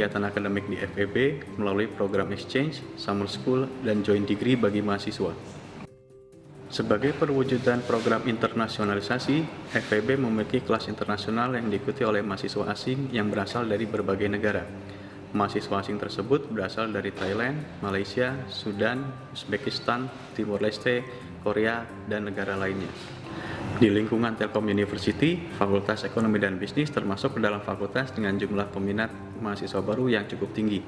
kegiatan akademik di FEB melalui program exchange, summer school, dan joint degree bagi mahasiswa. Sebagai perwujudan program internasionalisasi, FEB memiliki kelas internasional yang diikuti oleh mahasiswa asing yang berasal dari berbagai negara. Mahasiswa asing tersebut berasal dari Thailand, Malaysia, Sudan, Uzbekistan, Timor Leste, Korea, dan negara lainnya. Di lingkungan Telkom University, Fakultas Ekonomi dan Bisnis termasuk ke dalam fakultas dengan jumlah peminat mahasiswa baru yang cukup tinggi.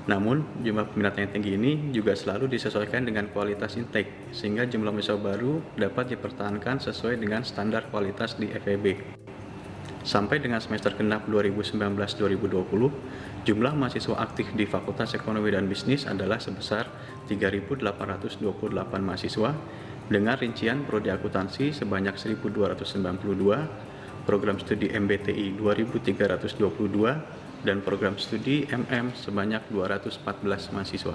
Namun, jumlah peminat yang tinggi ini juga selalu disesuaikan dengan kualitas intake, sehingga jumlah mahasiswa baru dapat dipertahankan sesuai dengan standar kualitas di FEB. Sampai dengan semester genap 2019-2020, jumlah mahasiswa aktif di Fakultas Ekonomi dan Bisnis adalah sebesar 3.828 mahasiswa, dengan rincian prodi akuntansi sebanyak 1.292, program studi MBTI 2.322, dan program studi MM sebanyak 214 mahasiswa.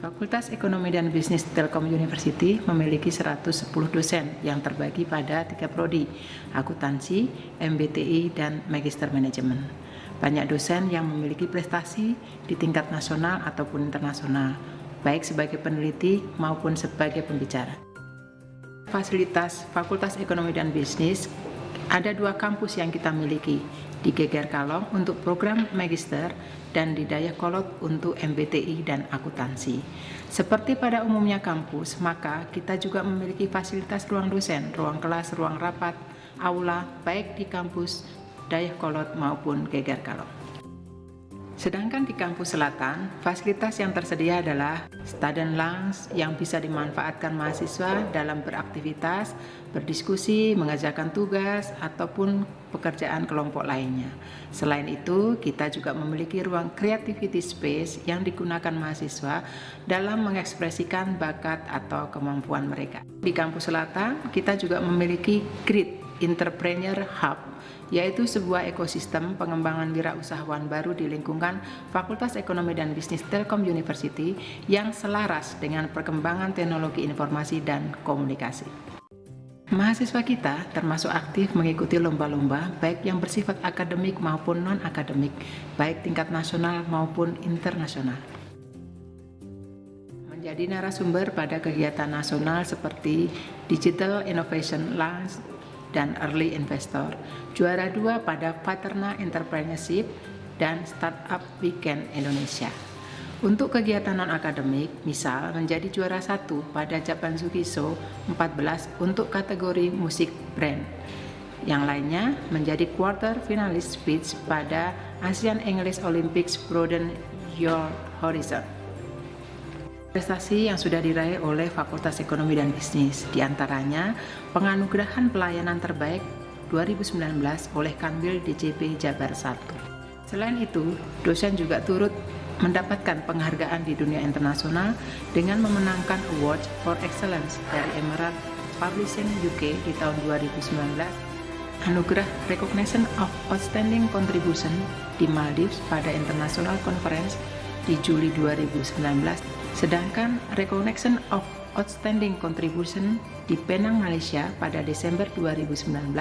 Fakultas Ekonomi dan Bisnis Telkom University memiliki 110 dosen yang terbagi pada 3 prodi, akuntansi, MBTI, dan Magister Manajemen. Banyak dosen yang memiliki prestasi di tingkat nasional ataupun internasional, baik sebagai peneliti maupun sebagai pembicara. Fasilitas Fakultas Ekonomi dan Bisnis, ada 2 kampus yang kita miliki, di Geger Kalong untuk program Magister dan di Dayakolot untuk MBTI dan akuntansi. Seperti pada umumnya kampus, maka kita juga memiliki fasilitas ruang dosen, ruang kelas, ruang rapat, aula, baik di kampus Dayakolot maupun Geger Kalong. Sedangkan di kampus selatan, fasilitas yang tersedia adalah student lounge yang bisa dimanfaatkan mahasiswa dalam beraktivitas, berdiskusi, mengerjakan tugas, ataupun pekerjaan kelompok lainnya. Selain itu, kita juga memiliki ruang creativity space yang digunakan mahasiswa dalam mengekspresikan bakat atau kemampuan mereka. Di kampus selatan, kita juga memiliki Grid Entrepreneur Hub, yaitu sebuah ekosistem pengembangan wirausahawan baru di lingkungan Fakultas Ekonomi dan Bisnis Telkom University yang selaras dengan perkembangan teknologi informasi dan komunikasi. Mahasiswa kita termasuk aktif mengikuti lomba-lomba baik yang bersifat akademik maupun non-akademik, baik tingkat nasional maupun internasional. Menjadi narasumber pada kegiatan nasional seperti Digital Innovation Lounge dan Early Investor, juara 2 pada Paterna Entrepreneurship dan Startup Weekend Indonesia. Untuk kegiatan non-akademik, misal menjadi juara 1 pada Japansuki Show 14 untuk kategori musik brand. Yang lainnya menjadi quarter finalis speech pada Asian English Olympics Broaden Your Horizon. Prestasi yang sudah diraih oleh Fakultas Ekonomi dan Bisnis, diantaranya penganugerahan pelayanan terbaik 2019 oleh Kanwil DJP Jabar 1. Selain itu, dosen juga turut mendapatkan penghargaan di dunia internasional dengan memenangkan Award for Excellence dari Emerald Publishing UK di tahun 2019, anugerah Recognition of Outstanding Contribution di Maldives pada International Conference di Juli 2019, sedangkan Recognition of Outstanding Contribution di Penang, Malaysia pada Desember 2019.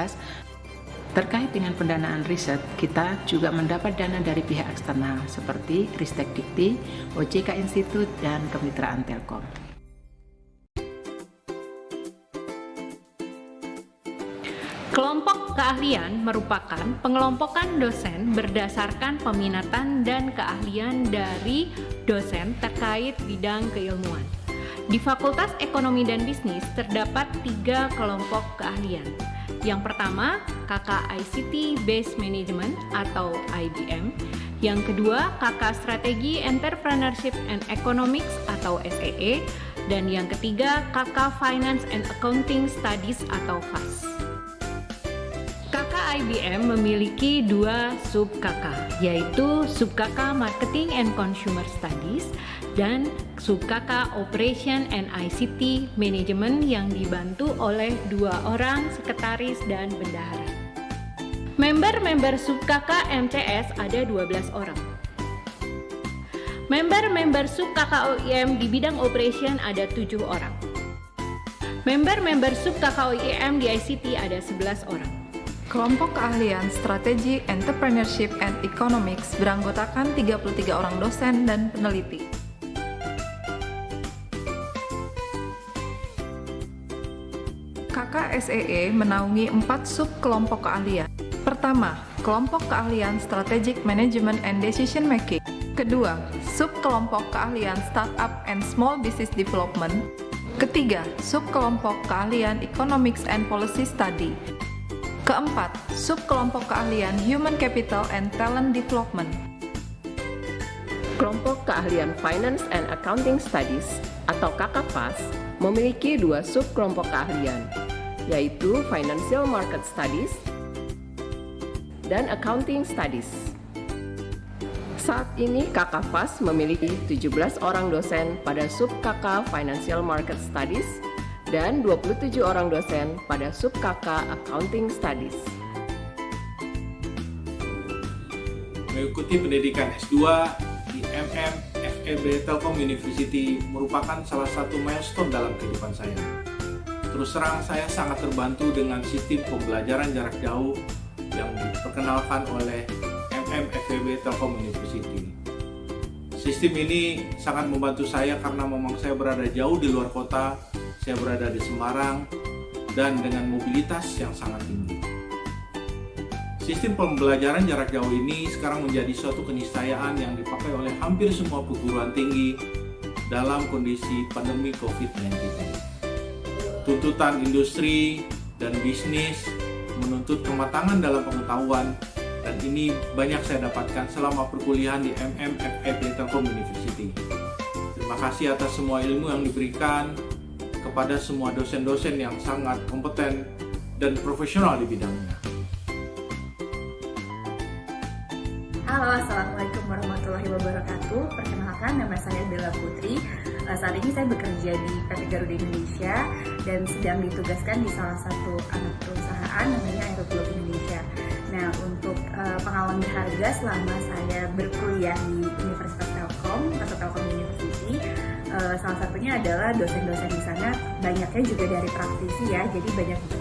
Terkait dengan pendanaan riset, kita juga mendapat dana dari pihak eksternal seperti Ristek Dikti, OJK Institute, dan Kemitraan Telkom. Kelompok keahlian merupakan pengelompokan dosen berdasarkan peminatan dan keahlian dari dosen terkait bidang keilmuan. Di Fakultas Ekonomi dan Bisnis terdapat 3 kelompok keahlian. Yang pertama, KK ICT Based Management atau IBM. Yang kedua, KK Strategi Entrepreneurship and Economics atau SEE. Dan yang ketiga, KK Finance and Accounting Studies atau FAS. KK IBM memiliki 2 sub-KK, yaitu sub-KK Marketing and Consumer Studies dan sub-KK Operation and ICT Management yang dibantu oleh 2 orang sekretaris dan bendahara. Member-member sub-KK MTS ada 12 orang. Member-member sub-KK OIM di bidang operation ada 7 orang. Member-member sub-KK OIM di ICT ada 11 orang. Kelompok keahlian Strategi, Entrepreneurship, and Economics beranggotakan 33 orang dosen dan peneliti. KKSEE menaungi 4 sub-kelompok keahlian. Pertama, kelompok keahlian Strategic Management and Decision Making. Kedua, sub-kelompok keahlian Startup and Small Business Development. Ketiga, sub-kelompok keahlian Economics and Policy Study. Keempat, sub-kelompok keahlian Human Capital and Talent Development. Kelompok keahlian Finance and Accounting Studies atau KKFAS memiliki 2 sub-kelompok keahlian, yaitu Financial Market Studies dan Accounting Studies. Saat ini KKFAS memiliki 17 orang dosen pada sub-KK Financial Market Studies dan 27 orang dosen pada sub-KK Accounting Studies. Mengikuti pendidikan S2 di FEB Telkom University merupakan salah satu milestone dalam kehidupan saya. Terus terang saya sangat terbantu dengan sistem pembelajaran jarak jauh yang diperkenalkan oleh FEB Telkom University. Sistem ini sangat membantu saya karena memang saya berada jauh di luar kota, saya berada di Semarang, dan dengan mobilitas yang sangat tinggi. Sistem pembelajaran jarak jauh ini sekarang menjadi suatu keniscayaan yang dipakai oleh hampir semua perguruan tinggi dalam kondisi pandemi COVID-19. Tuntutan industri dan bisnis menuntut kematangan dalam pengetahuan, dan ini banyak saya dapatkan selama perkuliahan di FEB Telkom University. Terima kasih atas semua ilmu yang diberikan kepada semua dosen-dosen yang sangat kompeten dan profesional di bidangnya. Halo, Assalamualaikum warahmatullahi wabarakatuh. Perkenalkan, nama saya Bella Putri. Saat ini saya bekerja di PT Garuda Indonesia dan sedang ditugaskan di salah satu anak perusahaan namanya Aeroglobe Indonesia. Nah, untuk pengalaman berharga selama saya berkuliah di Universitas Telkom atau Telkom University, salah satunya adalah dosen-dosen di sana banyaknya juga dari praktisi ya, jadi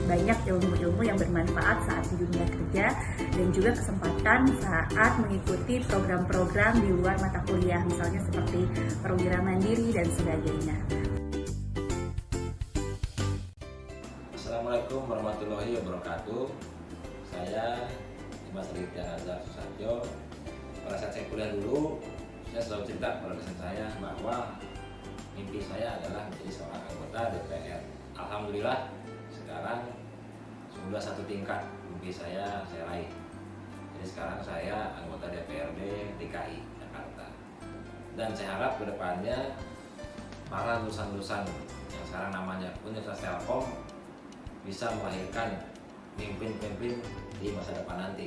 banyak ilmu-ilmu yang bermanfaat saat di dunia kerja dan juga kesempatan saat mengikuti program-program di luar mata kuliah, misalnya seperti perwira mandiri dan sebagainya. Assalamualaikum warahmatullahi wabarakatuh. Saya Mas Ridha Azhar Susatyo. Pada saat saya kuliah dulu, saya selalu cerita kepada dosen saya bahwa mimpi saya adalah menjadi seorang anggota DPR. Alhamdulillah sekarang sudah satu tingkat mimpi saya raih. Jadi sekarang saya anggota DPRD DKI Jakarta. Dan saya harap kedepannya para lulusan-lulusan yang sekarang namanya Universitas Telkom bisa melahirkan pemimpin-pemimpin di masa depan nanti.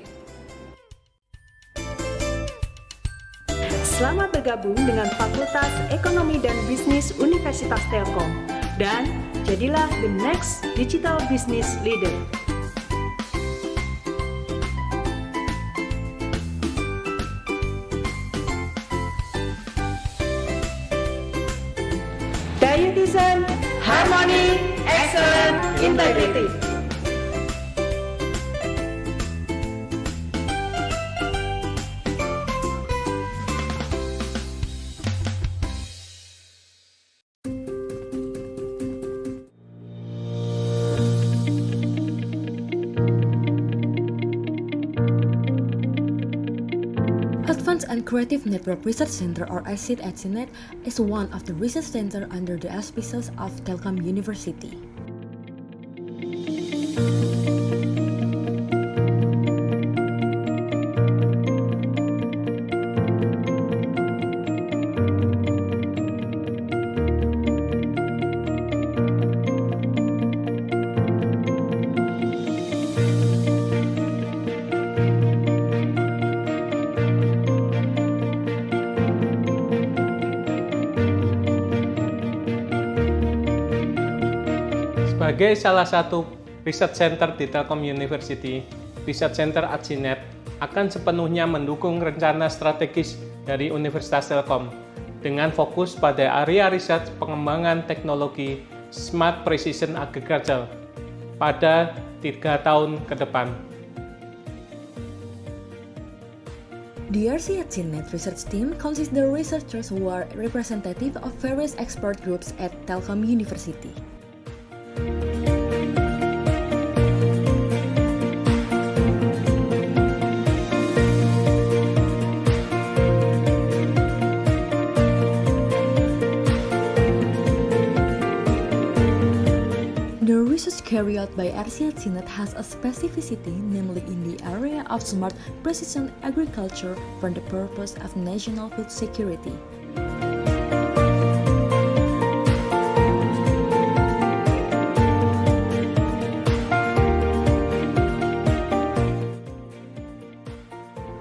Selamat bergabung dengan Fakultas Ekonomi dan Bisnis Universitas Telkom dan jadilah the next digital business leader. Diatism, harmony, excellent, integrity. Advanced and Creative Network Research Center, or ICT is one of the research centers under the auspices of Telkom University. Sebagai salah satu research center di Telkom University, Research Center ICT akan sepenuhnya mendukung rencana strategis dari Universitas Telkom dengan fokus pada area riset pengembangan teknologi Smart Precision Agriculture pada 3 tahun ke depan. The RC@CNET research team consists of researchers who are representative of various expert groups at Telkom University. The research carried out by RC@CNET has a specificity, namely in the area of smart precision agriculture for the purpose of national food security.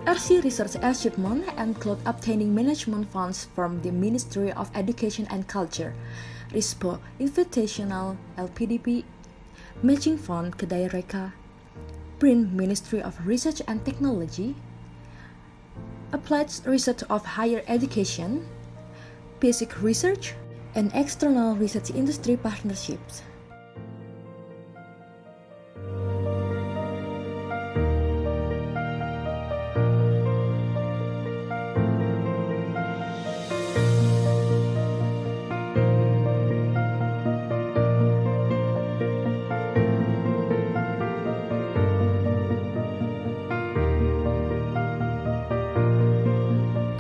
RC research achievement include obtaining management funds from the Ministry of Education and Culture, RISPO Invitational LPDP, Matching Fund Kedai Reka, BRIN Ministry of Research and Technology, Applied Research of Higher Education, Basic Research, and external research industry partnerships.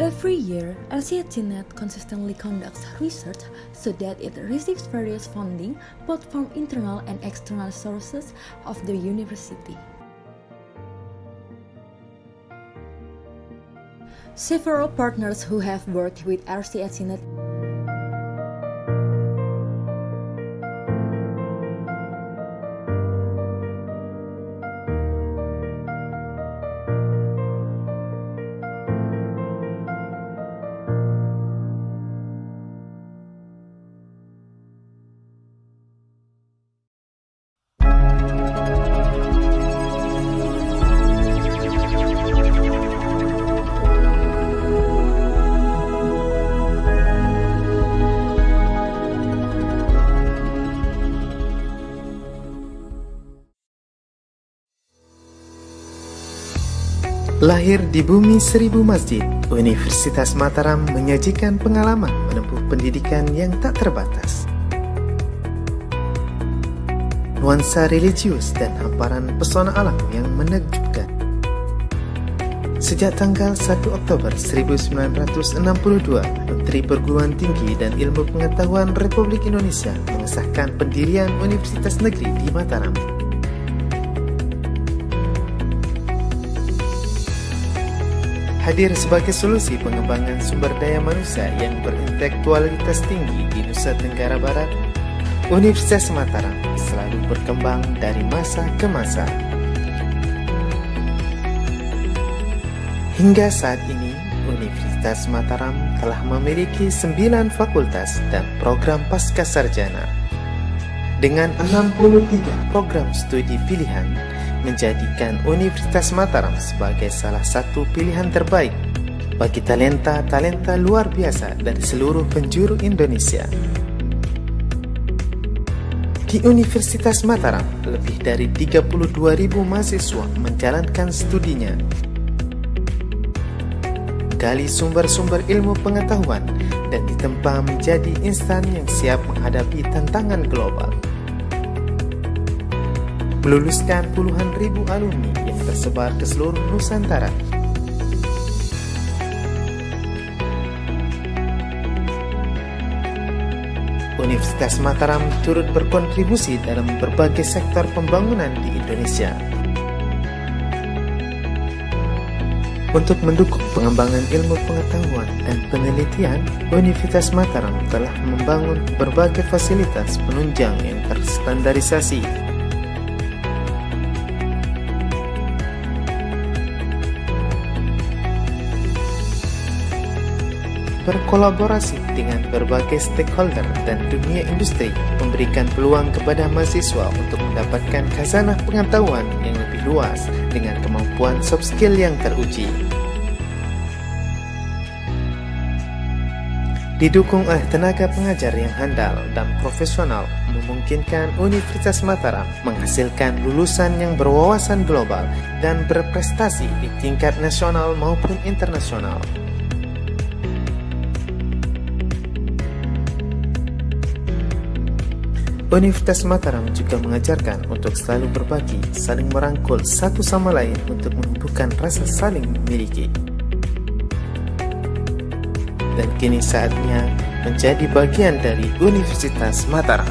Every year, RC@CNET consistently conducts research so that it receives various funding both from internal and external sources of the university. Several partners who have worked with RC@CNET Lahir di bumi seribu masjid, Universitas Mataram menyajikan pengalaman menempuh pendidikan yang tak terbatas. Nuansa religius dan hamparan pesona alam yang menakjubkan. Sejak tanggal 1 Oktober 1962, Menteri Perguruan Tinggi dan Ilmu Pengetahuan Republik Indonesia mengesahkan pendirian Universitas Negeri di Mataram. Hadir sebagai solusi pengembangan sumber daya manusia yang berintelektualitas tinggi di Nusa Tenggara Barat, Universitas Mataram selalu berkembang dari masa ke masa. Hingga saat ini, Universitas Mataram telah memiliki 9 fakultas dan program pascasarjana. Dengan 63 program studi pilihan, menjadikan Universitas Mataram sebagai salah satu pilihan terbaik bagi talenta-talenta luar biasa dari seluruh penjuru Indonesia. Di Universitas Mataram, lebih dari 32.000 mahasiswa menjalankan studinya. Gali sumber-sumber ilmu pengetahuan dan ditempa menjadi instan yang siap menghadapi tantangan global. Meluluskan puluhan ribu alumni yang tersebar ke seluruh Nusantara. Universitas Mataram turut berkontribusi dalam berbagai sektor pembangunan di Indonesia. Untuk mendukung pengembangan ilmu pengetahuan dan penelitian, Universitas Mataram telah membangun berbagai fasilitas penunjang yang terstandarisasi. Berkolaborasi dengan berbagai stakeholder dan dunia industri memberikan peluang kepada mahasiswa untuk mendapatkan khazanah pengetahuan yang lebih luas dengan kemampuan soft skill yang teruji. Didukung oleh tenaga pengajar yang handal dan profesional, memungkinkan Universitas Mataram menghasilkan lulusan yang berwawasan global dan berprestasi di tingkat nasional maupun internasional. Universitas Mataram juga mengajarkan untuk selalu berbagi, saling merangkul satu sama lain untuk menumbuhkan rasa saling memiliki. Dan kini saatnya menjadi bagian dari Universitas Mataram.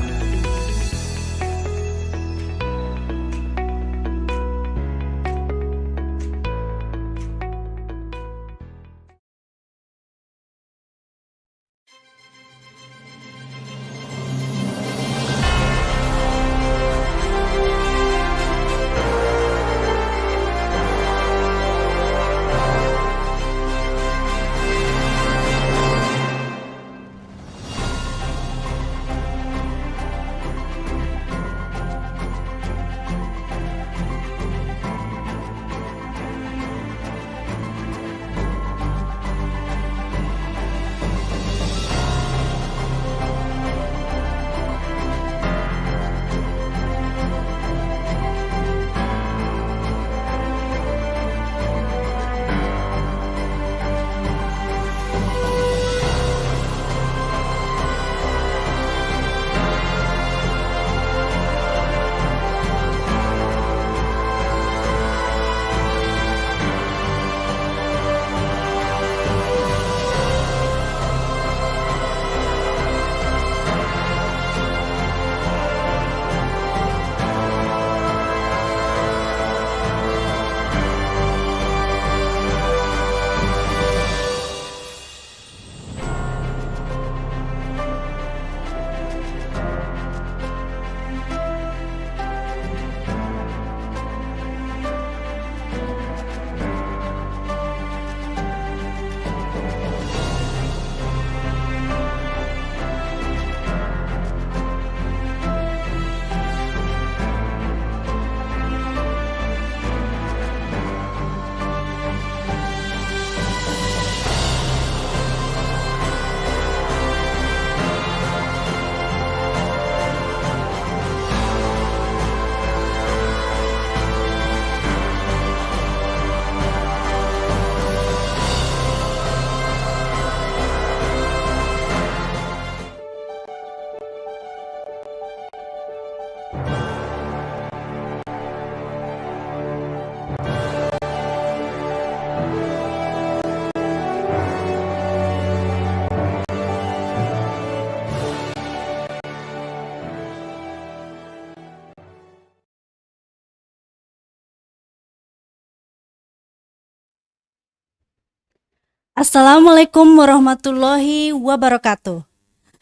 Assalamualaikum warahmatullahi wabarakatuh.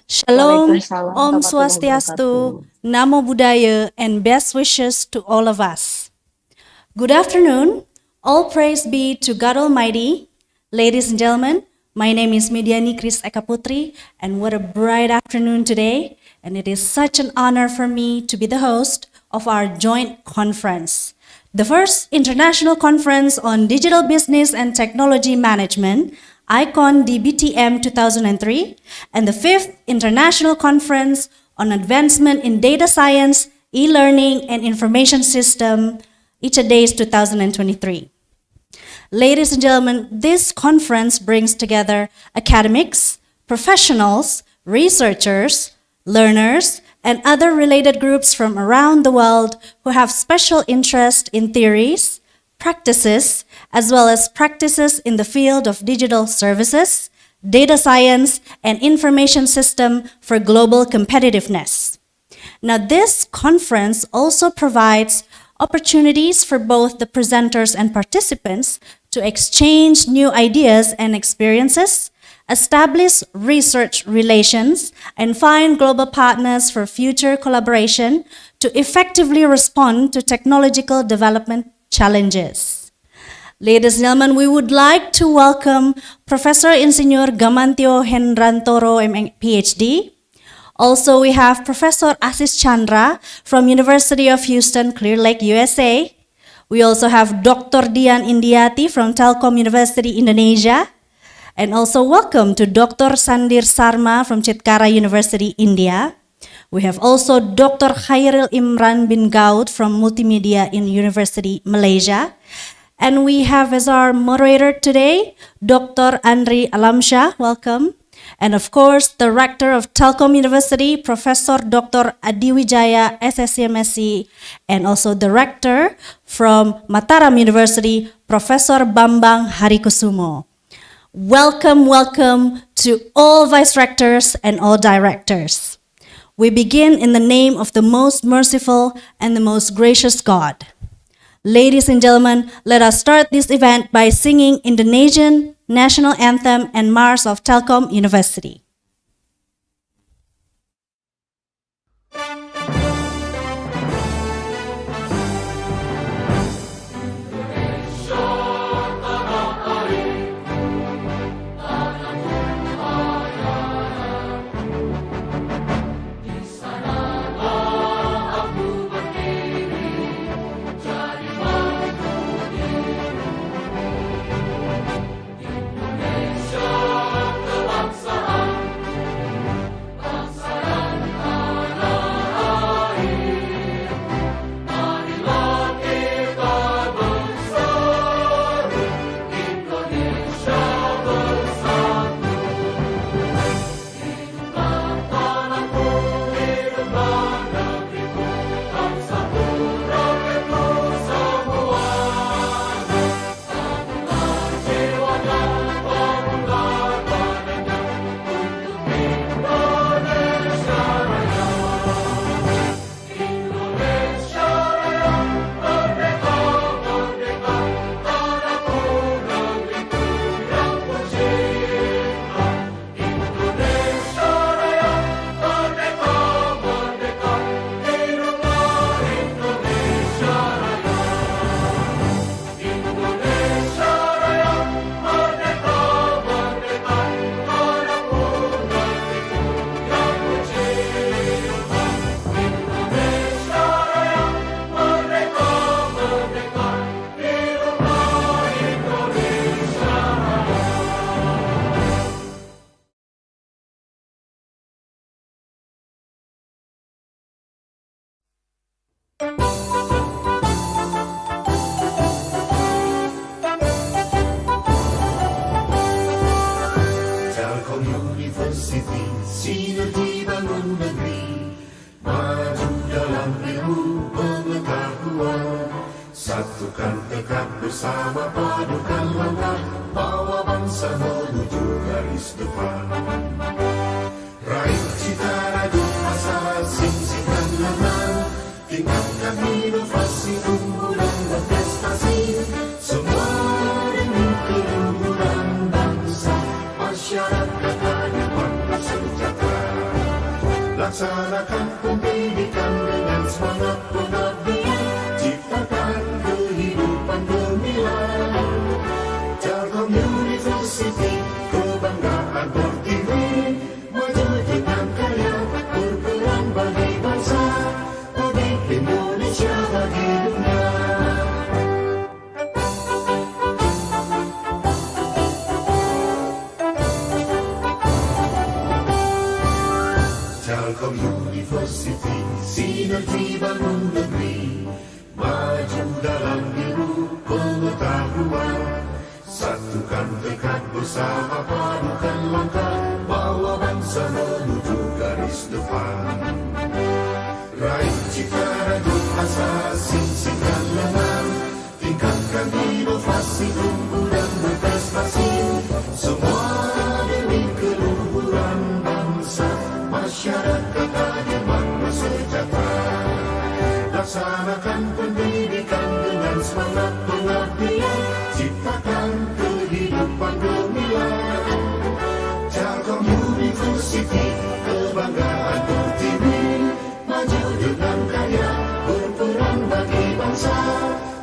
Shalom, Om Swastiastu, Namo Buddhaya, and best wishes to all of us. Good afternoon. All praise be to God Almighty. Ladies and gentlemen, my name is Mediani Kris Eka Putri, and what a bright afternoon today. And it is such an honor for me to be the host of our joint conference, the first international conference on digital business and technology management, Icondbtm 2003, and the fifth international conference on advancement in data science, e-learning, and information system, Icadeis 2023. Ladies and gentlemen, this conference brings together academics, professionals, researchers, learners, and other related groups from around the world who have special interest in theories, practices, as well as practices in the field of digital services, data science, and information system for global competitiveness. Now, this conference also provides opportunities for both the presenters and participants to exchange new ideas and experiences, establish research relations, and find global partners for future collaboration to effectively respond to technological development challenges. Ladies and gentlemen, we would like to welcome Professor Insinyur Gamantio Hendrantoro, PhD. Also, we have Professor Asis Chandra from University of Houston, Clear Lake, USA. We also have Dr. Dian Indiati from Telkom University, Indonesia. And also welcome to Dr. Sandir Sarma from Chitkara University, India. We have also Dr. Khairil Imran bin Gaud from Multimedia in University, Malaysia. And we have as our moderator today, Dr. Andri Alamsyah, welcome. And of course, the Rector of Telkom University, Professor Dr. Adiwijaya SSCMSc, and also the Rector from Mataram University, Professor Bambang Harikusumo. Welcome, welcome to all Vice Rectors and all Directors. We begin in the name of the most merciful and the most gracious God. Ladies and gentlemen, let us start this event by singing Indonesian National Anthem and Mars of Telkom University. Laksanakan pendidikan dengan semangat pengabdian, ciptakan kehidupan gemilang. Telkom University, kebanggaan berdiri, maju dengan karya, berperan bagi bangsa, bagi Indonesia, bagi dunia. Telkom University, sinergi bangun negeri, maju dalam ilmu pengetahuan, satukan tekad bersama, padukan langkah, bawa bangsa menuju garis depan. Raih cita rajuk asa, sing-singkan lengan, tingkatkan inovasi, tumbuh dan berprestasi, semua demi keluhuran bangsa, masyarakat adil makmur sejahtera. Laksanakan pendidikan dengan semangat pengabdian, ciptakan kehidupan gemilang. Telkom University, kebanggaan berdiri, maju dengan karya, berperan bagi bangsa,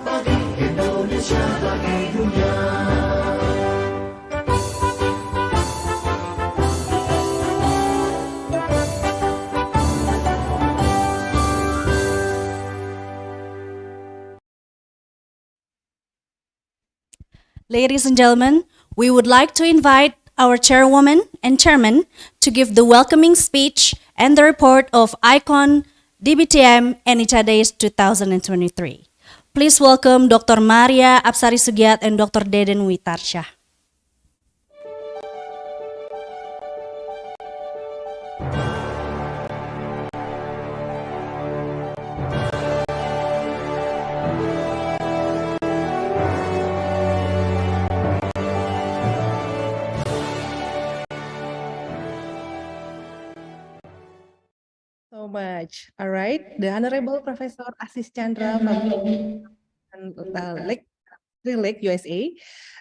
bagi Indonesia, bagi dunia. Ladies and gentlemen, we would like to invite our chairwoman and chairman to give the welcoming speech and the report of Icondbtm and Icadeis 2023. Please welcome Dr. Maria Apsari Sugiat and Dr. Deden Witarsya. So much. All right. The Honorable Professor Asis Chandra from Lake, USA.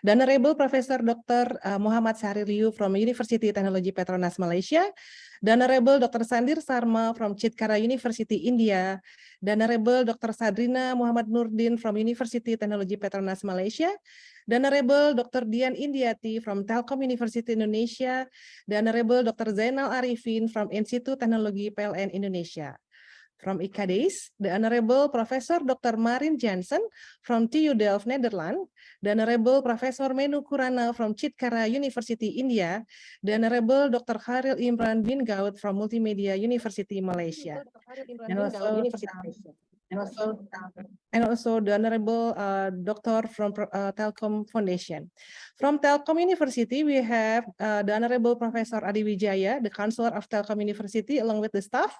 The Honorable Professor Dr. Muhammad Syahrir Liu from University Technology Petronas, Malaysia. The Honorable Dr. Sandir Sarma from Chitkara University, India. The Honorable Dr. Sadrina Muhammad Nurdin from University Technology Petronas, Malaysia. The Honorable Dr. Dian Indiati from Telkom University Indonesia. The Honorable Dr. Zainal Arifin from Institut Teknologi PLN Indonesia. From Icadeis, the Honorable Professor Dr. Marin Jansen from TU Delft, Netherlands, the Honorable Professor Menu Kurana from Chitkara University, India, the Honorable Dr. Khairil Imran bin Gaud from Multimedia University, Malaysia, and also the Honorable Doctor from Telkom Foundation. From Telkom University, we have the Honorable Professor Adi Wijaya, the Counselor of Telkom University, along with the staff,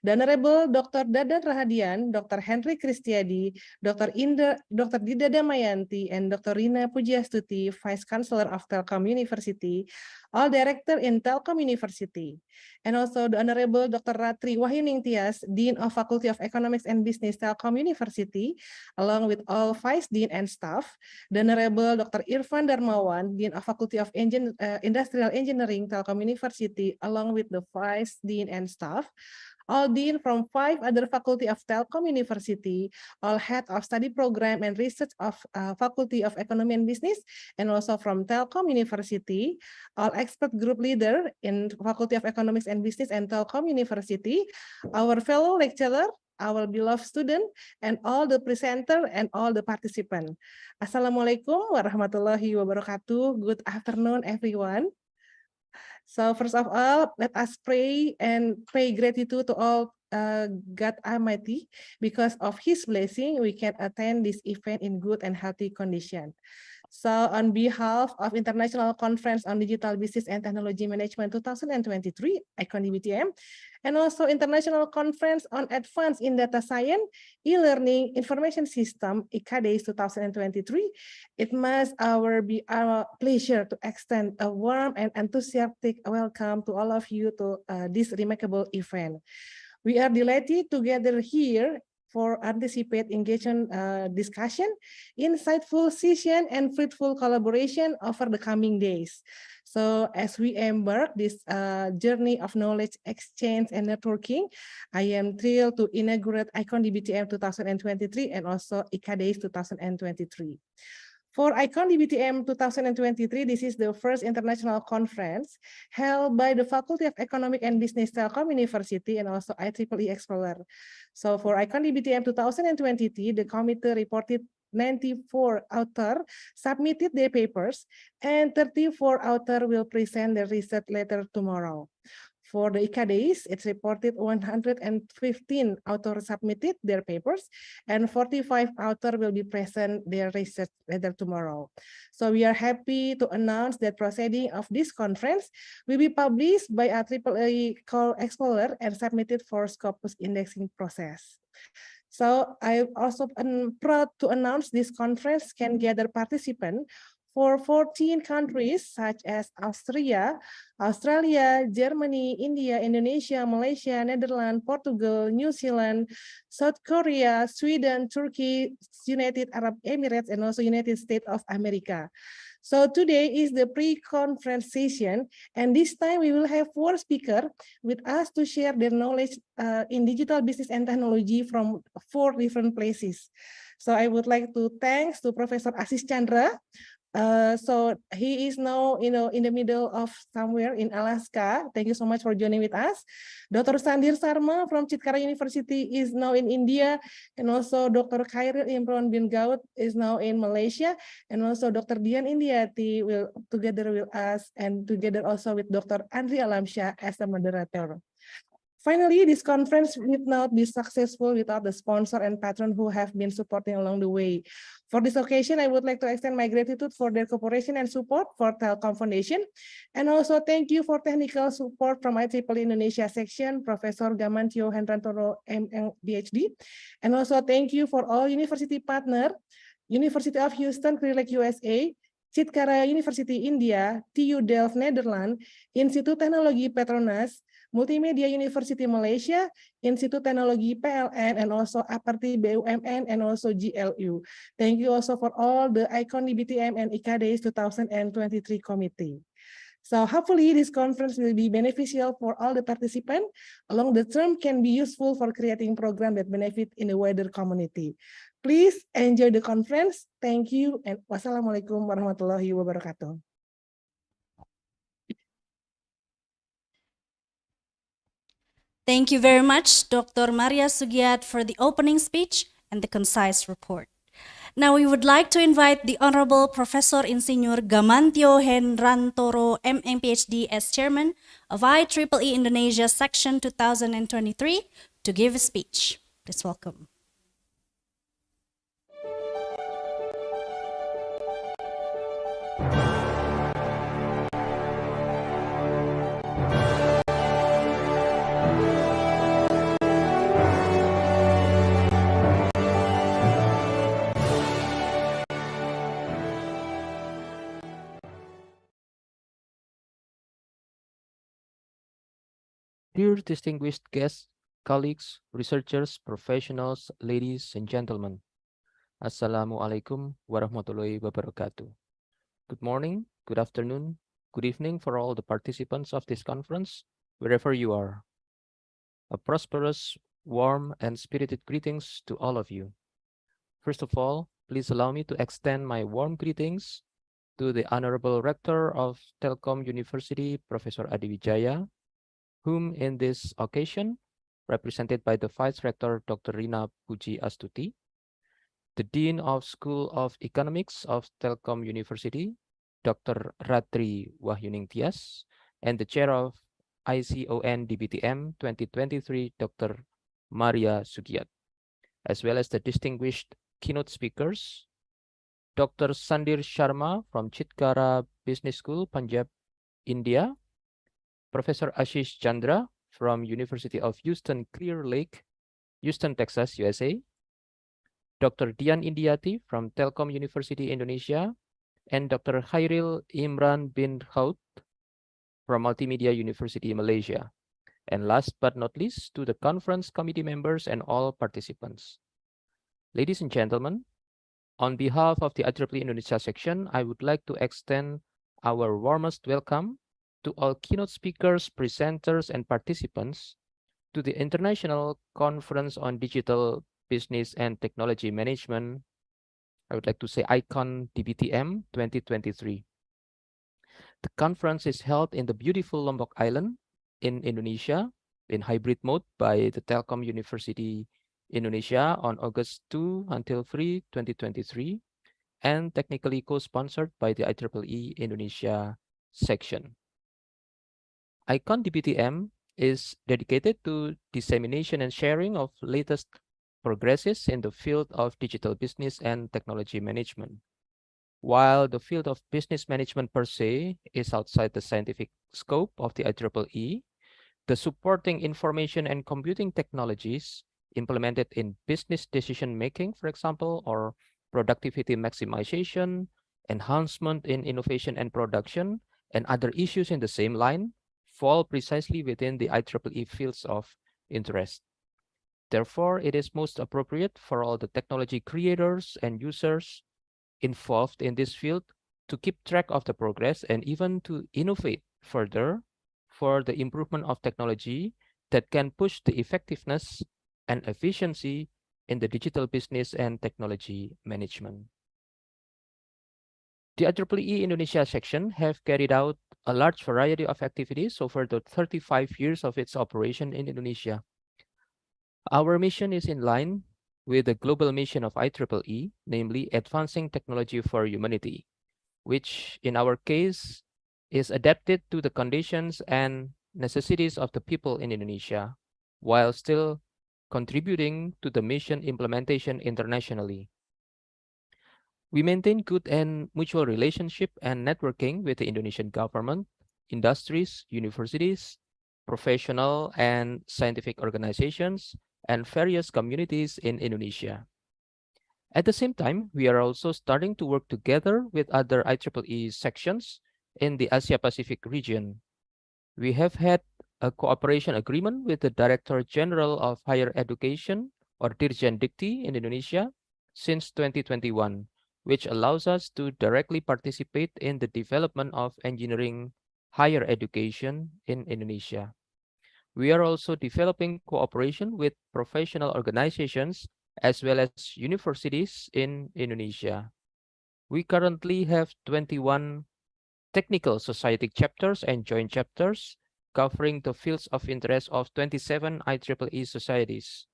the Honorable Dr. Dadan Rahadian, Dr. Henry Kristiadi, Dr. Dida Damayanti, and Dr. Rina Pujiastuti, Vice Chancellor of Telkom University, all Director in Telkom University, and also the Honorable Dr. Ratri Wahyuning Tias, Dean of Faculty of Economics and Business, Telkom University, along with all Vice Dean and staff, the Honorable Dr. Irfan Darmawan, Dean of Faculty of Industrial Engineering, Telkom University, along with the Vice Dean and staff, all dean from 5 other faculty of Telkom University, all head of study program and research of Faculty of Economy and Business, and also from Telkom University, all expert group leader in Faculty of Economics and Business and Telkom University, our fellow lecturer, our beloved student, and all the presenter and all the participant. Assalamualaikum warahmatullahi wabarakatuh. Good afternoon, everyone. So first of all, let us pray and pay gratitude to all God Almighty. Because of His blessing, we can attend this event in good and healthy condition. So on behalf of International Conference on Digital Business and Technology Management 2023, Icondbtm, and also International Conference on Advanced in Data Science, E-Learning Information System, Icadeis 2023, it must be our pleasure to extend a warm and enthusiastic welcome to all of you to this remarkable event. We are delighted to gather here for anticipate engagement discussion, insightful session, and fruitful collaboration over the coming days. So as we embark this journey of knowledge exchange and networking, I am thrilled to inaugurate Icondbtm 2023 and also Icadeis 2023. For Icondbtm 2023, this is the first international conference held by the Faculty of Economic and Business Telkom University and also IEEE Explorer. So for Icondbtm 2023, the committee reported 94 authors submitted their papers and 34 authors will present their research later tomorrow. For the Icadeis, it's reported 115 authors submitted their papers and 45 authors will be present their research later tomorrow. So we are happy to announce that proceeding of this conference will be published by a IEEE Explorer and submitted for Scopus indexing process. So I also am proud to announce this conference can gather participants for 14 countries such as Austria, Germany, India, Indonesia, Malaysia, Netherlands, Portugal, New Zealand, South Korea, Sweden, Turkey, United Arab Emirates, and also United States of America. So today is the pre-conference session, and this time we will have 4 speakers with us to share their knowledge in digital business and technology from 4 different places. So I would like to thanks to Professor Asis Chandra, So he is now, in the middle of somewhere in Alaska. Thank you so much for joining with us. Dr. Sandir Sarma from Chitkara University is now in India, and also Dr. Khairil Imran bin Gaud is now in Malaysia, and also Dr. Dian Indiati will together with us, and together also with Dr. Andri Alamsyah as a moderator. Finally, this conference would not be successful without the sponsor and patron who have been supporting along the way. For this occasion, I would like to extend my gratitude for their cooperation and support for Telkom Foundation. And also thank you for technical support from IEEE Indonesia section, Professor Gamantio Hendrantoro, PhD. And also thank you for all university partner, University of Houston, Clear Lake, USA, Chitkara University India, TU Delft Netherlands, Institut Teknologi Petronas, Multimedia University Malaysia, Institut Teknologi PLN, and also Aparti BUMN, and also GLU. Thank you also for all the Icondbtm and Icadeis 2023 committee. So hopefully this conference will be beneficial for all the participants. Along the term can be useful for creating programs that benefit in the wider community. Please enjoy the conference. Thank you, and wassalamualaikum warahmatullahi wabarakatuh. Thank you very much, Dr. Maria Sugiat, for the opening speech and the concise report. Now we would like to invite the Honorable Professor Insinyur Gamantio Hendrantoro, MM PhD, as Chairman of IEEE Indonesia Section 2023 to give a speech. Please welcome. Dear distinguished guests, colleagues, researchers, professionals, ladies and gentlemen, Assalamualaikum warahmatullahi wabarakatuh. Good morning, good afternoon, good evening for all the participants of this conference, wherever you are. A prosperous, warm, and spirited greetings to all of you. First of all, please allow me to extend my warm greetings to the Honorable Rector of Telkom University, Professor Adi Wijaya, whom in this occasion, represented by the Vice Rector Dr. Rina Puji Astuti, the Dean of School of Economics of Telkom University, Dr. Ratri Wahyuning Tias, and the Chair of Icondbtm 2023, Dr. Maria Sugiat, as well as the distinguished keynote speakers, Dr. Sandir Sharma from Chitkara Business School, Punjab, India, Professor Ashish Chandra from University of Houston, Clear Lake, Houston, Texas, USA, Dr. Dian Indiati from Telkom University, Indonesia, and Dr. Khairil Imran bin Gaud from Multimedia University, Malaysia. And last but not least, to the conference committee members and all participants. Ladies and gentlemen, on behalf of the IEEE Indonesia section, I would like to extend our warmest welcome to all keynote speakers, presenters, and participants to the International Conference on Digital Business and Technology Management, I would like to say Icondbtm 2023. The conference is held in the beautiful Lombok Island in Indonesia in hybrid mode by the Telkom University Indonesia on August 2 until 3, 2023, and technically co-sponsored by the IEEE Indonesia section. Icondbtm is dedicated to dissemination and sharing of latest progresses in the field of digital business and technology management. While the field of business management per se is outside the scientific scope of the IEEE, the supporting information and computing technologies implemented in business decision making, for example, or productivity maximization, enhancement in innovation and production, and other issues in the same line fall precisely within the IEEE fields of interest. Therefore, it is most appropriate for all the technology creators and users involved in this field to keep track of the progress and even to innovate further for the improvement of technology that can push the effectiveness and efficiency in the digital business and technology management. The IEEE Indonesia section have carried out a large variety of activities over the 35 years of its operation in Indonesia. Our mission is in line with the global mission of IEEE, namely advancing technology for humanity, which in our case is adapted to the conditions and necessities of the people in Indonesia, while still contributing to the mission implementation internationally. We maintain good and mutual relationship and networking with the Indonesian government, industries, universities, professional and scientific organizations, and various communities in Indonesia. At the same time, we are also starting to work together with other IEEE sections in the Asia Pacific region. We have had a cooperation agreement with the Director General of Higher Education, or Dirjen Dikti in Indonesia, since 2021, which allows us to directly participate in the development of engineering higher education in Indonesia. We are also developing cooperation with professional organizations as well as universities in Indonesia. We currently have 21 technical society chapters and joint chapters covering the fields of interest of 27 IEEE societies,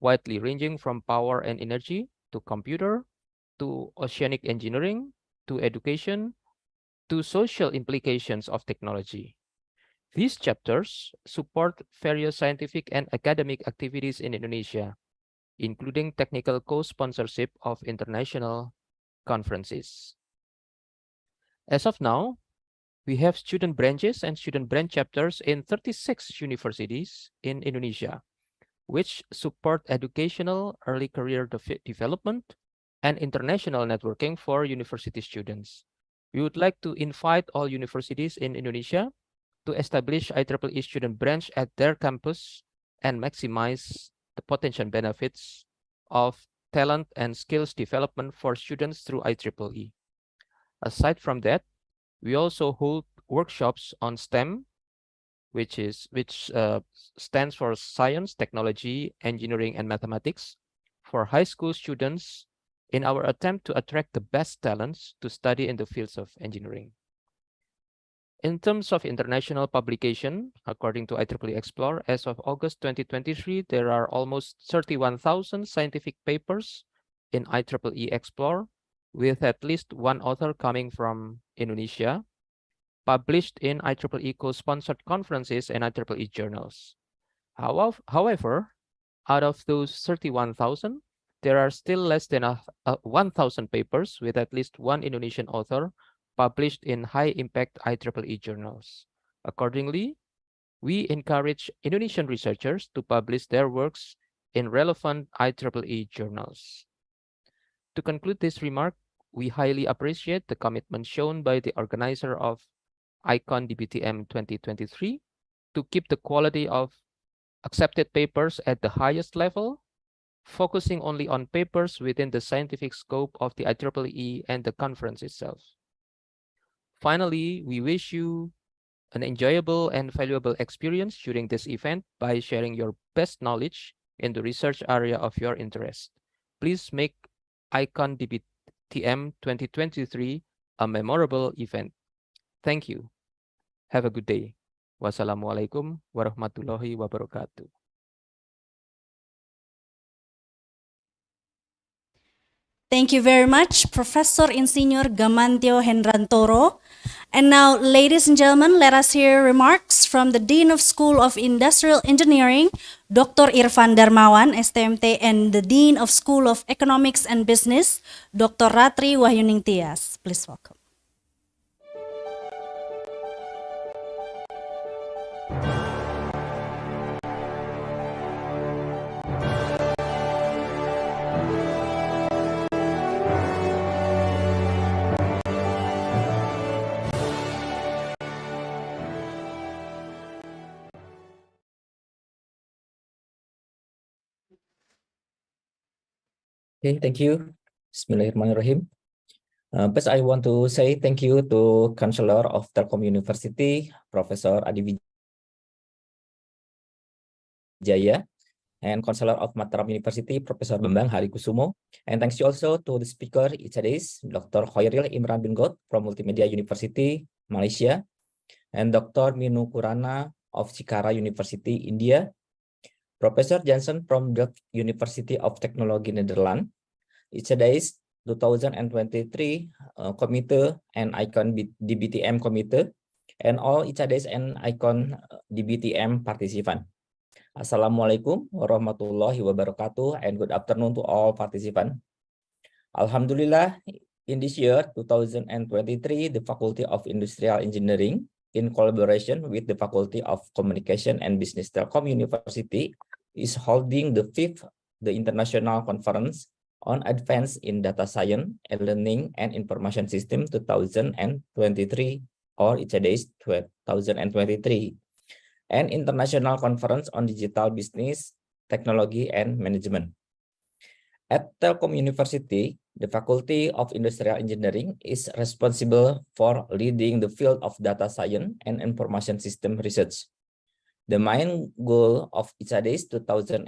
widely ranging from power and energy to computer, to oceanic engineering, to education, to social implications of technology. These chapters support various scientific and academic activities in Indonesia, including technical co-sponsorship of international conferences. As of now, we have student branches and student branch chapters in 36 universities in Indonesia, which support educational early career development and international networking for university students. We would like to invite all universities in Indonesia to establish IEEE student branch at their campus and maximize the potential benefits of talent and skills development for students through IEEE. Aside from that, we also hold workshops on STEM, which stands for Science, Technology, Engineering, and Mathematics, for high school students in our attempt to attract the best talents to study in the fields of engineering. In terms of international publication, according to IEEE Explore, as of August 2023, there are almost 31,000 scientific papers in IEEE Explore, with at least one author coming from Indonesia, published in IEEE co-sponsored conferences and IEEE journals. However, out of those 31,000, there are still less than 1,000 papers with at least one Indonesian author published in high-impact IEEE journals. Accordingly, we encourage Indonesian researchers to publish their works in relevant IEEE journals. To conclude this remark, we highly appreciate the commitment shown by the organizer of Icondbtm 2023 to keep the quality of accepted papers at the highest level, focusing only on papers within the scientific scope of the IEEE and the conference itself. Finally, we wish you an enjoyable and valuable experience during this event by sharing your best knowledge in the research area of your interest. Please make Icondbtm 2023 a memorable event. Thank you. Have a good day. Wassalamualaikum warahmatullahi wabarakatuh. Thank you very much, Professor Insinyur Gamantio Hendrantoro. And now, ladies and gentlemen, let us hear remarks from the Dean of School of Industrial Engineering, Dr. Irfan Darmawan, STMT, and the Dean of School of Economics and Business, Dr. Ratri Wahyuning Tias. Please welcome. Okay, thank you. Bismillahirrahmanirrahim. First, I want to say thank you to Chancellor of Telkom University, Professor Adi Wijaya, and Counselor of Mataram University, Professor Bambang Harikusumo. And thanks also to the speaker, Icadeis, Dr. Khairil Imran bin God from Multimedia University, Malaysia, and Dr. Minu Kurana of Chikara University, India, Professor Jansen from Delft University of Technology, Netherlands, Icadeis 2023 Committee and Icondbtm Committee, and all Icadeis and Icondbtm participants. Assalamualaikum warahmatullahi wabarakatuh, and good afternoon to all participants. Alhamdulillah, in this year 2023, the Faculty of Industrial Engineering, in collaboration with the Faculty of Communication and Business Telkom University, is holding the 5th International Conference on Advance in Data Science, E-Learning, and Information System 2023, or Icadeis 2023, and International Conference on Digital Business, Technology, and Management. At Telkom University, the Faculty of Industrial Engineering is responsible for leading the field of data science and information system research. The main goal of Icadeis 2023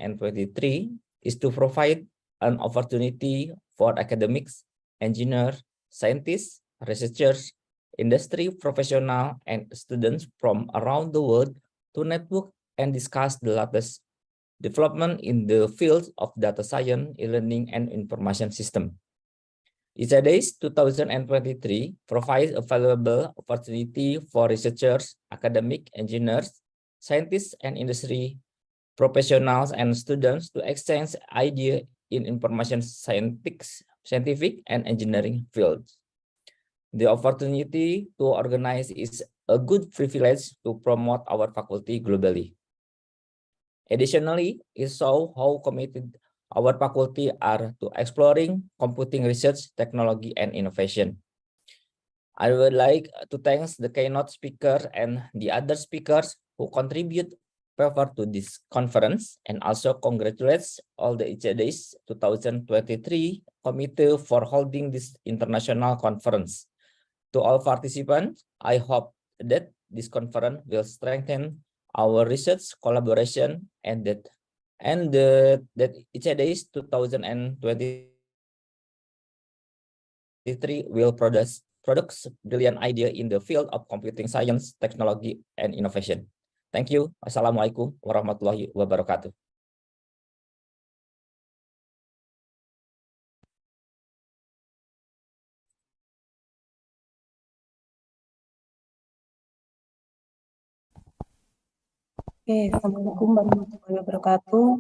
is to provide an opportunity for academics, engineers, scientists, researchers, industry professionals, and students from around the world to network and discuss the latest development in the fields of data science, e-learning, and information system. Icadeis 2023 provides a valuable opportunity for researchers, academic, engineers, scientists, and industry professionals and students to exchange ideas in information scientific and engineering fields. The opportunity to organize is a good privilege to promote our faculty globally. Additionally, it shows how committed our faculty are to exploring computing research, technology, and innovation. I would like to thank the keynote speaker and the other speakers who contribute further to this conference, and also congratulates all the Icadeis 2023 committee for holding this international conference. To all participants, I hope that this conference will strengthen our research collaboration and that Icadeis 2023 will produce brilliant idea in the field of computing science, technology, and innovation. Thank you. Assalamualaikum warahmatullahi wabarakatuh. Assalamualaikum warahmatullahi wabarakatuh.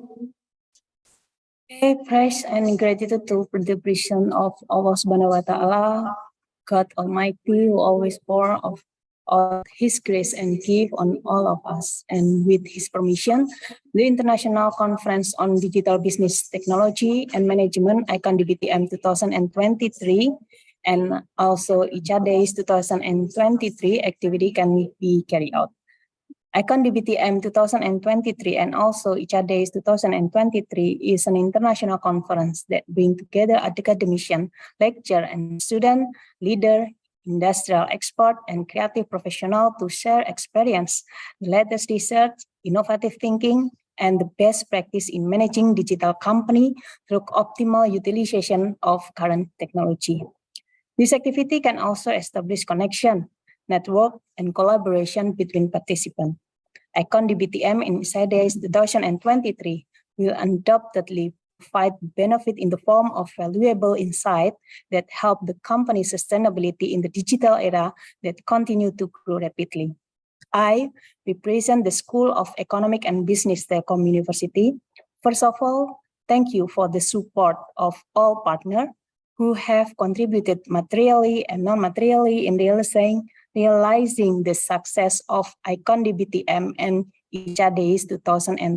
Praise and gratitude to the vision of Allah Subhanahu wa Ta'ala, God Almighty, who always pour of His grace and give on all of us. And with His permission, the International Conference on Digital Business Technology and Management, Icondbtm 2023, and also Icadeis 2023 activity can be carried out. Icondbtm 2023 and also Icadeis 2023 is an international conference that brings together academician, lecturer, and student, leader, industrial expert, and creative professional to share experience, the latest research, innovative thinking, and the best practice in managing digital company through optimal utilization of current technology. This activity can also establish connection, network, and collaboration between participants. Icondbtm in Icadeis 2023 will undoubtedly provide benefit in the form of valuable insight that help the company's sustainability in the digital era that continue to grow rapidly. I represent the School of Economic and Business Telkom University. First of all, thank you for the support of all partners who have contributed materially and non-materially in realizing the success of Icondbtm and Icadeis 2023.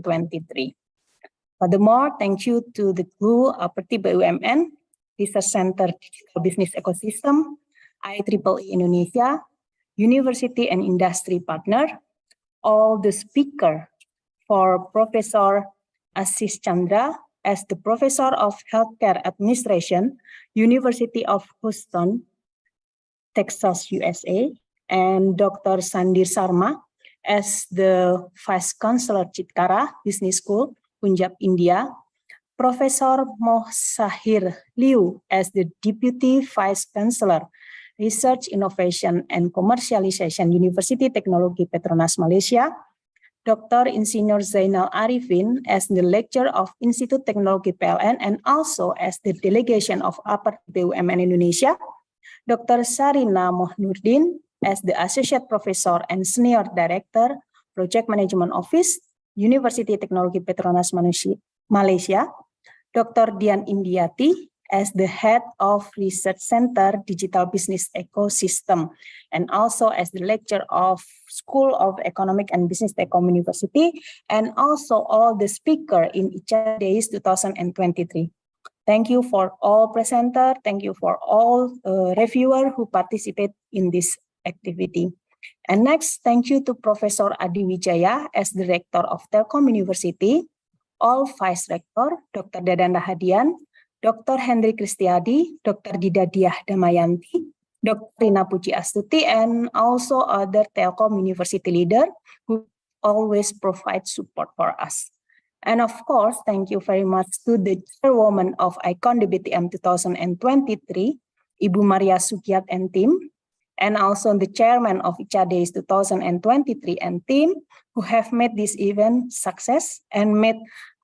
Furthermore, thank you to the GLU Aperti BUMN, Research Center Digital Business Ecosystem, IEEE Indonesia, University and Industry Partner, all the speakers, for Professor Ashish Chandra as the Professor of Healthcare Administration, University of Houston, Texas, USA, and Dr. Sandir Sarma as the Vice Chancellor Chikara Business School, Punjab, India, Professor Mohsahir Liu as the Deputy Vice Chancellor, Research, Innovation, and Commercialization, University Technology Petronas Malaysia, Dr. Insinyur Zainal Arifin as the Lecturer of Institute Teknologi PLN and also as the Delegation of Upper BUMN Indonesia, Dr. Sarina Mohnurdin as the Associate Professor and Senior Director, Project Management Office, University Teknologi Petronas Malaysia, Dr. Dian Indiati as the Head of Research Center Digital Business Ecosystem, and also as the Lecturer of School of Economic and Business Telkom University, and also all the speaker in Icadeis 2023. Thank you for all presenter. Thank you for all reviewer who participate in this activity. And next, thank you to Professor Adi Wijaya as the Rector of Telkom University, all Vice Rector, Dr. Dadan Rahadian, Dr. Henry Kristiadi, Dr. Dida Diah Damayanti, Dr. Rina Puji Astuti, and also other Telkom University leader who always provide support for us. And of course, thank you very much to the chairwoman of Icondbtm 2023, Ibu Maria Sugiat and team, and also the chairman of Icadeis 2023 and team who have made this event success and made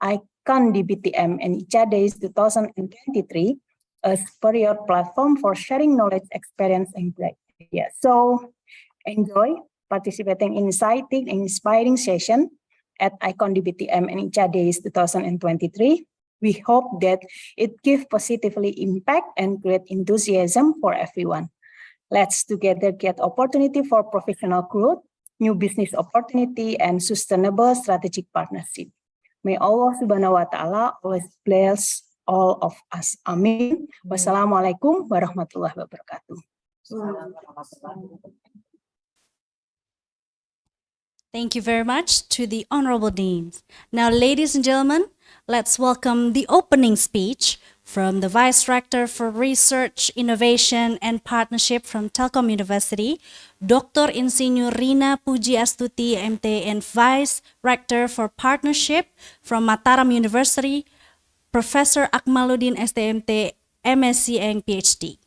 Icondbtm and Icadeis 2023 a superior platform for sharing knowledge, experience, and great ideas. So enjoy participating in exciting and inspiring session at Icondbtm and Icadeis 2023. We hope that it gives positively impact and great enthusiasm for everyone. Let's together get opportunity for professional growth, new business opportunity, and sustainable strategic partnership. May Allah Subhanahu wa Ta'ala always bless all of us. Amin. Wassalamualaikum warahmatullahi wabarakatuh. Thank you very much to the Honorable Deans. Now, ladies and gentlemen, let's welcome the opening speech from the Vice Rector for Research, Innovation, and Partnership from Telkom University, Dr. Insinyur Rina Puji Astuti, MT, and Vice Rector for Partnership from Mataram University, Professor Akmaluddin STMT, MSc and PhD.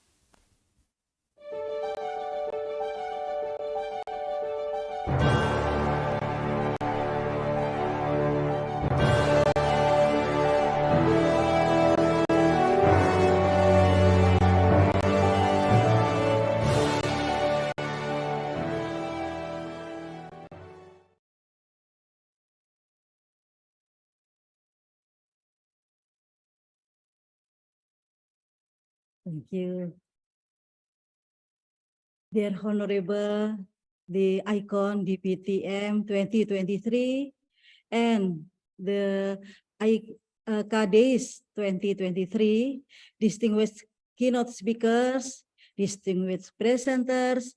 Thank you. Dear Honorable, the Icondbtm 2023 and the Icadeis 2023, distinguished keynote speakers, distinguished presenters,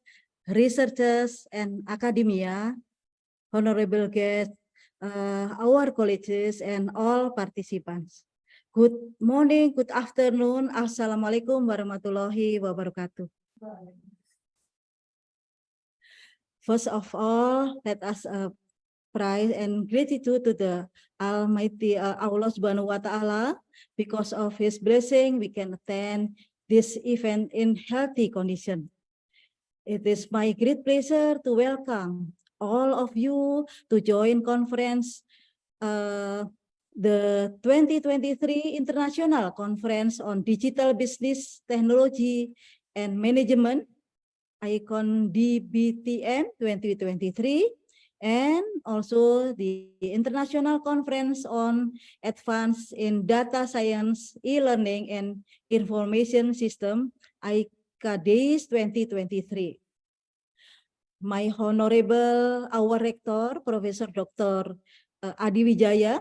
researchers, and academia, honorable guests, our colleagues, and all participants. Good morning, good afternoon. Assalamualaikum warahmatullahi wabarakatuh. First of all, let us praise and gratitude to the Almighty Allah Subhanahu wa Ta'ala. Because of His blessing, we can attend this event in healthy condition. It is my great pleasure to welcome all of you to join conference the 2023 International Conference on Digital Business Technology and Management, Icondbtm 2023, and also the International Conference on Advance in Data Science, E-Learning, and Information System, Icadeis 2023. My Honorable, our Rector, Professor Dr. Adi Wijaya,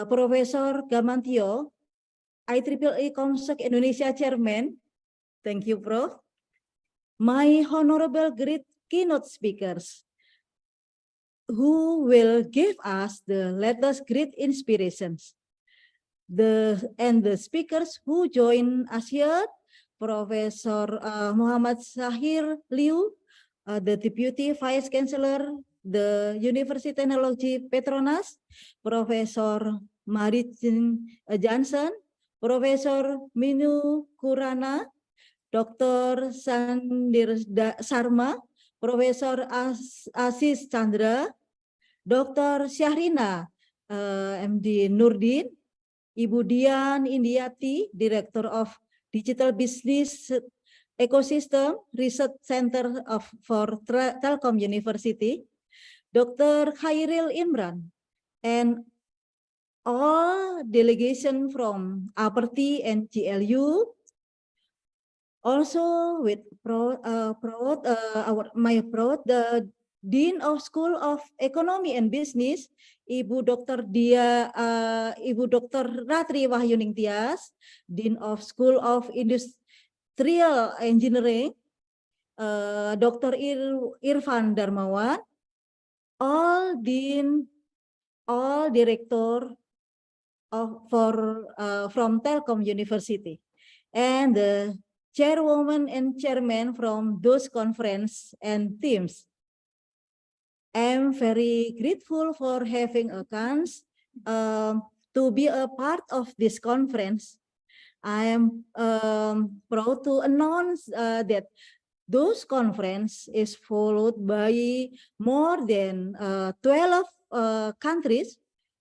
Professor Gamantio, IEEE Comsec Indonesia Chairman, thank you, Prof. My honorable great keynote speakers, who will give us the latest great inspirations. The speakers who join us here, Professor Muhammad Sahir Liu, the Deputy Vice Chancellor, the University Technology Petronas, Professor Maritin Johnson, Professor Minu Kurana, Dr. Sandir Sarma, Profesor Asis Chandra, Dr. Syahrina MD Nurdin, Ibu Dian Indiati, Director of Digital Business Ecosystem Research Center for Telkom University, Dr. Khairil Imran, and all delegation from APERTI and GLU. Also with the Dean of School of Economy and Business, Ibu Dr. Ratri Wahyuning Tias, Dean of School of Industrial Engineering, Dr. Irfan Darmawan, all director from Telkom University, and the chairwoman and chairman from those conference and teams. I'm very grateful for having a chance to be a part of this conference. I am proud to announce that those conference is followed by more than 12 countries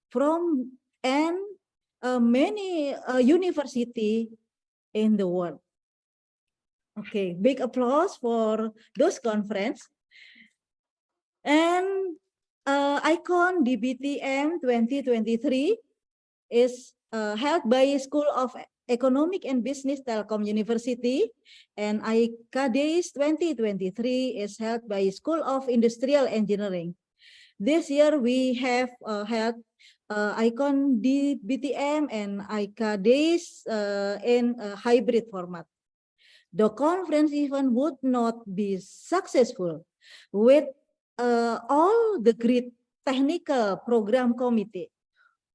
from and many university in the world. Okay, big applause for those conference. And Icondbtm 2023 is held by School of Economic and Business Telkom University, and Icadeis 2023 is held by School of Industrial Engineering. This year we have held Icondbtm and Icadeis in a hybrid format. The conference even would not be successful with all the great technical program committee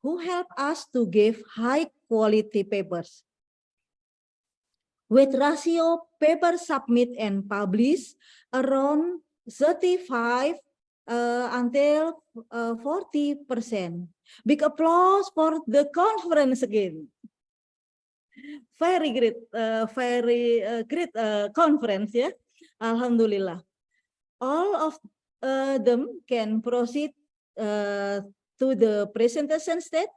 who help us to give high quality papers. With ratio paper submit and publish around 35 until 40%. Big applause for the conference again. Very great conference, yeah. Alhamdulillah. All of them can proceed to the presentation stage.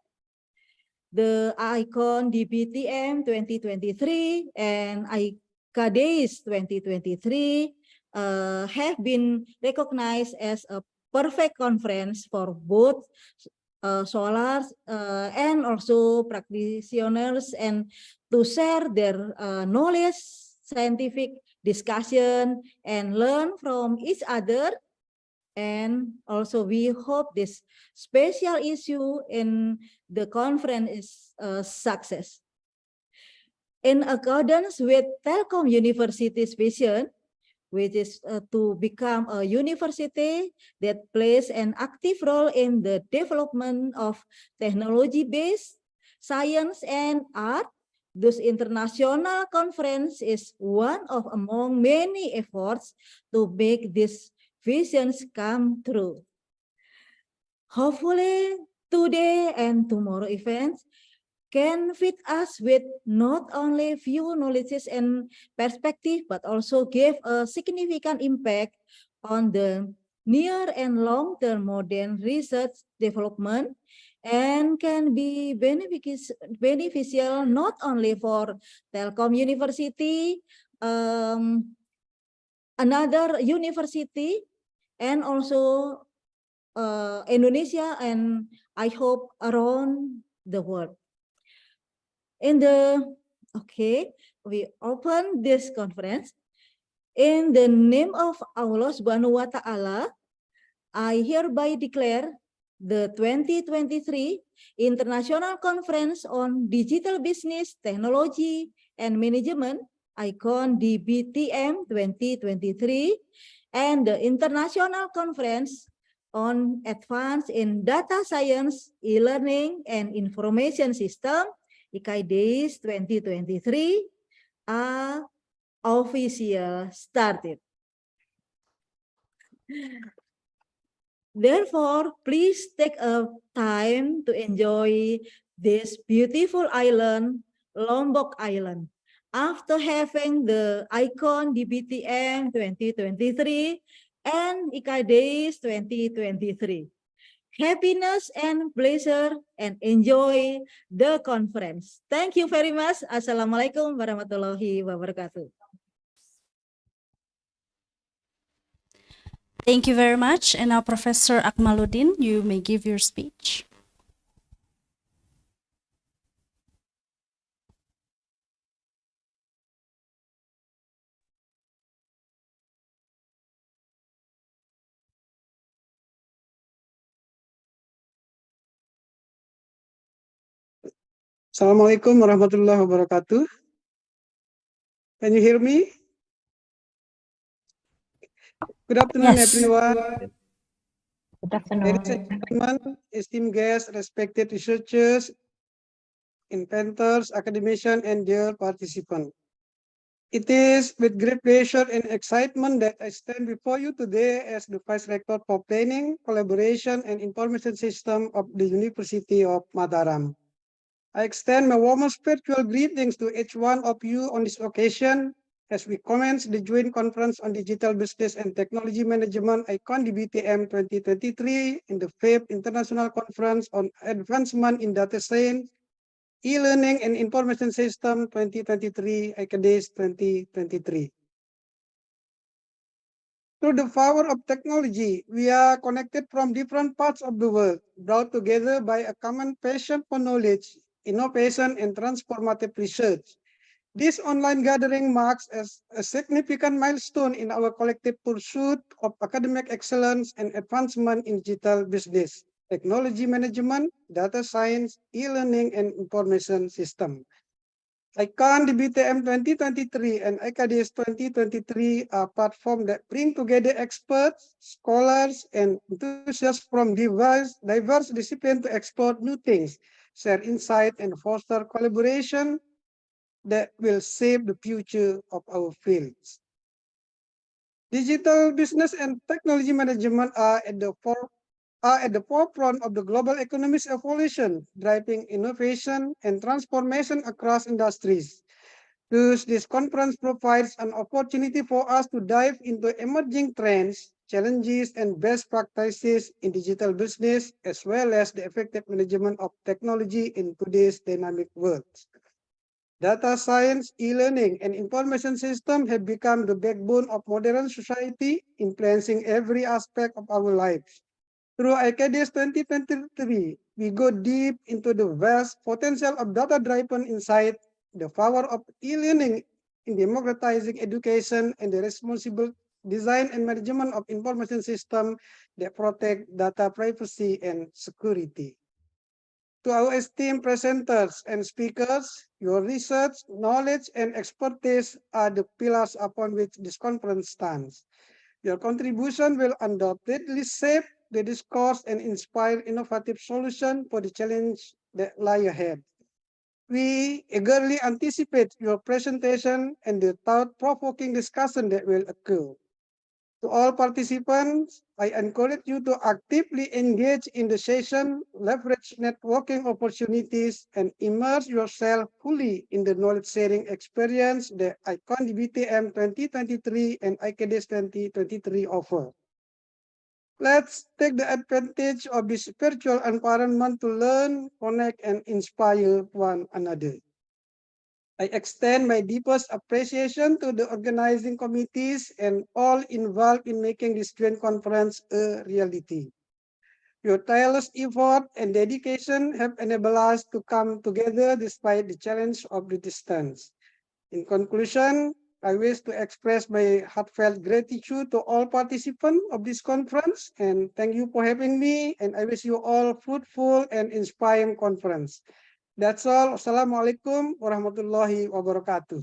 The Icondbtm 2023 and Icadeis 2023 have been recognized as a perfect conference for both scholars and also practitioners, and to share their knowledge, scientific discussion, and learn from each other. And also we hope this special issue in the conference is a success. In accordance with Telkom University's vision, which is to become a university that plays an active role in the development of technology-based science and art, this international conference is one of among many efforts to make these visions come true. Hopefully, today and tomorrow events can fit us with not only few knowledges and perspective, but also give a significant impact on the near and long-term modern research development, and can be beneficial not only for Telkom University, another university, and also Indonesia, and I hope around the world. We open this conference in the name of Allah Subhanahu wa Ta'ala. I hereby declare the 2023 International Conference on Digital Business, Technology, and Management, Icondbtm 2023, and the International Conference on Advance in Data Science, E-Learning, and Information System, Icadeis 2023 are official started. Therefore, please take a time to enjoy this beautiful island, Lombok Island. After having the Icondbtm 2023 and Icadeis 2023. Happiness and pleasure and enjoy the conference. Thank you very much. Assalamualaikum warahmatullahi wabarakatuh. Thank you very much. And now, Professor Akmaluddin, you may give your speech. Assalamualaikum warahmatullahi wabarakatuh. Can you hear me? Good afternoon, Yes. everyone. Good afternoon. Ladies and gentlemen, esteemed guests, respected researchers, inventors, academicians, and dear participants. It is with great pleasure and excitement that I stand before you today as the Vice Rector for Planning, Collaboration, and Information System of the University of Mataram. I extend my warmest spiritual greetings to each one of you on this occasion as we commence the joint conference on digital business and technology management Icondbtm 2023 in the 5th International Conference on Advancement in Data Science, E-Learning and Information System 2023, Icadeis 2023. Through the power of technology, we are connected from different parts of the world, brought together by a common passion for knowledge, innovation, and transformative research. This online gathering marks as a significant milestone in our collective pursuit of academic excellence and advancement in digital business, technology management, data science, e-learning, and information system. Icondbtm 2023 and Icadeis 2023 are platforms that bring together experts, scholars, and enthusiasts from diverse disciplines to explore new things, share insight, and foster collaboration that will shape the future of our fields. Digital business and technology management are at the forefront of the global economy's evolution, driving innovation and transformation across industries. Thus, this conference provides an opportunity for us to dive into emerging trends, challenges, and best practices in digital business, as well as the effective management of technology in today's dynamic world. Data science, e-learning, and information systems have become the backbone of modern society, influencing every aspect of our lives. Through Icadeis 2023, we go deep into the vast potential of data-driven insight, the power of e-learning in democratizing education, and the responsible design and management of information systems that protect data privacy and security. To our esteemed presenters and speakers, your research, knowledge, and expertise are the pillars upon which this conference stands. Your contribution will undoubtedly shape the discourse and inspire innovative solutions for the challenge that lie ahead. We eagerly anticipate your presentation and the thought-provoking discussion that will occur. To all participants, I encourage you to actively engage in the session, leverage networking opportunities, and immerse yourself fully in the knowledge-sharing experience that Icondbtm 2023 and Icadeis 2023 offer. Let's take the advantage of this spiritual environment to learn, connect, and inspire one another. I extend my deepest appreciation to the organizing committees and all involved in making this joint conference a reality. Your tireless effort and dedication have enabled us to come together despite the challenge of the distance. In conclusion, I wish to express my heartfelt gratitude to all participants of this conference, and thank you for having me, and I wish you all fruitful and inspiring conference. That's all. Assalamualaikum warahmatullahi wabarakatuh.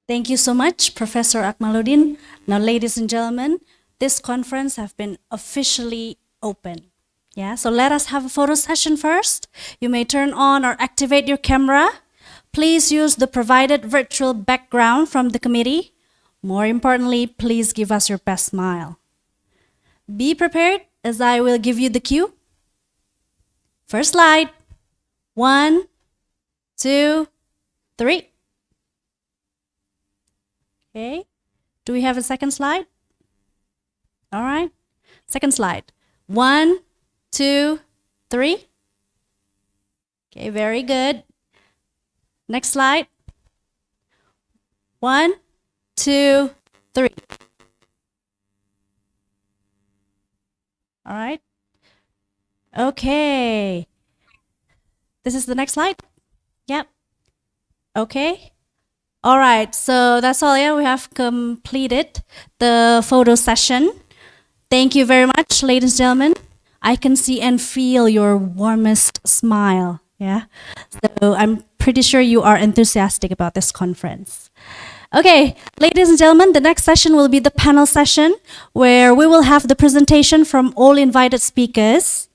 Thank you so much, Professor Akmaluddin. Now, ladies and gentlemen, this conference has been officially open. Yeah, so let us have a photo session first. You may turn on or activate your camera. Please use the provided virtual background from the committee. More importantly, please give us your best smile. Be prepared as I will give you the cue. First slide. 1, 2, 3. Okay. Do we have a second slide? All right. Second slide. 1, 2, 3. Okay, very good. Next slide. 1, 2, 3. All right. Okay. This is the next slide? Yep. Okay. All right, so that's all. Yeah, we have completed the photo session. Thank you very much, ladies and gentlemen. I can see and feel your warmest smile. Yeah, so I'm pretty sure you are enthusiastic about this conference. Okay, ladies and gentlemen, the next session will be the panel session where we will have the presentation from all invited speakers.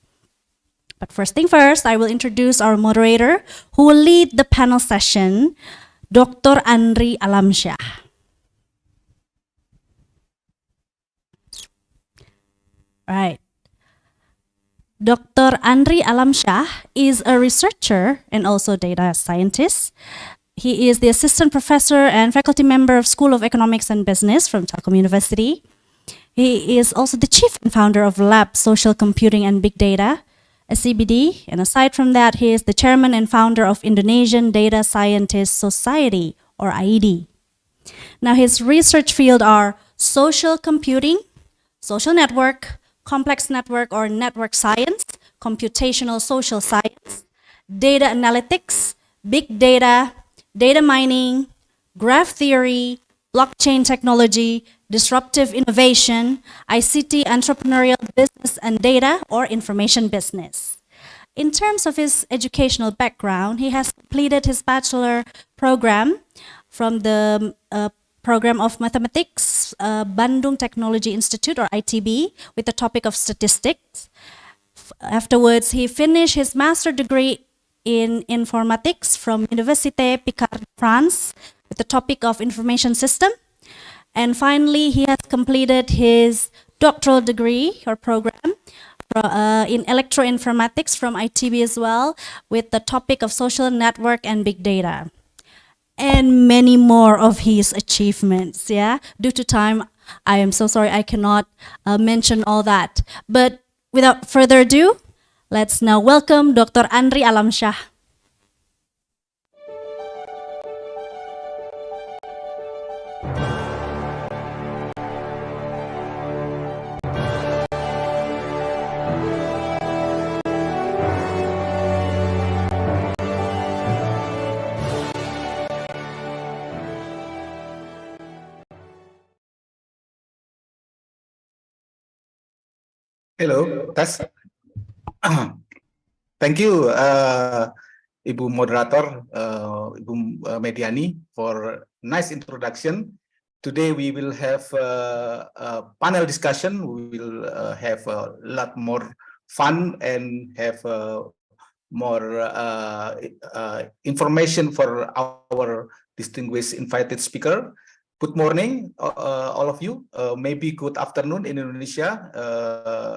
But first thing first, I will introduce our moderator who will lead the panel session, Dr. Andri Alamsyah. Right. Dr. Andri Alamsyah is a researcher and also data scientist. He is the assistant professor and faculty member of School of Economics and Business from Telkom University. He is also the chief and founder of Lab Social Computing and Big Data, a CBD, and aside from that, he is the chairman and founder of Indonesian Data Scientist Society, or IED. Now, his research field are social computing, social network, complex network or network science, computational social science, data analytics, big data, data mining, graph theory, blockchain technology, disruptive innovation, ICT entrepreneurial business and data or information business. In terms of his educational background, he has completed his bachelor program from the program of mathematics, Bandung Technology Institute or ITB with the topic of statistics. Afterwards, he finished his master degree in informatics from Université Picard, France with the topic of information system. And finally, he has completed his doctoral degree or program in electroinformatics from ITB as well with the topic of social network and big data. And many more of his achievements, yeah? Due to time, I am so sorry I cannot mention all that. But without further ado, let's now welcome Dr. Andri Alamsyah. Hello, tes. Thank you, Ibu Moderator, Ibu Mediani, for nice introduction. Today we will have a panel discussion. We will have a lot more fun and have more information for our distinguished invited speaker. Good morning, all of you. Maybe good afternoon in Indonesia.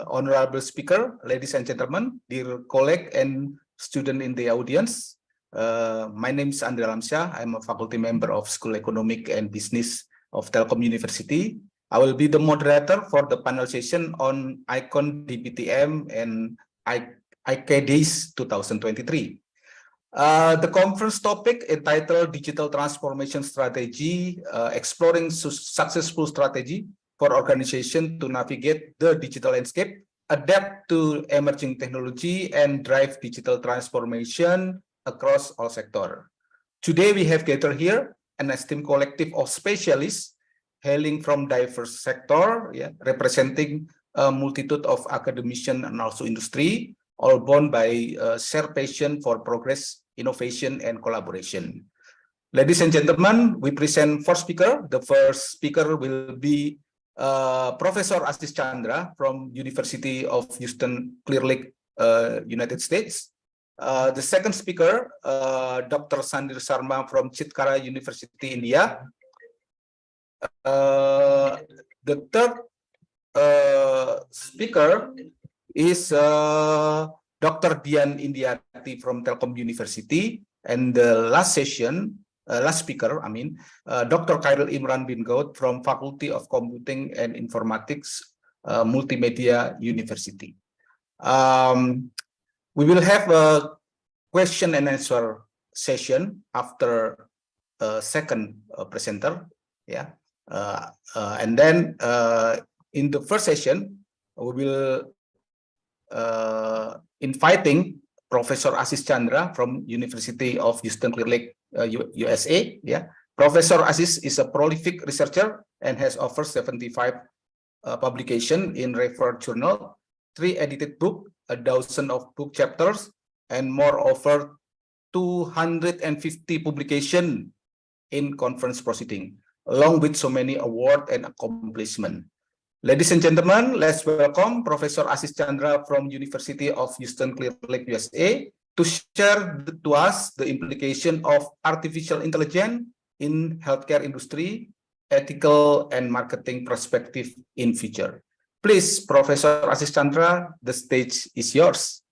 Honorable speaker, ladies and gentlemen, dear colleague and student in the audience. My name is Andri Alamsyah. I'm a faculty member of School Economic and Business of Telkom University. I will be the moderator for the panel session on Icondbtm and Icadeis 2023. The conference topic entitled Digital Transformation Strategy, Exploring Successful Strategy for Organization to Navigate the Digital Landscape, Adapt to Emerging Technology, and Drive Digital Transformation across all sectors. Today we have gathered here an esteemed collective of specialists hailing from diverse sectors, representing a multitude of academicians and also industry, all born by shared passion for progress, innovation, and collaboration. Ladies and gentlemen, we present four speakers. The first speaker will be Professor Ashish Chandra from University of Houston, Clear Lake, United States. The second speaker, Dr. Sandir Sharma from Chitkara University, India. the third speaker is Dr. Dian Indiati from Telkom University, and the last session, last speaker, Dr. Khairil Imran bin Gaud from Faculty of Computing and Informatics, Multimedia University. We will have a question and answer session after second presenter, and then in the first session we will inviting Professor Asis Chandra from University of Houston Clear Lake, USA. Professor Asis is a prolific researcher and has over 75 publications in referred journal, 3 edited books, a dozen of book chapters, and moreover 250 publications in conference proceeding, along with so many awards and accomplishments. Ladies and gentlemen, let's welcome Professor Asis Chandra from University of Houston Clear Lake, USA, to share to us the implication of artificial intelligence in healthcare industry, ethical and marketing perspective in future. Please, Professor Asis Chandra, the stage is yours.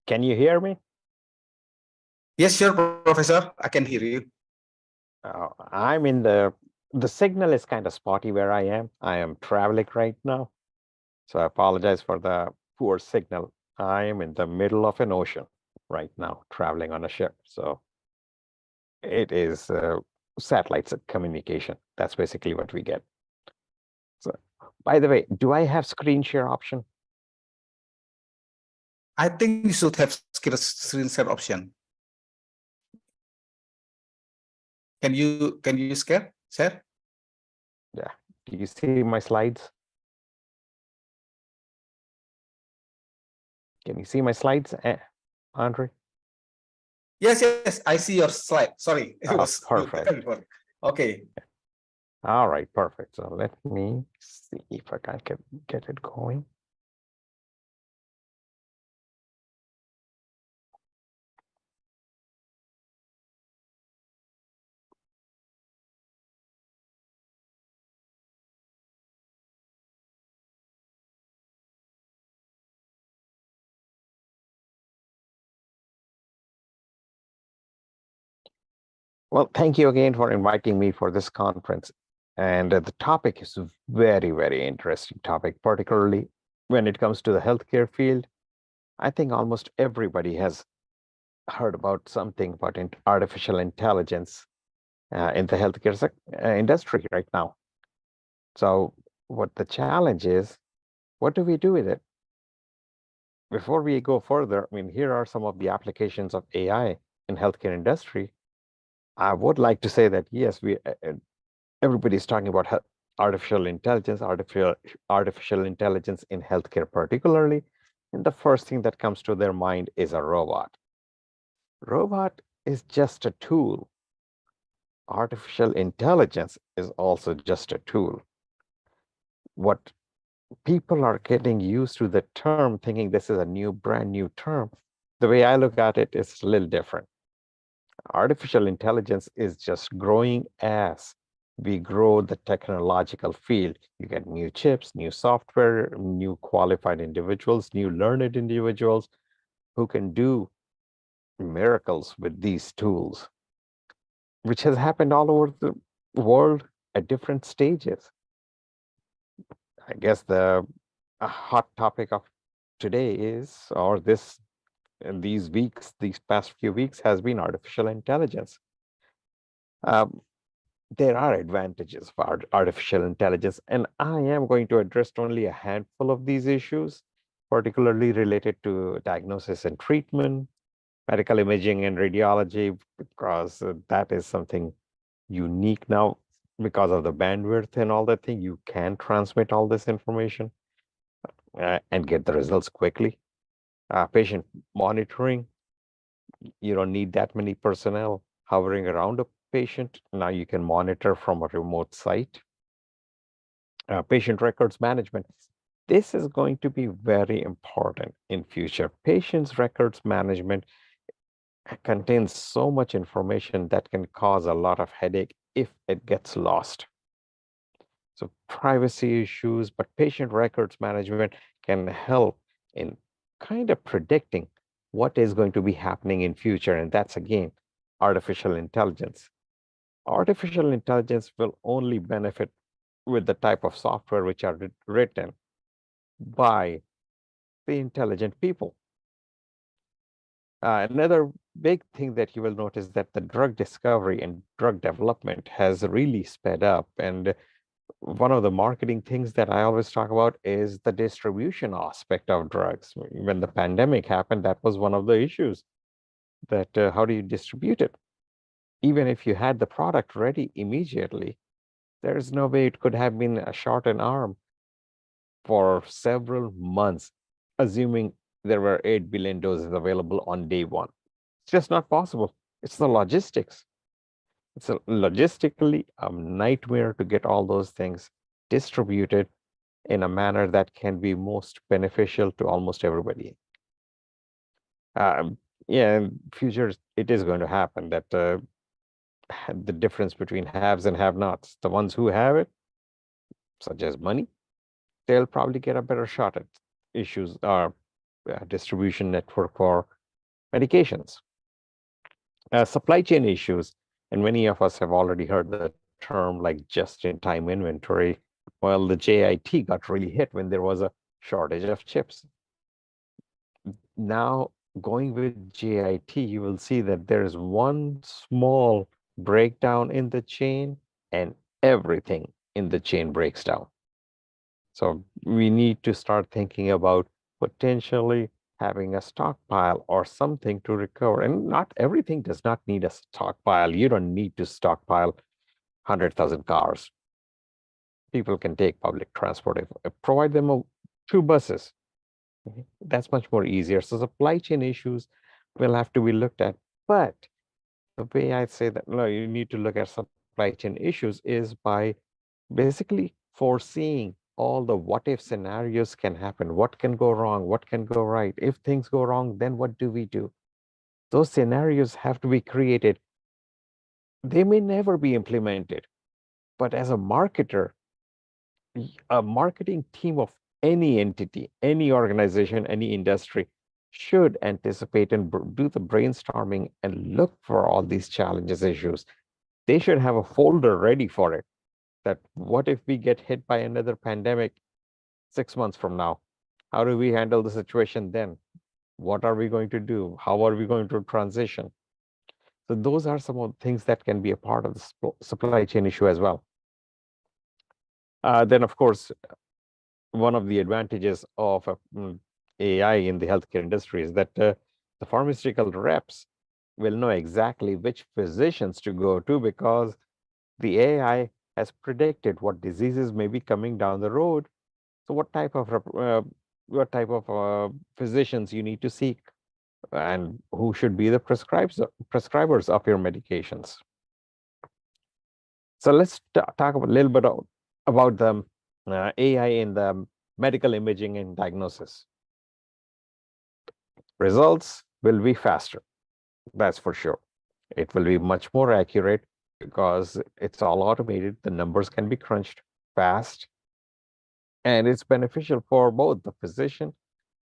Can you hear me? Yes, sure, Professor. I can hear you. I'm in the signal is kind of spotty where I am. I am traveling right now, so I apologize for the poor signal. I am in the middle of an ocean right now, traveling on a ship. So it is satellite communication. That's basically what we get. So, by the way, do I have screen share option? I think you should have screen share option. Can you share? Yeah. Do you see my slides? Can you see my slides, Andre? Yes, I see your slide. Sorry, it was perfect. Okay. All right, perfect. So let me see if I can get it going. Well, thank you again for inviting me for this conference. And the topic is a very, very interesting topic, particularly when it comes to the healthcare field. I think almost everybody has heard about something about artificial intelligence in the healthcare industry right now. So what the challenge is, what do we do with it? Before we go further, here are some of the applications of AI in healthcare industry. I would like to say that, yes, everybody's talking about artificial intelligence in healthcare particularly. And the first thing that comes to their mind is a robot. Robot is just a tool. Artificial intelligence is also just a tool. What people are getting used to the term, thinking this is a brand new term. The way I look at it is a little different. Artificial intelligence is just growing as we grow the technological field. You get new chips, new software, new qualified individuals, new learned individuals who can do miracles with these tools, which has happened all over the world at different stages. I guess the hot topic of today is, or these past few weeks has been artificial intelligence. There are advantages for artificial intelligence, and I am going to address only a handful of these issues, particularly related to diagnosis and treatment, medical imaging and radiology, because that is something unique now because of the bandwidth and all that thing. You can transmit all this information and get the results quickly. Patient monitoring, you don't need that many personnel hovering around a patient. Now you can monitor from a remote site. Patient records management. This is going to be very important in future. Patients records management contains so much information that can cause a lot of headache if it gets lost. So privacy issues, but patient records management can help in kind of predicting what is going to be happening in future. And that's again, artificial intelligence. Artificial intelligence will only benefit with the type of software which are written by the intelligent people. Another big thing that you will notice that the drug discovery and drug development has really sped up. And one of the marketing things that I always talk about is the distribution aspect of drugs. When the pandemic happened, that was one of the issues, that how do you distribute it? Even if you had the product ready immediately, there is no way it could have been a shot in arm for several months, assuming there were 8 billion doses available on day one. It's just not possible. It's the logistics. It's logistically a nightmare to get all those things distributed in a manner that can be most beneficial to almost everybody. Yeah, in future, it is going to happen that the difference between haves and have-nots, the ones who have it, such as money, they'll probably get a better shot at issues or distribution network for medications. Supply chain issues, and many of us have already heard the term like just-in-time inventory. Well, the JIT got really hit when there was a shortage of chips. Now, going with JIT, you will see that there is one small breakdown in the chain and everything in the chain breaks down. So we need to start thinking about potentially having a stockpile or something to recover. And not everything does not need a stockpile. You don't need to stockpile 100,000 cars. People can take public transport. Provide them 2 buses. That's much more easier. So supply chain issues will have to be looked at. But the way I say that, no, you need to look at supply chain issues is by basically foreseeing all the what if scenarios can happen. What can go wrong? What can go right? If things go wrong, then what do we do? Those scenarios have to be created. They may never be implemented, but as a marketer, a marketing team of any entity, any organization, any industry should anticipate and do the brainstorming and look for all these challenges, issues. They should have a folder ready for it. That what if we get hit by another pandemic 6 months from now? How do we handle the situation then? What are we going to do? How are we going to transition? So those are some of the things that can be a part of the supply chain issue as well. Then, of course, one of the advantages of AI in the healthcare industry is that the pharmaceutical reps will know exactly which physicians to go to because the AI has predicted what diseases may be coming down the road. So what type of physicians you need to seek and who should be the prescribers of your medications. So let's talk a little bit about the AI in the medical imaging and diagnosis. Results will be faster, that's for sure. It will be much more accurate because it's all automated. The numbers can be crunched fast, and it's beneficial for both the physician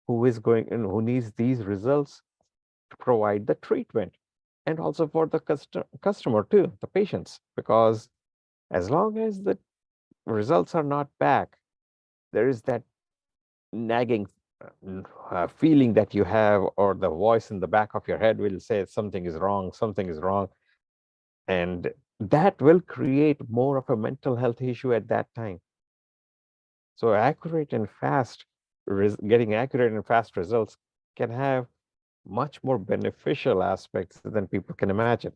who is going and who needs these results to provide the treatment, and also for the customer too, the patients, because as long as the results are not back, there is that nagging feeling that you have, or the voice in the back of your head will say something is wrong, something is wrong. And that will create more of a mental health issue at that time. So accurate and fast, getting accurate and fast results can have much more beneficial aspects than people can imagine.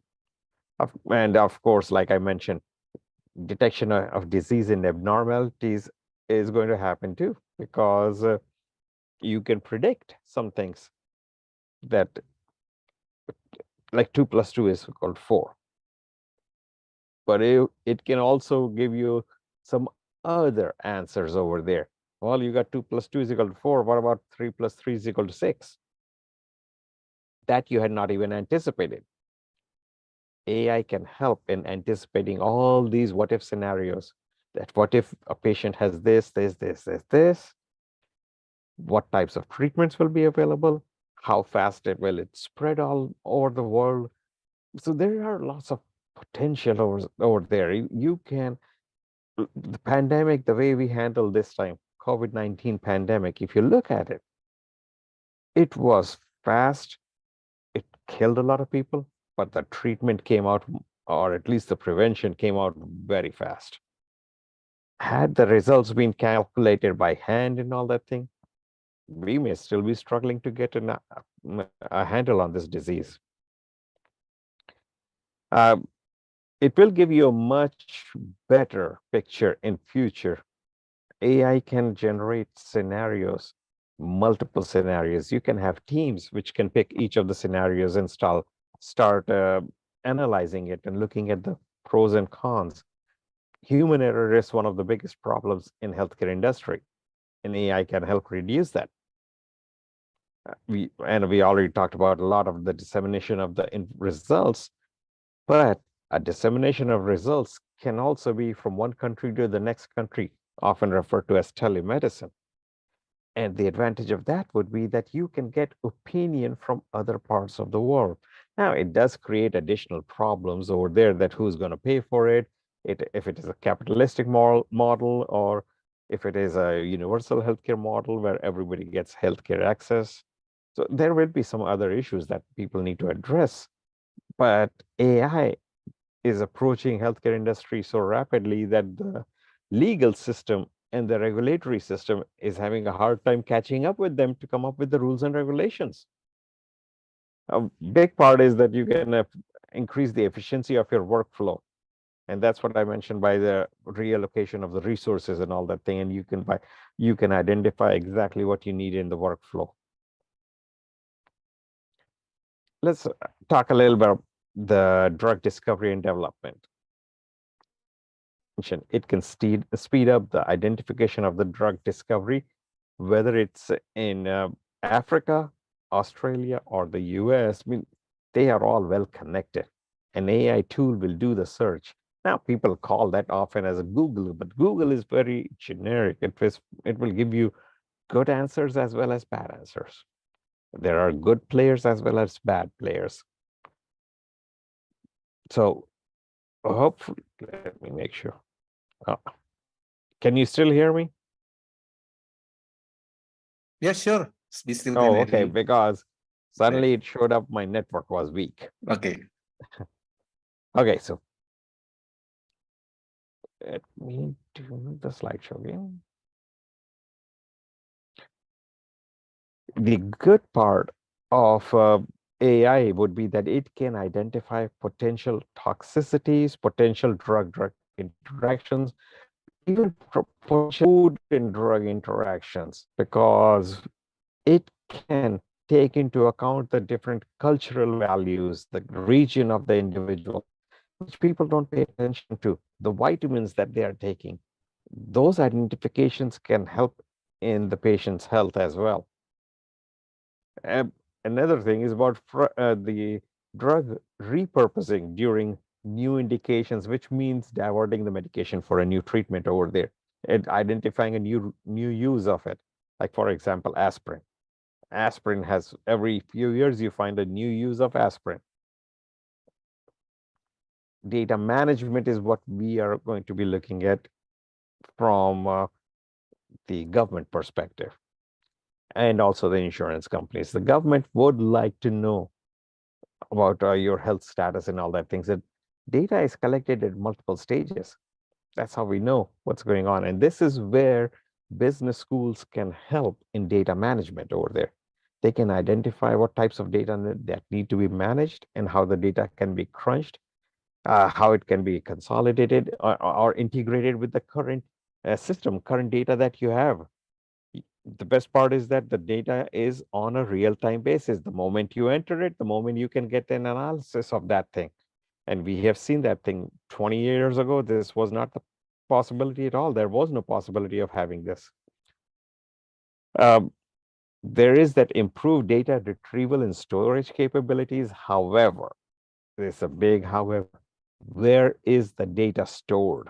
And of course, like I mentioned, detection of disease and abnormalities is going to happen too, because you can predict some things. that like 2 plus 2 is equal to 4. But it can also give you some other answers over there. Well, you got 2 plus 2 is equal to 4. What about 3 plus 3 is equal to 6? That you had not even anticipated. AI can help in anticipating all these what if scenarios. That what if a patient has this, this, what types of treatments will be available, how fast will it spread all over the world. So there are lots of potential over there. You can, the pandemic, the way we handled this time, COVID-19 pandemic, if you look at it, it was fast, it killed a lot of people, but the treatment came out, or at least the prevention came out very fast. Had the results been calculated by hand and all that thing, we may still be struggling to get a handle on this disease. It will give you a much better picture in future. AI can generate scenarios, multiple scenarios. You can have teams which can pick each of the scenarios and start analyzing it and looking at the pros and cons. Human error is one of the biggest problems in healthcare industry, and AI can help reduce that. We already talked about a lot of the dissemination of the results, but a dissemination of results can also be from one country to the next country, often referred to as telemedicine. And the advantage of that would be that you can get opinion from other parts of the world. Now, it does create additional problems over there, that who's going to pay for it, if it is a capitalistic model, or if it is a universal healthcare model where everybody gets healthcare access. So there will be some other issues that people need to address. But AI is approaching healthcare industry so rapidly that the legal system and the regulatory system is having a hard time catching up with them to come up with the rules and regulations. A big part is that you can increase the efficiency of your workflow. And that's what I mentioned by the reallocation of the resources and all that thing. And you can identify exactly what you need in the workflow. Let's talk a little bit about the drug discovery and development. It can speed up the identification of the drug discovery, whether it's in Africa, Australia, or the US. I mean, they are all well connected. An AI tool will do the search. Now, people call that often as a Google, but Google is very generic. It will give you good answers as well as bad answers. There are good players as well as bad players. So hopefully, let me make sure. Can you still hear me? Yeah, sure. We still Oh, can okay, hear you. because suddenly it showed up my network was weak. Okay. Okay, so let me do the slideshow again. The good part of AI would be that it can identify potential toxicities, potential drug-drug interactions, even food and drug interactions, because it can take into account the different cultural values, the region of the individual, which people don't pay attention to, the vitamins that they are taking. Those identifications can help in the patient's health as well. Another thing is about the drug repurposing during new indications, which means diverting the medication for a new treatment over there and identifying a new use of it. Like, for example, aspirin. Aspirin has, every few years, you find a new use of aspirin. Data management is what we are going to be looking at from the government perspective, and also the insurance companies. The government would like to know about your health status and all that things. That data is collected at multiple stages. That's how we know what's going on. And this is where business schools can help in data management over there. They can identify what types of data that need to be managed and how the data can be crunched, how it can be consolidated or integrated with the current system, current data that you have. The best part is that the data is on a real-time basis. The moment you enter it, the moment you can get an analysis of that thing. And we have seen that thing 20 years ago. This was not the possibility at all. There was no possibility of having this. There is that improved data retrieval and storage capabilities. However, there's a big however. Where is the data stored?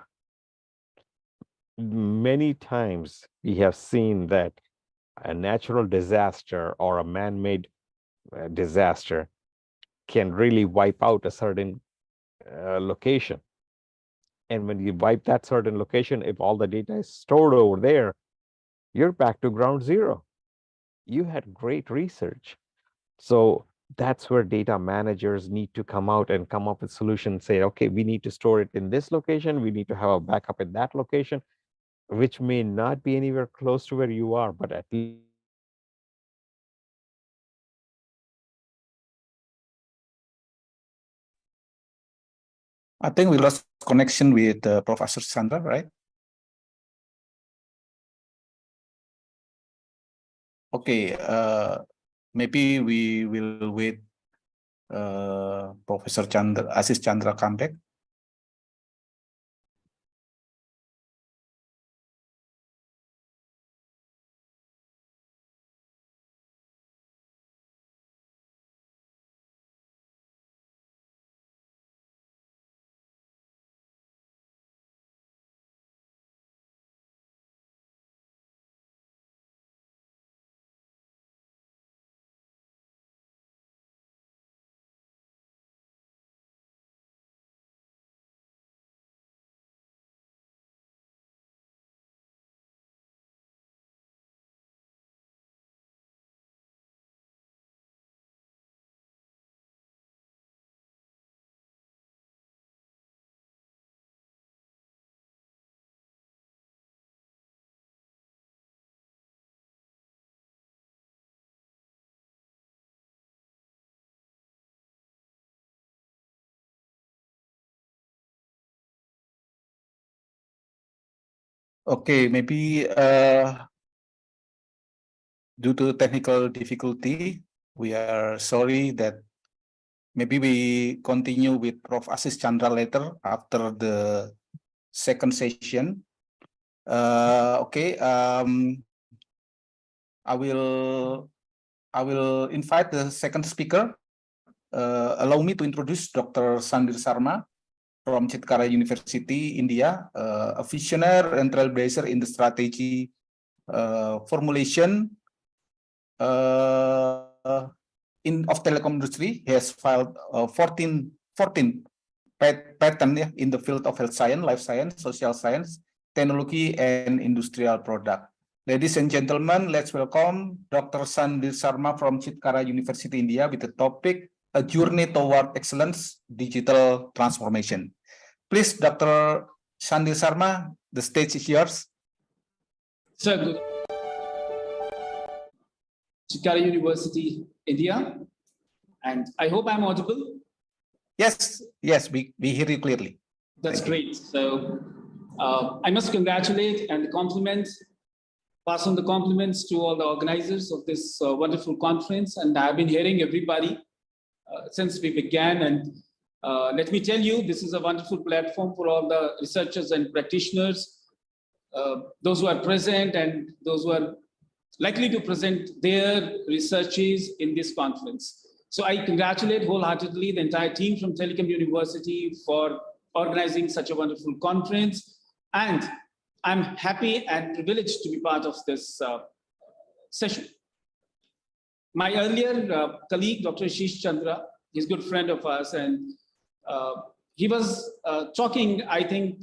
Many times we have seen that a natural disaster or a man-made disaster can really wipe out a certain location. And when you wipe that certain location, if all the data is stored over there, you're back to ground zero. You had great research. So that's where data managers need to come out and come up with solutions, say, okay, we need to store it in this location. We need to have a backup in that location, which may not be anywhere close to where you are, but at least I think we lost connection with Professor Chandra, right? Okay, maybe we will wait Professor Chandra, Assis Chandra come back. Okay, maybe due to technical difficulty, we are sorry that maybe we continue with Prof. Assis Chandra later after the second session. Okay, I will invite the second speaker. Allow me to introduce Dr. Sandir Sarma from Chitkara University, India, a visionary and trailblazer in the strategy formulation of telecom industry. He has filed 14 patents in the field of health science, life science, social science, technology, and industrial product. Ladies and gentlemen, let's welcome Dr. Sandir Sarma from Chitkara University, India, with the topic, A Journey Toward Excellence, Digital Transformation. Please, Dr. Sandir Sarma, the stage is yours. So good. Chitkara University, India, and I hope I'm audible. Yes, we hear you clearly. That's great. So I must congratulate and pass on the compliments to all the organizers of this wonderful conference. And I've been hearing everybody since we began. And let me tell you, this is a wonderful platform for all the researchers and practitioners, those who are present and those who are likely to present their researches in this conference. So I congratulate wholeheartedly the entire team from Telecom University for organizing such a wonderful conference. And I'm happy and privileged to be part of this session. My earlier colleague, Dr. Assis Chandra, he's a good friend of ours, and he was talking, I think,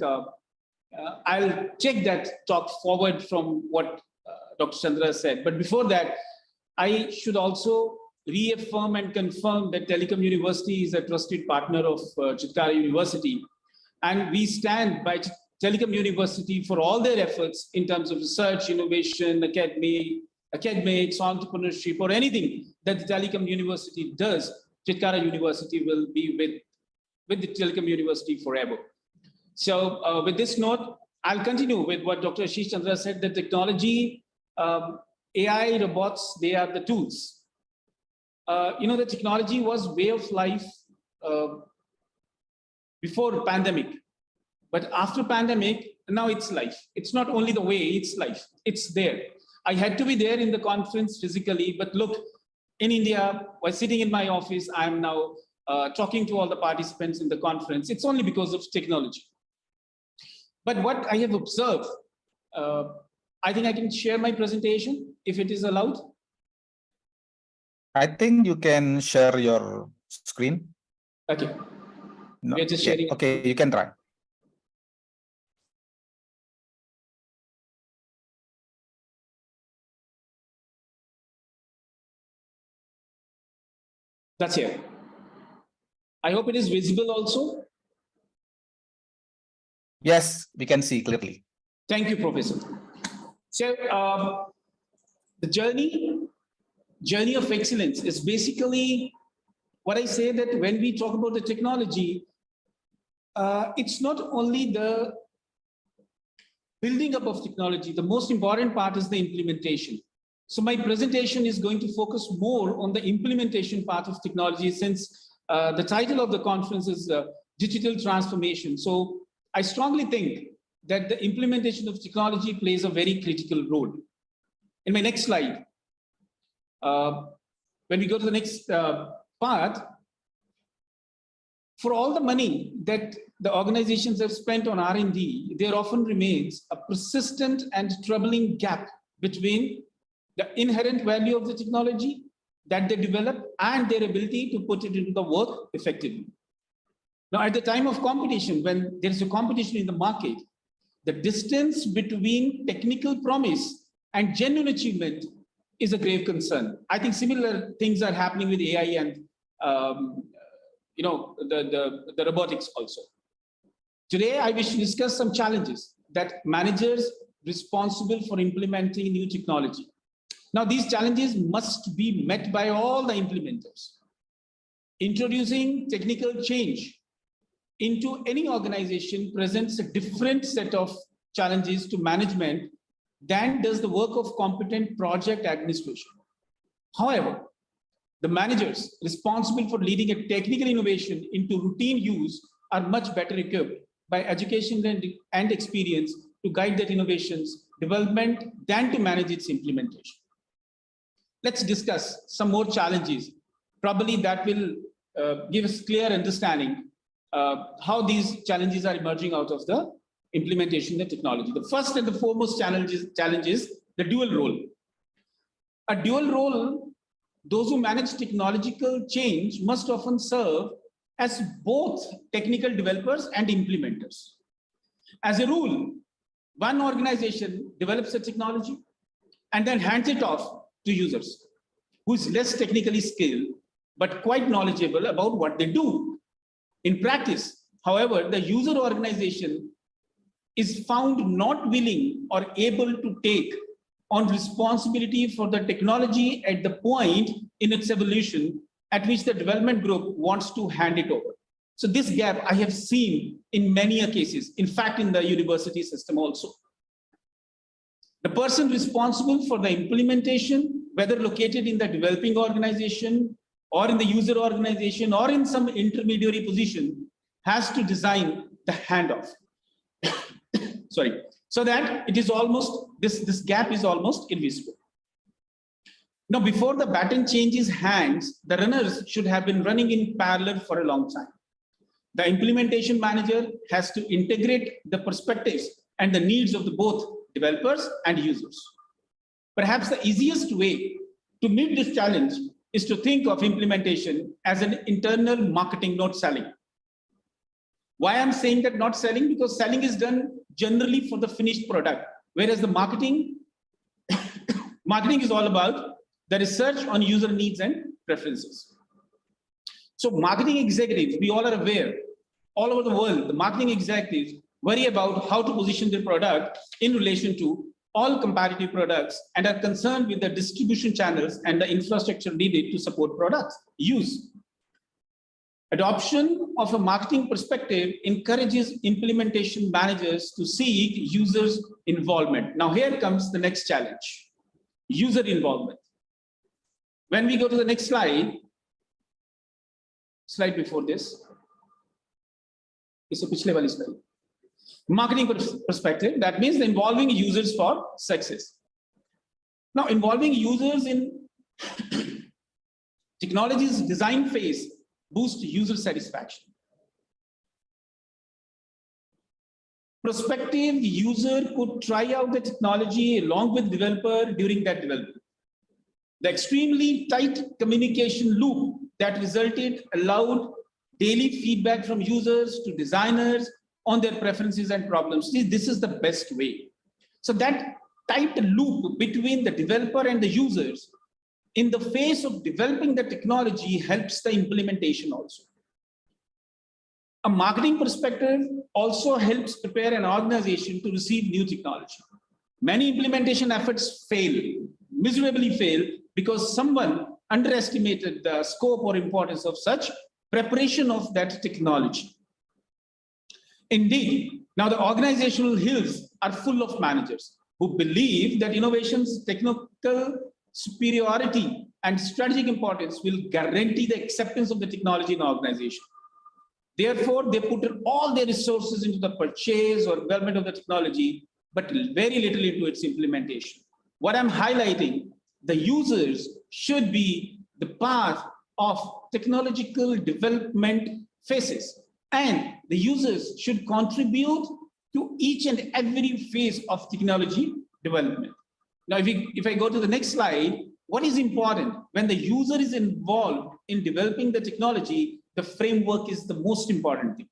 I'll take that talk forward from what Dr. Chandra said. But before that, I should also reaffirm and confirm that Telecom University is a trusted partner of Chitkara University. And we stand by Telecom University for all their efforts in terms of research, innovation, academics, entrepreneurship, or anything that the Telecom University does. Chitkara University will be with the Telecom University forever. So with this note, I'll continue with what Dr. Assis Chandra said, that technology AI, robots, they are the tools. The technology was way of life before pandemic, but after pandemic, now it's life. It's not only the way, it's life. It's there. I had to be there in the conference physically, but look, in India, while sitting in my office, I'm now talking to all the participants in the conference. It's only because of technology. But what I have observed, I think I can share my presentation if it is allowed. I think you can share your screen. Okay. No, We're just yeah, sharing. okay, you can try. That's here. I hope it is visible also. Yes, we can see clearly. Thank you, Professor. So the journey of excellence is basically what I say, that when we talk about the technology, it's not only the building up of technology. The most important part is the implementation. So my presentation is going to focus more on the implementation part of technology, since the title of the conference is Digital Transformation. So I strongly think that the implementation of technology plays a very critical role. In my next slide, when we go to the next part, for all the money that the organizations have spent on R&D, there often remains a persistent and troubling gap between the inherent value of the technology that they develop and their ability to put it into the work effectively. Now, at the time of competition, when there is a competition in the market, the distance between technical promise and genuine achievement is a grave concern. I think similar things are happening with AI and the robotics also. Today, I wish to discuss some challenges that managers responsible for implementing new technology. Now, these challenges must be met by all the implementers. Introducing technical change into any organization presents a different set of challenges to management than does the work of competent project administration. However, the managers responsible for leading a technical innovation into routine use are much better equipped by education and experience to guide that innovation's development than to manage its implementation. Let's discuss some more challenges. Probably that will give us clear understanding how these challenges are emerging out of the implementation of technology. The first and the foremost challenge is the dual role. A dual role, those who manage technological change must often serve as both technical developers and implementers. As a rule, one organization develops a technology and then hands it off to users who is less technically skilled, but quite knowledgeable about what they do. In practice, however, the user organization is found not willing or able to take on responsibility for the technology at the point in its evolution at which the development group wants to hand it over. So this gap I have seen in many cases, in fact, in the university system also. The person responsible for the implementation, whether located in the developing organization or in the user organization or in some intermediary position, has to design the handoff. Sorry, so that it is almost, this gap is almost invisible. Now, before the baton changes hands, the runners should have been running in parallel for a long time. The implementation manager has to integrate the perspectives and the needs of the both developers and users. Perhaps the easiest way to meet this challenge is to think of implementation as an internal marketing, not selling. Why I'm saying that not selling? Because selling is done generally for the finished product, whereas the marketing is all about the research on user needs and preferences. So marketing executives, we all are aware, all over the world, the marketing executives worry about how to position their product in relation to all competitive products and are concerned with the distribution channels and the infrastructure needed to support products use. Adoption of a marketing perspective encourages implementation managers to seek users' involvement. Now here comes the next challenge. user involvement. When we go to the next slide before this, it's a pichle wali slide. Marketing perspective, that means the involving users for success. Now, involving users in technology's design phase boosts user satisfaction. Prospective user could try out the technology along with developer during that development. The extremely tight communication loop that resulted allowed daily feedback from users to designers on their preferences and problems. This is the best way. So that tight loop between the developer and the users in the phase of developing the technology helps the implementation also. A marketing perspective also helps prepare an organization to receive new technology. Many implementation efforts miserably fail, because someone underestimated the scope or importance of such preparation of that technology. Indeed, now the organizational hills are full of managers who believe that innovation's technical superiority and strategic importance will guarantee the acceptance of the technology in the organization. Therefore, they put all their resources into the purchase or development of the technology, but very little into its implementation. What I'm highlighting, the users should be the path of technological development phases, and the users should contribute to each and every phase of technology development. Now, if I go to the next slide, what is important when the user is involved in developing the technology? The framework is the most important thing.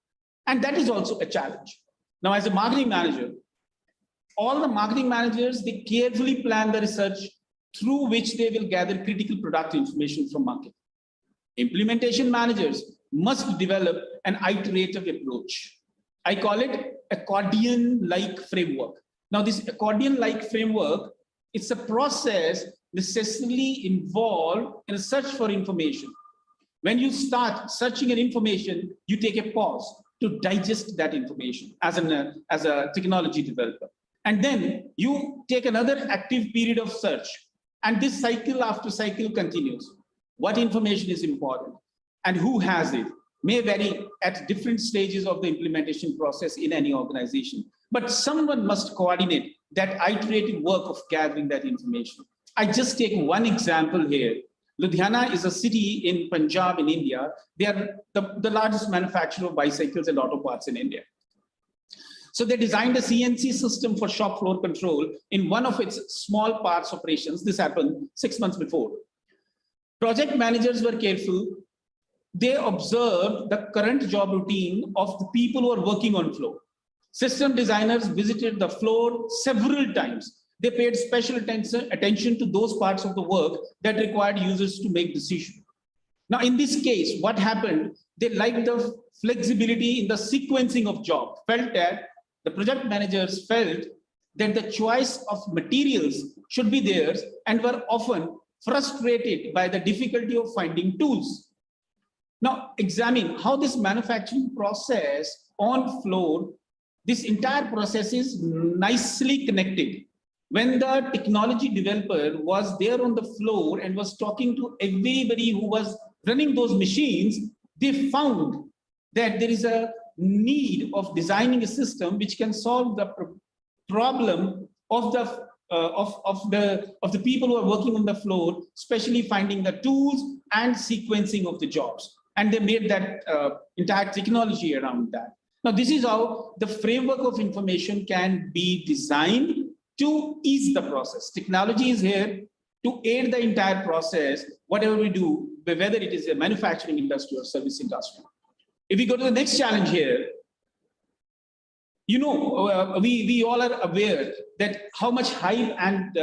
And that is also a challenge. Now, as a marketing manager, all the marketing managers, they carefully plan the research through which they will gather critical product information from market. Implementation managers must develop an iterative approach. I call it accordion-like framework. Now, this accordion-like framework, it's a process necessarily involved in a search for information. When you start searching an information, you take a pause to digest that information as a technology developer. And then you take another active period of search. And this cycle after cycle continues. What information is important and who has it may vary at different stages of the implementation process in any organization. But someone must coordinate that iterative work of gathering that information. I just take one example here. Ludhiana is a city in Punjab in India. They are the largest manufacturer of bicycles and auto parts in India. So they designed a CNC system for shop floor control in one of its small parts operations. This happened 6 months before. Project managers were careful. They observed the current job routine of the people who are working on floor. System designers visited the floor several times. They paid special attention to those parts of the work that required users to make decisions. Now, in this case, what happened? They liked the flexibility in the sequencing of jobs, felt that the project managers felt that the choice of materials should be theirs and were often frustrated by the difficulty of finding tools. Now, examine how this manufacturing process on floor, this entire process is nicely connected. When the technology developer was there on the floor and was talking to everybody who was running those machines, they found that there is a need of designing a system which can solve the problem of the people who are working on the floor, especially finding the tools and sequencing of the jobs. And they made that entire technology around that. Now, this is how the framework of information can be designed to ease the process. Technology is here to aid the entire process, whatever we do, whether it is a manufacturing industry or service industry. If we go to the next challenge here, you know, we all are aware that how much hype and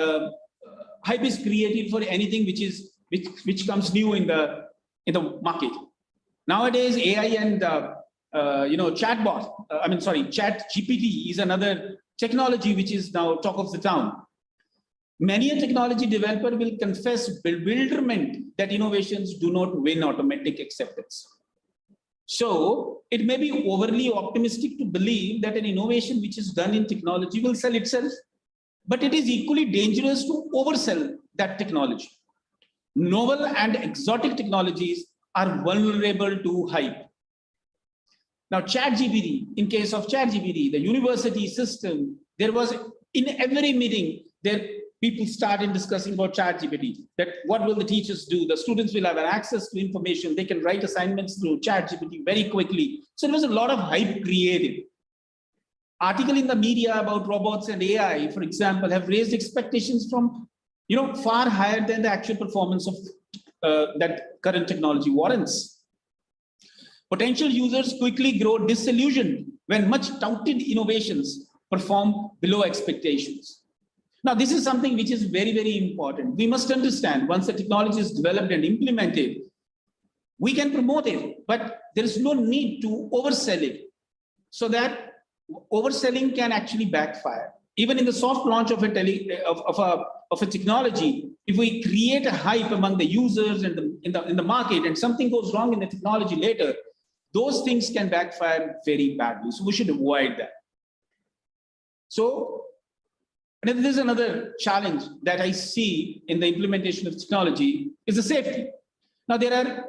hype is created for anything which comes new in the market. Nowadays, AI and chat GPT is another technology which is now talk of the town. Many a technology developer will confess bewilderment that innovations do not win automatic acceptance. So it may be overly optimistic to believe that an innovation which is done in technology will sell itself, but it is equally dangerous to oversell that technology. Novel and exotic technologies are vulnerable to hype. Now, ChatGPT, in case of ChatGPT, the university system, there was in every meeting, there people started discussing about ChatGPT, that what will the teachers do? The students will have access to information. They can write assignments through ChatGPT very quickly. So there was a lot of hype created. Article in the media about robots and AI, for example, have raised expectations from, far higher than the actual performance of that current technology warrants. Potential users quickly grow disillusioned when much touted innovations perform below expectations. Now, this is something which is very, very important. We must understand once the technology is developed and implemented, we can promote it, but there is no need to oversell it, so that overselling can actually backfire. Even in the soft launch of a technology, if we create a hype among the users and in the market, and something goes wrong in the technology later, those things can backfire very badly. So we should avoid that. So there's another challenge that I see in the implementation of technology is the safety. Now, there are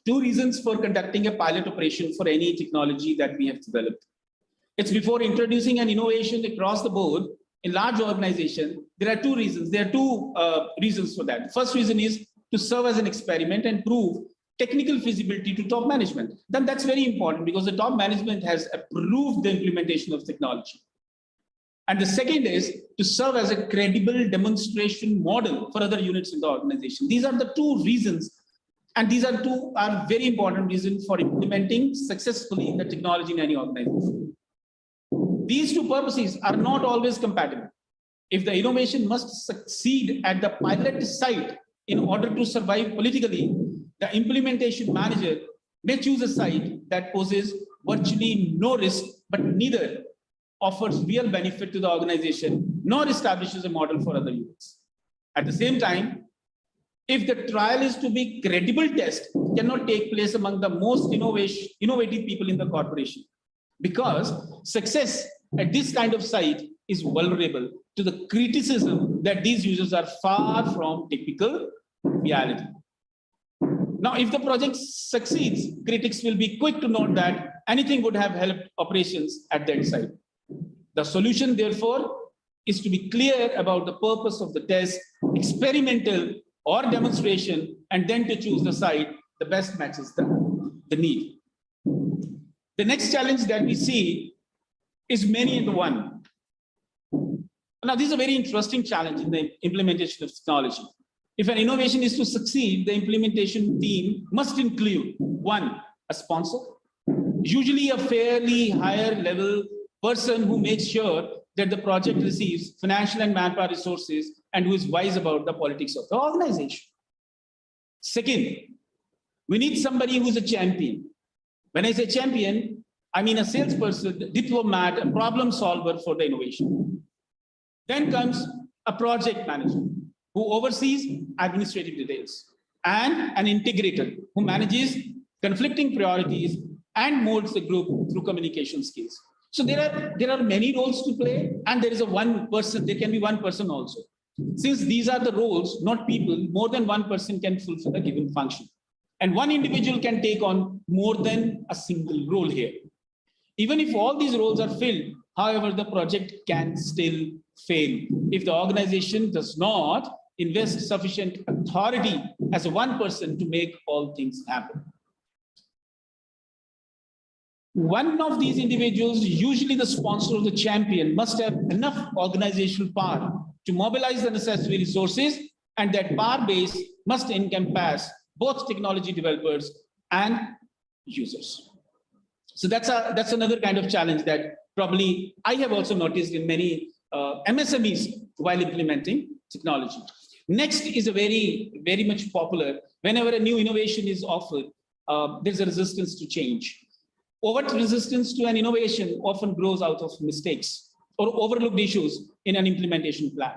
two reasons for conducting a pilot operation for any technology that we have developed. It's before introducing an innovation across the board in large organization. There are two reasons. There are two reasons for that. First reason is to serve as an experiment and prove technical feasibility to top management. Then that's very important because the top management has approved the implementation of technology. And the second is to serve as a credible demonstration model for other units in the organization. These are the two reasons, and these are very important reasons for implementing successfully the technology in any organization. These two purposes are not always compatible. If the innovation must succeed at the pilot site in order to survive politically, the implementation manager may choose a site that poses virtually no risk, but neither offers real benefit to the organization, nor establishes a model for other units. At the same time, if the trial is to be credible test, cannot take place among the most innovative people in the corporation, because success at this kind of site is vulnerable to the criticism that these users are far from typical reality. Now, if the project succeeds, critics will be quick to note that anything would have helped operations at that site. The solution, therefore, is to be clear about the purpose of the test, experimental or demonstration, and then to choose the site that best matches the need. The next challenge that we see is many in one. Now, this is a very interesting challenge in the implementation of technology. If an innovation is to succeed, the implementation team must include, one, a sponsor, usually a fairly higher level person who makes sure that the project receives financial and manpower resources and who is wise about the politics of the organization. Second, we need somebody who's a champion. When I say champion, I mean a salesperson, diplomat, a problem solver for the innovation. Then comes a project manager who oversees administrative details, and an integrator who manages conflicting priorities and molds the group through communication skills. So there are many roles to play, and there is one person, there can be one person also. Since these are the roles, not people, more than one person can fulfill a given function. And one individual can take on more than a single role here. Even if all these roles are filled, however, the project can still fail if the organization does not invest sufficient authority as one person to make all things happen. One of these individuals, usually the sponsor or the champion, must have enough organizational power to mobilize the necessary resources, and that power base must encompass both technology developers and users. So that's another kind of challenge that probably I have also noticed in many MSMEs while implementing technology. Next is a very much popular, whenever a new innovation is offered, there's a resistance to change. Overt resistance to an innovation often grows out of mistakes or overlooked issues in an implementation plan.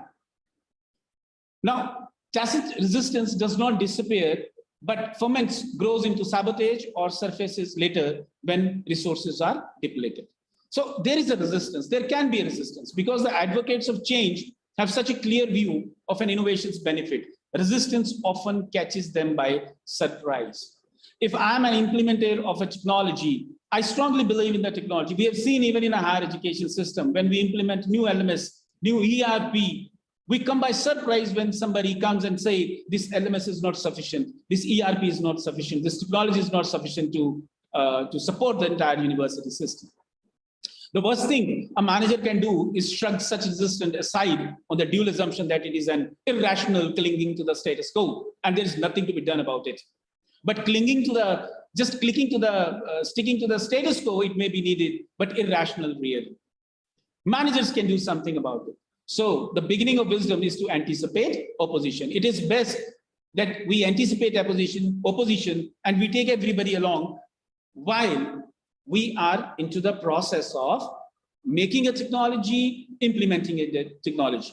Now, tacit resistance does not disappear, but ferments, grows into sabotage or surfaces later when resources are depleted. So there is a resistance, there can be a resistance, because the advocates of change have such a clear view of an innovation's benefit, resistance often catches them by surprise. If I'm an implementer of a technology, I strongly believe in the technology. We have seen even in a higher education system, when we implement new LMS, new ERP, we come by surprise when somebody comes and say, this LMS is not sufficient, this ERP is not sufficient, this technology is not sufficient to support the entire university system. The worst thing a manager can do is shrug such resistance aside on the dual assumption that it is an irrational clinging to the status quo, and there is nothing to be done about it. But sticking to the status quo, it may be needed, but irrational really. Managers can do something about it. So the beginning of wisdom is to anticipate opposition. It is best that we anticipate opposition, and we take everybody along while we are into the process of making a technology, implementing a technology.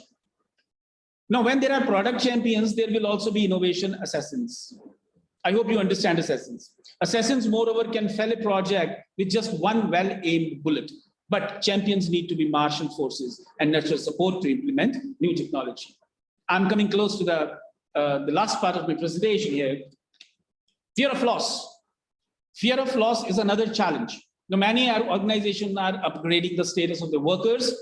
Now, when there are product champions, there will also be innovation assassins. I hope you understand assassins. Assassins, moreover, can fell a project with just one well-aimed bullet. But champions need to be martial forces and nurture support to implement new technology. I'm coming close to the last part of my presentation here. Fear of loss. Fear of loss is another challenge. Now, many organizations are upgrading the status of the workers.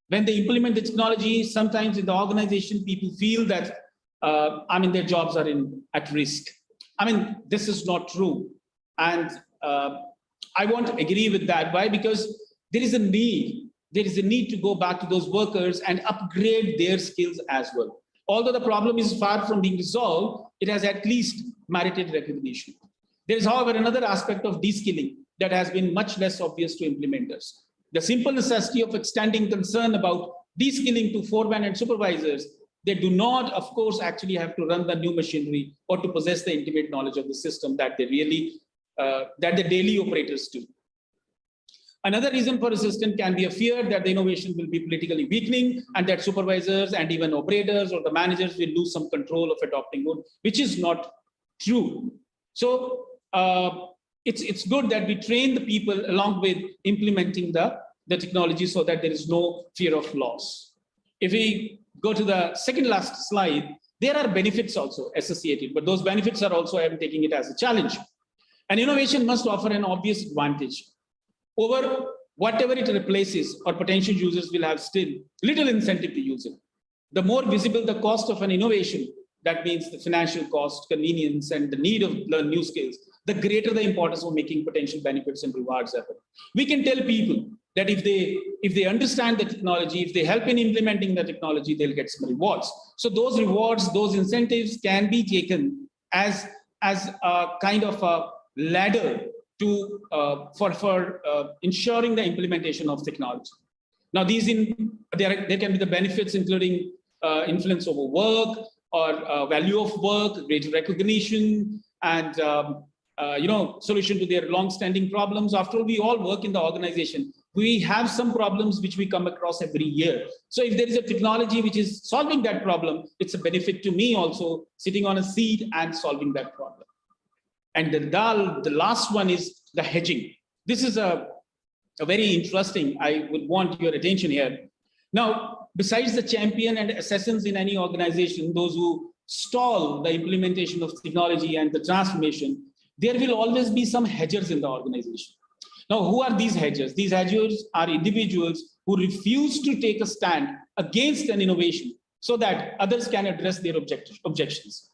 When they implement the technology, sometimes in the organization, people feel that their jobs are at risk. This is not true. And I won't agree with that. Why? Because there is a need to go back to those workers and upgrade their skills as well. Although the problem is far from being resolved, it has at least merited recognition. There is, however, another aspect of de-skilling that has been much less obvious to implementers. The simple necessity of extending concern about de-skilling to foremen and supervisors. They do not, of course, actually have to run the new machinery or to possess the intimate knowledge of the system that they that the daily operators do. Another reason for resistance can be a fear that the innovation will be politically weakening and that supervisors and even operators or the managers will lose some control of adopting it, which is not true. So it's good that we train the people along with implementing the technology so that there is no fear of loss. If we go to the second last slide, there are benefits also associated, but those benefits are also, I'm taking it as a challenge. An innovation must offer an obvious advantage over whatever it replaces, or potential users will have still little incentive to use it. The more visible the cost of an innovation, that means the financial cost, convenience, and the need of learn new skills, the greater the importance of making potential benefits and rewards happen. We can tell people that if they understand the technology, if they help in implementing the technology, they'll get some rewards. So those rewards, those incentives can be taken as a kind of a ladder to for ensuring the implementation of technology. Now, there can be the benefits including influence over work or value of work, greater recognition, and solution to their long-standing problems. After all, we all work in the organization. We have some problems which we come across every year. So if there is a technology which is solving that problem, it's a benefit to me also, sitting on a seat and solving that problem. And the last one is the hedging. This is a very interesting, I would want your attention here. Now, besides the champion and assassins in any organization, those who stall the implementation of technology and the transformation, there will always be some hedgers in the organization. Now, who are these hedgers? These hedgers are individuals who refuse to take a stand against an innovation so that others can address their objections.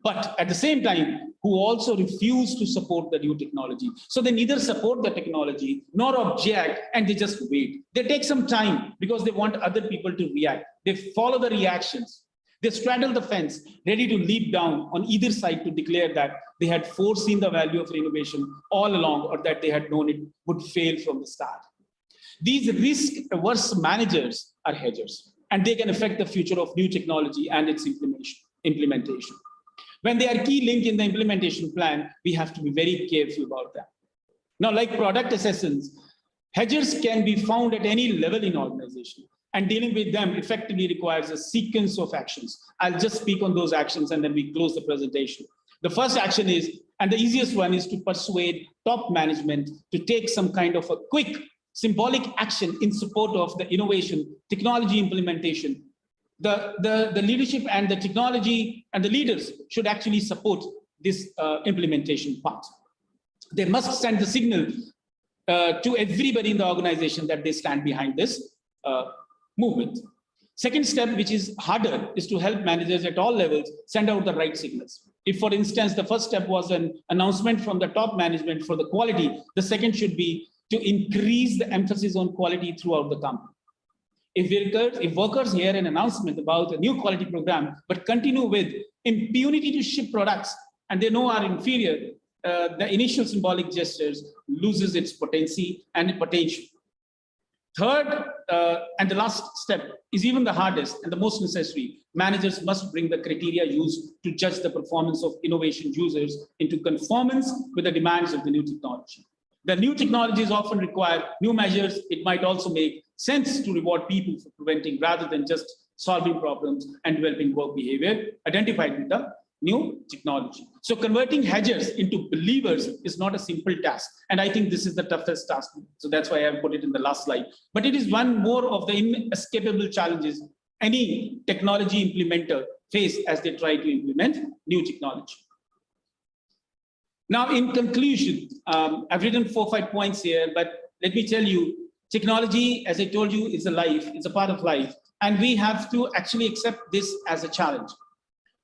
But at the same time, who also refuse to support the new technology. So they neither support the technology nor object, and they just wait. They take some time because they want other people to react. They follow the reactions. They straddle the fence, ready to leap down on either side to declare that they had foreseen the value of innovation all along, or that they had known it would fail from the start. These risk-averse managers are hedgers, and they can affect the future of new technology and its implementation. When they are key link in the implementation plan, we have to be very careful about that. Now, like product assassins, hedgers can be found at any level in organization, and dealing with them effectively requires a sequence of actions. I'll just speak on those actions and then we close the presentation. The first action is, and the easiest one, is to persuade top management to take some kind of a quick symbolic action in support of the innovation, technology implementation, the leadership and the technology and the leaders should actually support this implementation part. They must send the signal to everybody in the organization that they stand behind this movement. Second step, which is harder, is to help managers at all levels send out the right signals. If, for instance, the first step was an announcement from the top management for the quality, the second should be to increase the emphasis on quality throughout the company. If workers hear an announcement about a new quality program, but continue with impunity to ship products and they know are inferior, the initial symbolic gestures loses its potency and potential. Third, and the last step is even the hardest and the most necessary. Managers must bring the criteria used to judge the performance of innovation users into conformance with the demands of the new technology. The new technologies often require new measures. It might also make sense to reward people for preventing rather than just solving problems and developing work behavior identified with the new technology. So converting hedgers into believers is not a simple task. And I think this is the toughest task. So that's why I put it in the last slide. But it is one more of the inescapable challenges any technology implementer face as they try to implement new technology. Now, in conclusion, I've written 4 or 5 points here, but let me tell you, technology, as I told you, is a life, it's a part of life. And we have to actually accept this as a challenge.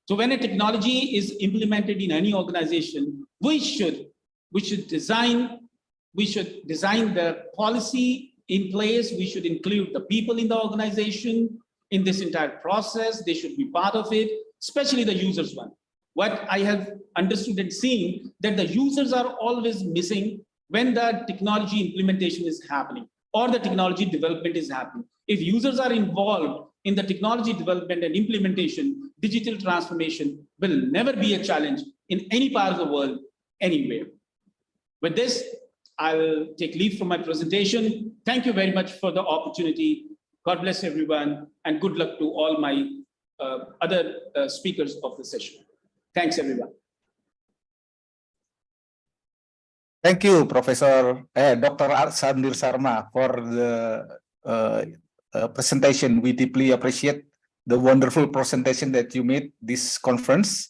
So when a technology is implemented in any organization, we should design the policy in place. We should include the people in the organization in this entire process. They should be part of it, especially the users one. What I have understood and seen that the users are always missing when the technology implementation is happening or the technology development is happening. If users are involved in the technology development and implementation, digital transformation will never be a challenge in any part of the world, anywhere. With this, I will take leave from my presentation. Thank you very much for the opportunity. God bless everyone, and good luck to all my other speakers of the session. Thanks, everyone. Thank you, Professor Dr. Sandir Sarma, for the presentation. We deeply appreciate the wonderful presentation that you made this conference.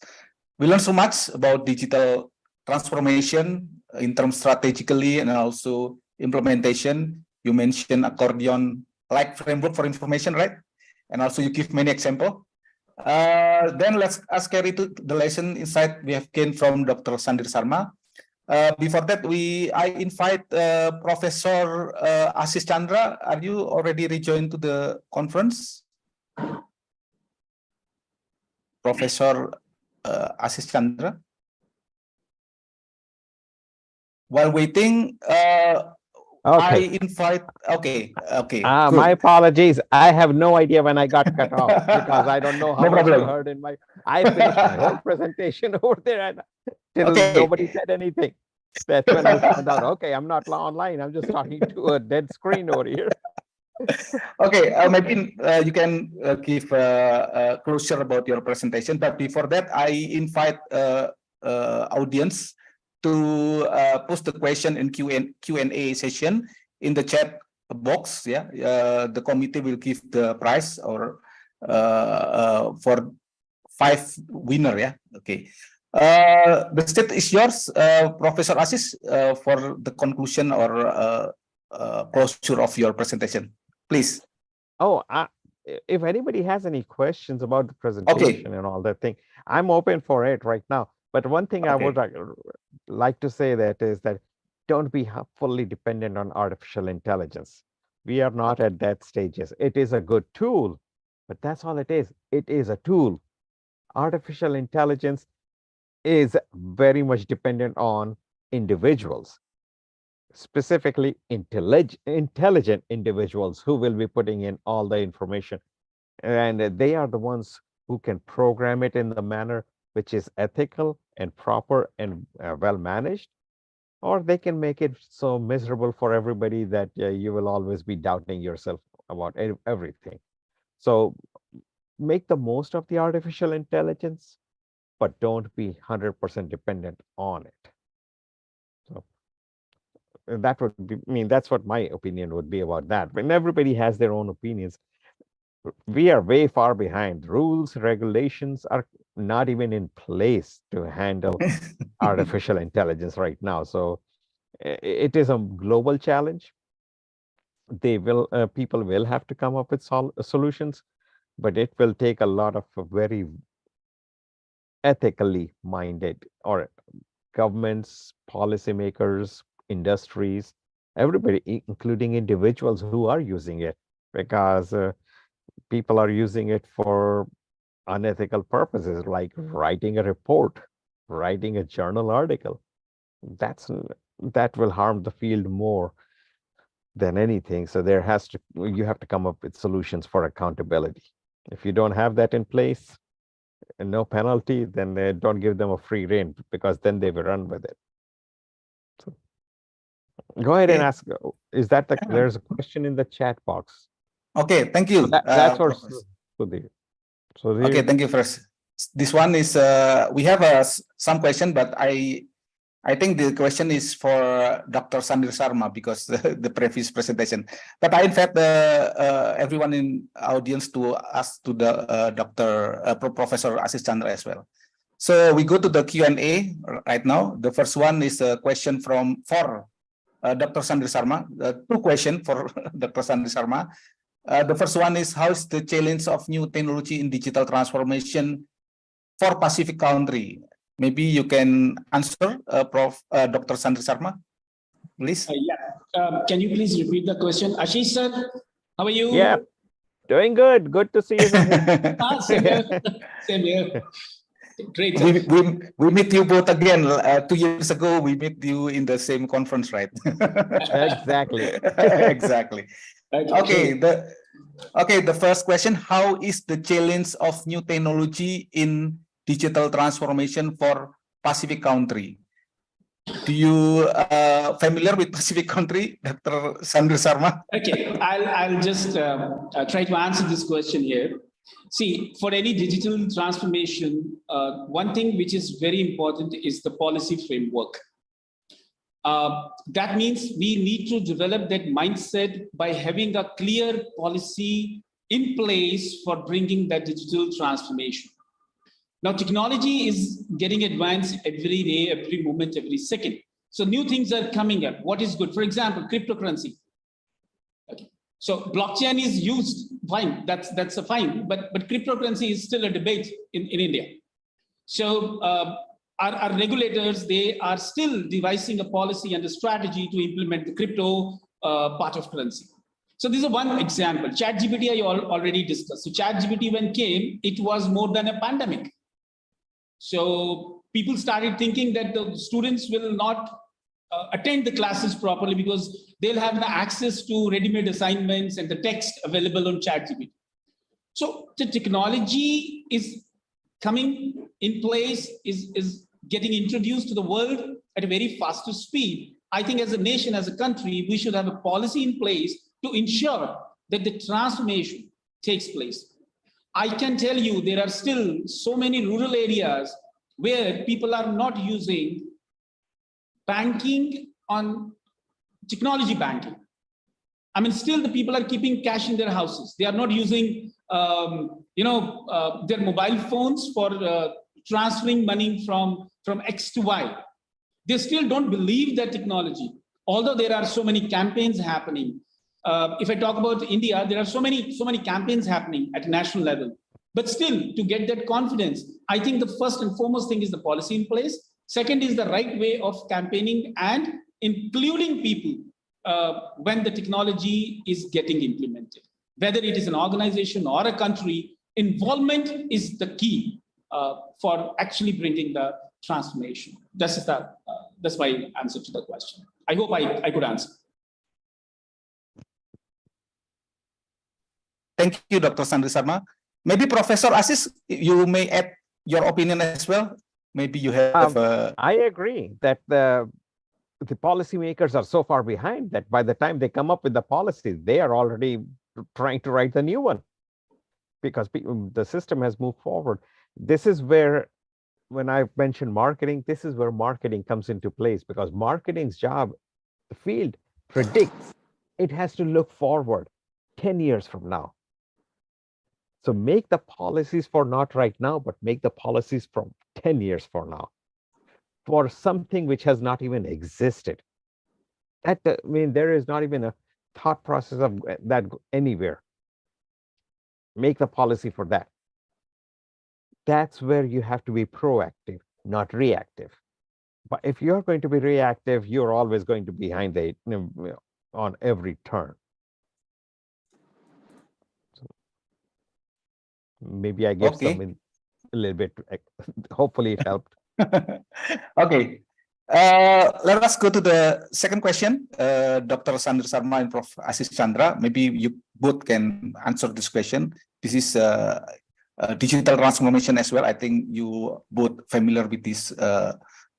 We learned so much about digital transformation in terms strategically and also implementation. You mentioned accordion-like framework for information, right? And also you give many examples. Then let's carry to the lesson insight we have gained from Dr. Sandir Sarma. Before that, I invite Professor Asis Chandra. Are you already rejoined to the conference? Professor Asis Chandra. While waiting, I invite. Okay. My apologies. I have no idea when I got cut off because I don't know how much you heard in my. I finished my whole presentation over there and till nobody said anything. That's when I found out. Okay, I'm not online. I'm just talking to a dead screen over here. Okay, maybe you can give a closure about your presentation. But before that, I invite audience to post the question in Q&A session in the chat box. Yeah, the committee will give the prize or for 5 winner. Yeah, okay. The stage is yours, Professor Asis, for the conclusion or closure of your presentation, please. Oh, if anybody has any questions about the presentation and all that thing, I'm open for it right now. But one thing I would like to say that is that don't be fully dependent on artificial intelligence. We are not at that stage. It is a good tool, but that's all it is. It is a tool. Artificial intelligence is very much dependent on individuals, specifically intelligent individuals who will be putting in all the information. And they are the ones who can program it in the manner which is ethical and proper and well managed, or they can make it so miserable for everybody that you will always be doubting yourself about everything. So make the most of the artificial intelligence, but don't be 100% dependent on it. So that would be, that's what my opinion would be about that. But everybody has their own opinions. we are way far behind. Rules, regulations are not even in place to handle artificial intelligence right now. So it is a global challenge. People will have to come up with solutions, but it will take a lot of very ethically minded or governments, policymakers, industries, everybody, including individuals who are using it, because people are using it for unethical purposes, like writing a report, writing a journal article. That will harm the field more than anything. So you have to come up with solutions for accountability. If you don't have that in place and no penalty, then they don't give them a free rein, because then they will run with it. So go ahead and ask. Is that there's a question in the chat box? Okay, thank you. That's for Sudhir. Okay, thank you first. This one is we have some question, but I think the question is for Dr. Sandir Sharma, because the previous presentation. But I invite everyone in audience to ask to the Professor Asis Chandra as well. So we go to the Q&A right now. The first one is a question for Dr. Sandir Sharma. Two questions for Dr. Sandir Sharma. The first one is, how is the challenge of new technology in digital transformation for Pacific country? Maybe you can answer, Dr. Sandir Sharma, please. Can you please repeat the question? Ashish sir, how are you? Yeah, doing good. Good to see you. Same here. Same here. Great. We meet you both again 2 years ago. We met you in the same conference, right? Exactly. Exactly. Okay. The first question: how is the challenge of new technology in digital transformation for Pacific country? Do you familiar with Pacific country, Dr. Sandir Sharma? Okay, I'll just try to answer this question here. See, for any digital transformation, one thing which is very important is the policy framework. That means we need to develop that mindset by having a clear policy in place for bringing that digital transformation. Now, technology is getting advanced every day, every moment, every second. So new things are coming up. What is good? For example, cryptocurrency. Okay. So blockchain is used, fine, that's a fine, but cryptocurrency is still a debate in India. So our regulators, they are still devising a policy and a strategy to implement the crypto part of currency. So this is one example. ChatGPT I already discussed. So ChatGPT when came, it was more than a pandemic. So people started thinking that the students will not attend the classes properly because they'll have the access to ready-made assignments and the text available on ChatGPT. So the technology is coming in place, is getting introduced to the world at a very faster speed. I think as a nation, as a country, we should have a policy in place to ensure that the transformation takes place. I can tell you there are still so many rural areas where people are not using banking on technology banking. I mean, still the people are keeping cash in their houses. They are not using, their mobile phones for transferring money from X to Y. They still don't believe that technology, although there are so many campaigns happening. If I talk about India, there are so many campaigns happening at national level. But still, to get that confidence, I think the first and foremost thing is the policy in place. Second is the right way of campaigning and including people when the technology is getting implemented. Whether it is an organization or a country, involvement is the key for actually bringing the transformation. That's my answer to the question. I hope I could answer. Thank you, Dr. Sandir Sharma. Maybe Professor Asis, you may add your opinion as well. Maybe you have. I agree that the policymakers are so far behind that by the time they come up with the policies, they are already trying to write the new one because the system has moved forward. This is where, when I mentioned marketing, this is where marketing comes into place, because marketing's job, the field predicts, it has to look forward 10 years from now. So make the policies for not right now, but make the policies from 10 years from now for something which has not even existed. That, I mean, there is not even a thought process of that anywhere. Make the policy for that. That's where you have to be proactive, not reactive. But if you're going to be reactive, you're always going to be behind the on every turn. So maybe I gave some a little bit. Hopefully, it helped. Okay. Let us go to the second question. Dr. Sandra Sarma and Prof. Asis Chandra, maybe you both can answer this question. This is digital transformation as well. I think you both familiar with this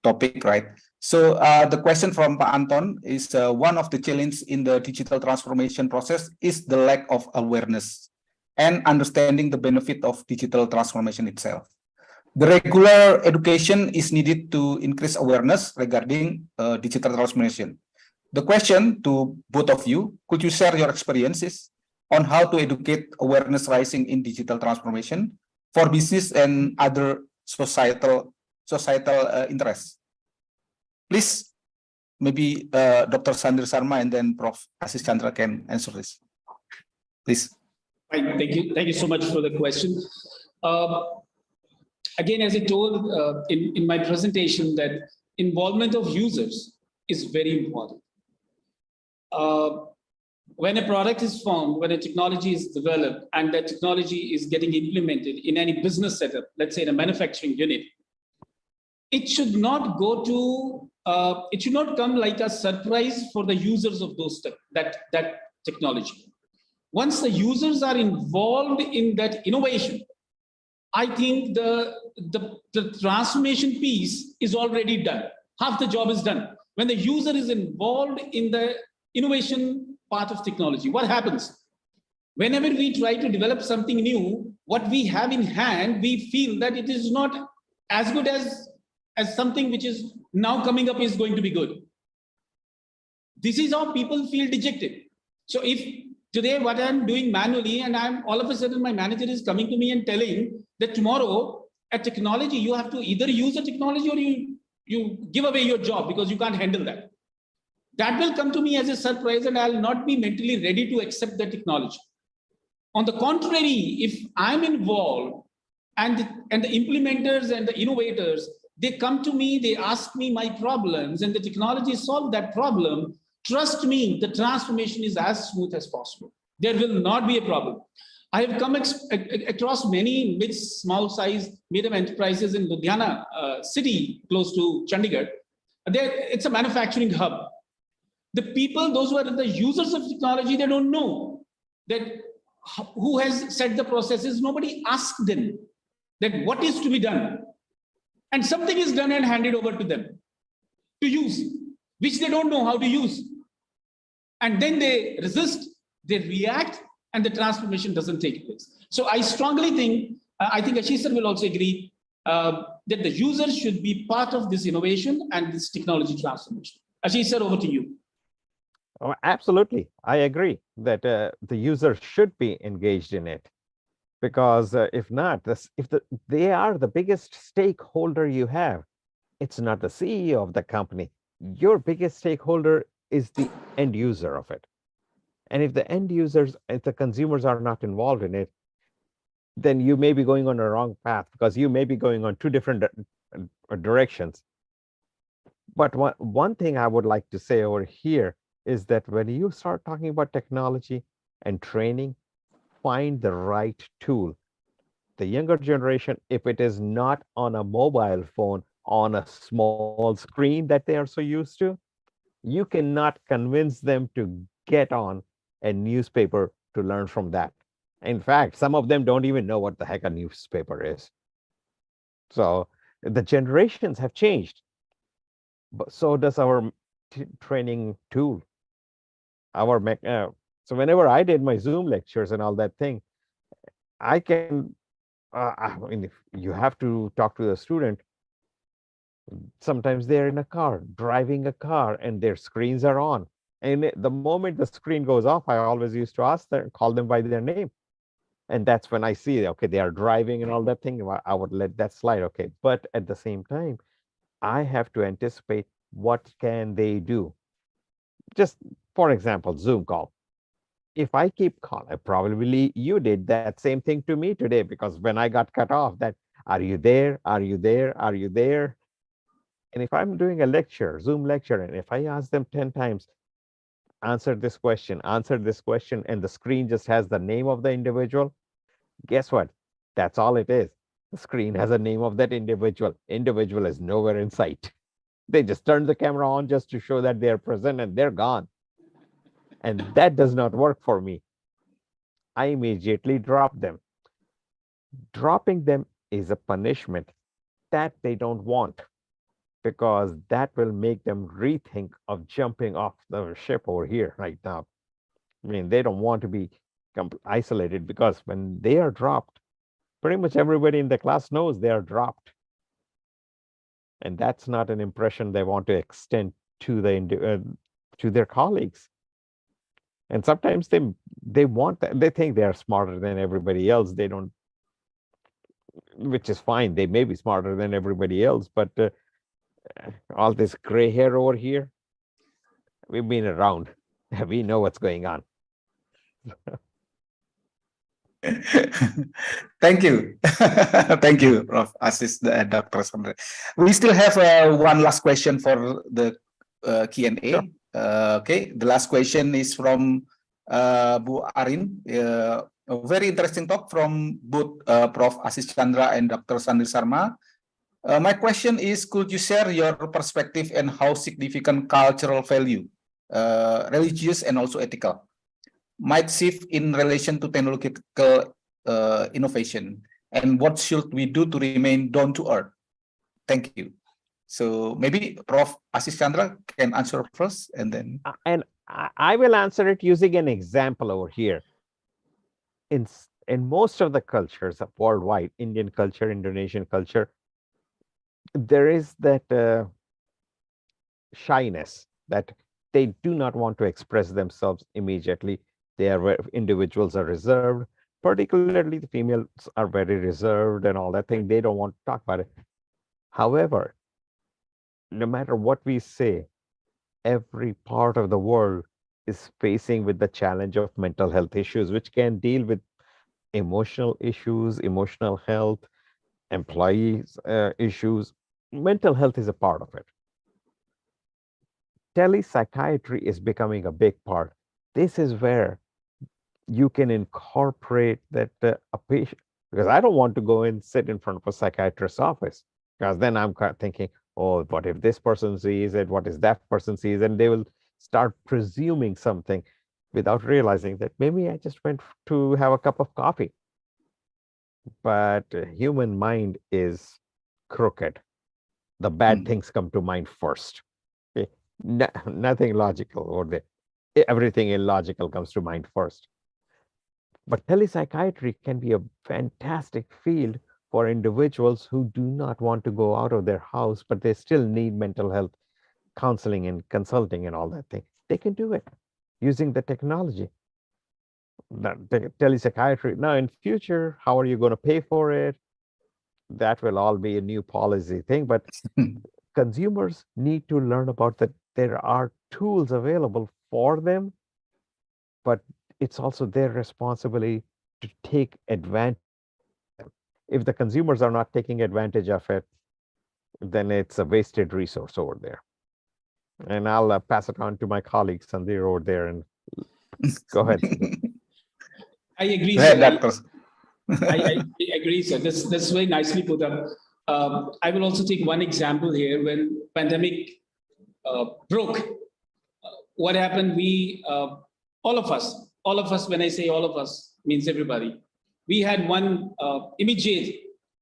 topic, right? So the question from Pak Anton is one of the challenges in the digital transformation process is the lack of awareness and understanding the benefit of digital transformation itself. The regular education is needed to increase awareness regarding digital transformation. The question to both of you, could you share your experiences on how to educate awareness rising in digital transformation for business and other societal interests? Please, maybe Dr. Sandra Sarma and then Prof. Asis Chandra can answer this. Please. Right, thank you so much for the question. Again, as I told in my presentation, that involvement of users is very important. When a product is formed, when a technology is developed, and that technology is getting implemented in any business setup, let's say in a manufacturing unit, it should not go to, it should not come like a surprise for the users of that technology. Once the users are involved in that innovation, I think the transformation piece is already done. Half the job is done. When the user is involved in the innovation part of technology, what happens? Whenever we try to develop something new, what we have in hand, we feel that it is not as good as something which is now coming up is going to be good. This is how people feel dejected. So if today what I'm doing manually and I'm all of a sudden my manager is coming to me and telling that tomorrow a technology, you have to either use a technology or you give away your job because you can't handle that. That will come to me as a surprise and I'll not be mentally ready to accept the technology. On the contrary, if I'm involved and the implementers and the innovators, they come to me, they ask me my problems and the technology solve that problem, trust me, the transformation is as smooth as possible. There will not be a problem. I have come across many small size, medium enterprises in Ludhiana city, close to Chandigarh. It's a manufacturing hub. The people, those who are the users of technology, they don't know that who has set the processes. Nobody asked them that what is to be done. And something is done and handed over to them to use, which they don't know how to use. And then they resist, they react, and the transformation doesn't take place. So I strongly think, I think Ashish sir will also agree, that the users should be part of this innovation and this technology transformation. Ashish sir, over to you. Oh, absolutely. I agree that the user should be engaged in it. Because if not, they are the biggest stakeholder you have. It's not the CEO of the company. Your biggest stakeholder is the end user of it. And if the end users, if the consumers are not involved in it, then you may be going on a wrong path because you may be going on two different directions. But one thing I would like to say over here is that when you start talking about technology and training, find the right tool. The younger generation, if it is not on a mobile phone, on a small screen that they are so used to, you cannot convince them to get on a newspaper to learn from that. In fact, some of them don't even know what the heck a newspaper is. So the generations have changed, but so does our training tool. So whenever I did my Zoom lectures and all that thing, I can, I mean, if you have to talk to the student, sometimes they're in a car, driving a car, and their screens are on. And the moment the screen goes off, I always used to ask them, call them by their name. And that's when I see, okay, they are driving and all that thing. I would let that slide. Okay. But at the same time, I have to anticipate what can they do. Just for example, Zoom call. If I keep calling, probably you did that same thing to me today, because when I got cut off, that, are you there? Are you there? Are you there? And if I'm doing a lecture, Zoom lecture, and if I ask them 10 times, answer this question, and the screen just has the name of the individual, guess what? That's all it is. The screen has a name of that individual. Individual is nowhere in sight. They just turn the camera on just to show that they're present and they're gone. And that does not work for me. I immediately drop them. Dropping them is a punishment that they don't want, because that will make them rethink of jumping off the ship over here right now. I mean, they don't want to be isolated, because when they are dropped, pretty much everybody in the class knows they are dropped. And that's not an impression they want to extend to their colleagues. And sometimes they think they are smarter than everybody else. They don't, which is fine. They may be smarter than everybody else, but all this gray hair over here, we've been around. We know what's going on. Thank you. Thank you, Prof. Assist Dr. Sandra. We still have one last question for the Q&A. Sure. Okay, the last question is from Bu Arin. A very interesting talk from both Prof. Ashish Chandra and Dr. Sandri Sharma. My question is, could you share your perspective and how significant cultural value, religious and also ethical, might shift in relation to technological innovation, and what should we do to remain down to earth? Thank you. So maybe Prof. Ashish Chandra can answer first, and then. And I will answer it using an example over here. In most of the cultures of worldwide, Indian culture, Indonesian culture, there is that shyness that they do not want to express themselves immediately. Individuals are reserved, particularly the females are very reserved and all that thing. They don't want to talk about it. However, no matter what we say, every part of the world is facing with the challenge of mental health issues, which can deal with emotional issues, emotional health, employees issues. Mental health is a part of it. Telepsychiatry is becoming a big part. This is where you can incorporate that a patient, because I don't want to go and sit in front of a psychiatrist's office, because then I'm thinking, oh, what if this person sees it? What if that person sees it? And they will start presuming something without realizing that maybe I just went to have a cup of coffee. But human mind is crooked. The bad things come to mind first. Okay? Nothing logical over there. Everything illogical comes to mind first. But telepsychiatry can be a fantastic field for individuals who do not want to go out of their house, but they still need mental health counseling and consulting and all that thing. They can do it using the technology. The telepsychiatry. Now, in future, how are you going to pay for it? That will all be a new policy thing, but consumers need to learn about that there are tools available for them, but it's also their responsibility to take advantage. If the consumers are not taking advantage of it, then it's a wasted resource over there. And I'll pass it on to my colleagues, Sandhir, over there, and go ahead. I agree. Go ahead, I agree, sir. That's very nicely put up. I will also take one example here. When pandemic broke, what happened? We, all of us, when I say all of us, means everybody, we had one immediate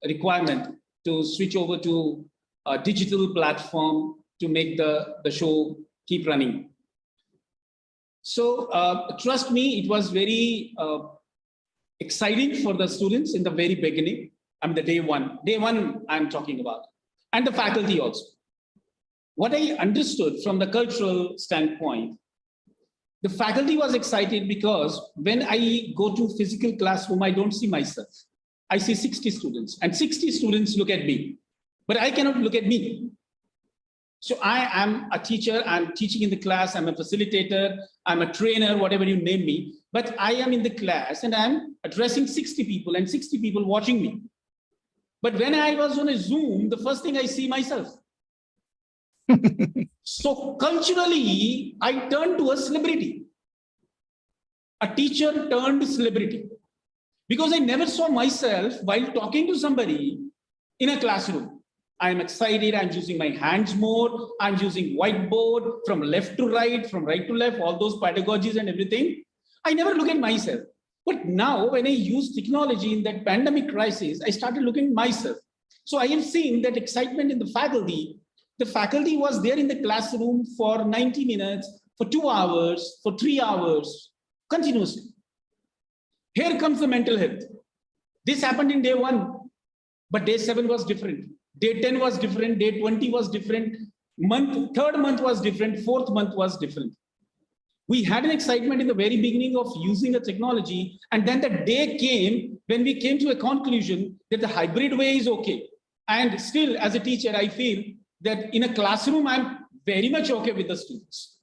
requirement to switch over to a digital platform to make the show keep running. So trust me, it was very exciting for the students in the very beginning. I mean, the day one I'm talking about, and the faculty also. What I understood from the cultural standpoint, The faculty was excited because when I go to physical classroom, I don't see myself. I see 60 students and 60 students look at me, but I cannot look at me. So I am a teacher, I'm teaching in the class, I'm a facilitator, I'm a trainer, whatever you name me, but I am in the class and I'm addressing 60 people and 60 people watching me. But when I was on a Zoom, the first thing I see myself. So culturally, I turned to a celebrity. A teacher turned celebrity. Because I never saw myself while talking to somebody in a classroom. I'm excited, I'm using my hands more, I'm using whiteboard from left to right, from right to left, all those pedagogies and everything. I never look at myself. But now when I use technology in that pandemic crisis, I started looking at myself. So I have seen that excitement in the faculty. The faculty was there in the classroom for 90 minutes, for 2 hours, for 3 hours, continuously. Here comes the mental health. This happened in day 1, but day 7 was different. Day 10 was different, day 20 was different, third month was different, fourth month was different. We had an excitement in the very beginning of using the technology, and then the day came when we came to a conclusion that the hybrid way is okay. And still, as a teacher, I feel that in a classroom, I'm very much okay with the students.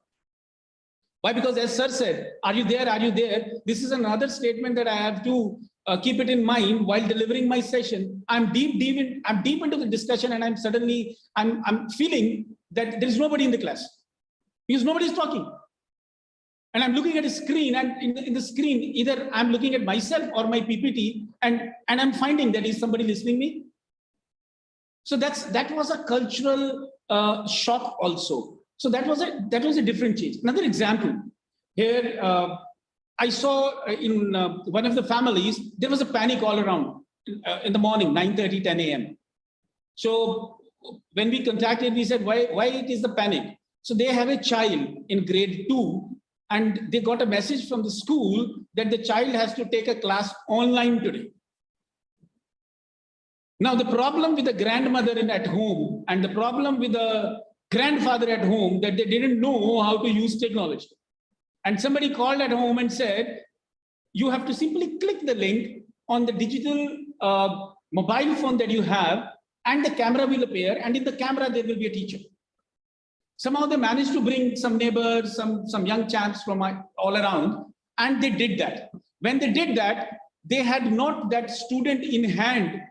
Why? Because as sir said, are you there? Are you there? This is another statement that I have to keep it in mind while delivering my session. I'm deep into the discussion, and I'm feeling that there is nobody in the class because nobody is talking. And I'm looking at a screen, and in the screen, either I'm looking at myself or my PPT, and I'm finding that is somebody listening me. So that was a cultural shock also. So that was a different change. Another example here, I saw in one of the families, there was a panic all around in the morning, 9:30, 10 a.m. So when we contacted, we said, why it is the panic? So they have a child in grade 2, and they got a message from the school that the child has to take a class online today. Now, the problem with the grandmother at home and the problem with the grandfather at home that they didn't know how to use technology. And somebody called at home and said, you have to simply click the link on the digital mobile phone that you have, and the camera will appear, and in the camera there will be a teacher. Somehow they managed to bring some neighbors, some young chaps from all around, and they did that. When they did that, they had not that student in hand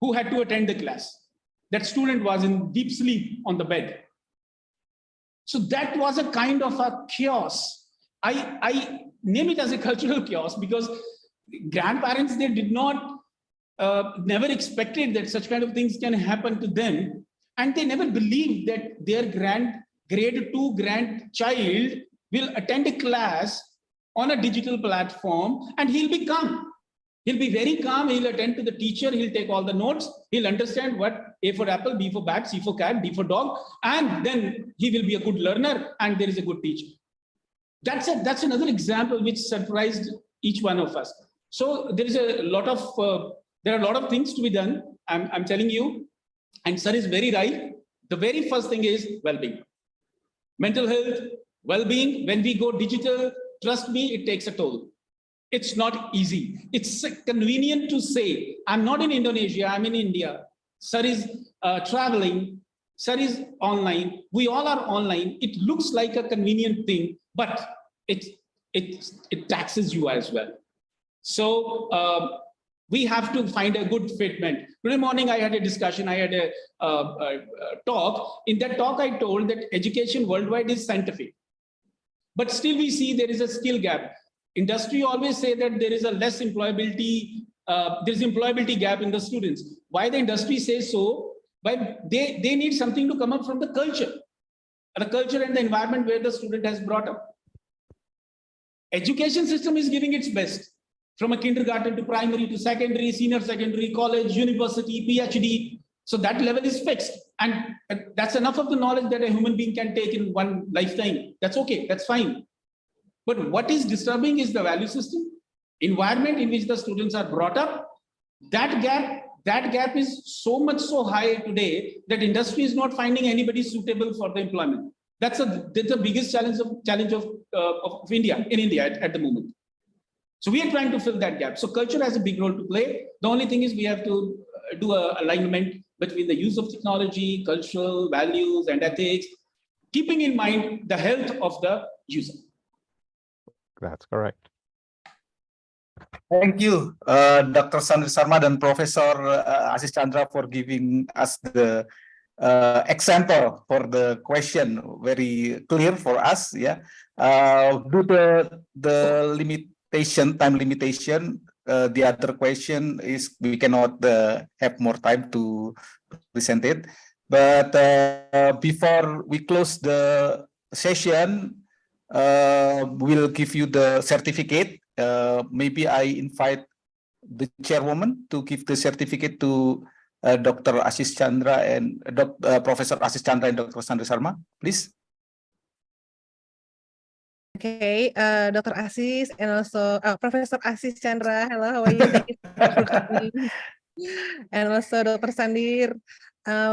who had to attend the class. That student was in deep sleep on the bed. So that was a kind of a chaos. I name it as a cultural chaos because grandparents, they did not, never expected that such kind of things can happen to them. And they never believed that their grade 2 grandchild will attend a class on a digital platform and he'll be calm. He'll be very calm, he'll attend to the teacher, he'll take all the notes, he'll understand what A for apple, B for bat, C for cat, D for dog, and then he will be a good learner and there is a good teacher. That's another example which surprised each one of us. So there is a lot of things to be done, I'm telling you, and sir is very right. The very first thing is well-being. Mental health, well-being, when we go digital, trust me, it takes a toll. It's not easy. It's convenient to say, I'm not in Indonesia, I'm in India. Sir is traveling, sir is online. We all are online. It looks like a convenient thing, but it taxes you as well. So we have to find a good fitment. Today morning, I had a discussion, I had a talk. In that talk, I told that education worldwide is scientific. But still we see there is a skill gap. Industry always say that there is a less employability, there's employability gap in the students. Why the industry says so? But they need something to come up from the culture and the environment where the student has brought up. Education system is giving its best from a kindergarten to primary to secondary, senior secondary, college, university, PhD. So that level is fixed. And that's enough of the knowledge that a human being can take in one lifetime. That's okay, that's fine. But what is disturbing is the value system, environment in which the students are brought up. That gap is so high today that industry is not finding anybody suitable for the employment. That's the biggest challenge of of India, in India at the moment. So we are trying to fill that gap. So culture has a big role to play. The only thing is we have to do a alignment between the use of technology, cultural values and ethics, keeping in mind the health of the user. That's correct. Thank you, Dr. Sandri Sarma and Professor Asis Chandra for giving us the example for the question, very clear for us. Yeah, due to the time limitation, the other question is we cannot have more time to present it. But before we close the session, we'll give you the certificate. Maybe I invite the chairwoman to give the certificate to Dr. Asis Chandra and Professor Asis Chandra and Dr. Sandri Sarma, please. Okay, Dr. Asis and also Professor Asis Chandra. Hello, how are you? Thank you for coming. And also Dr. Sandir.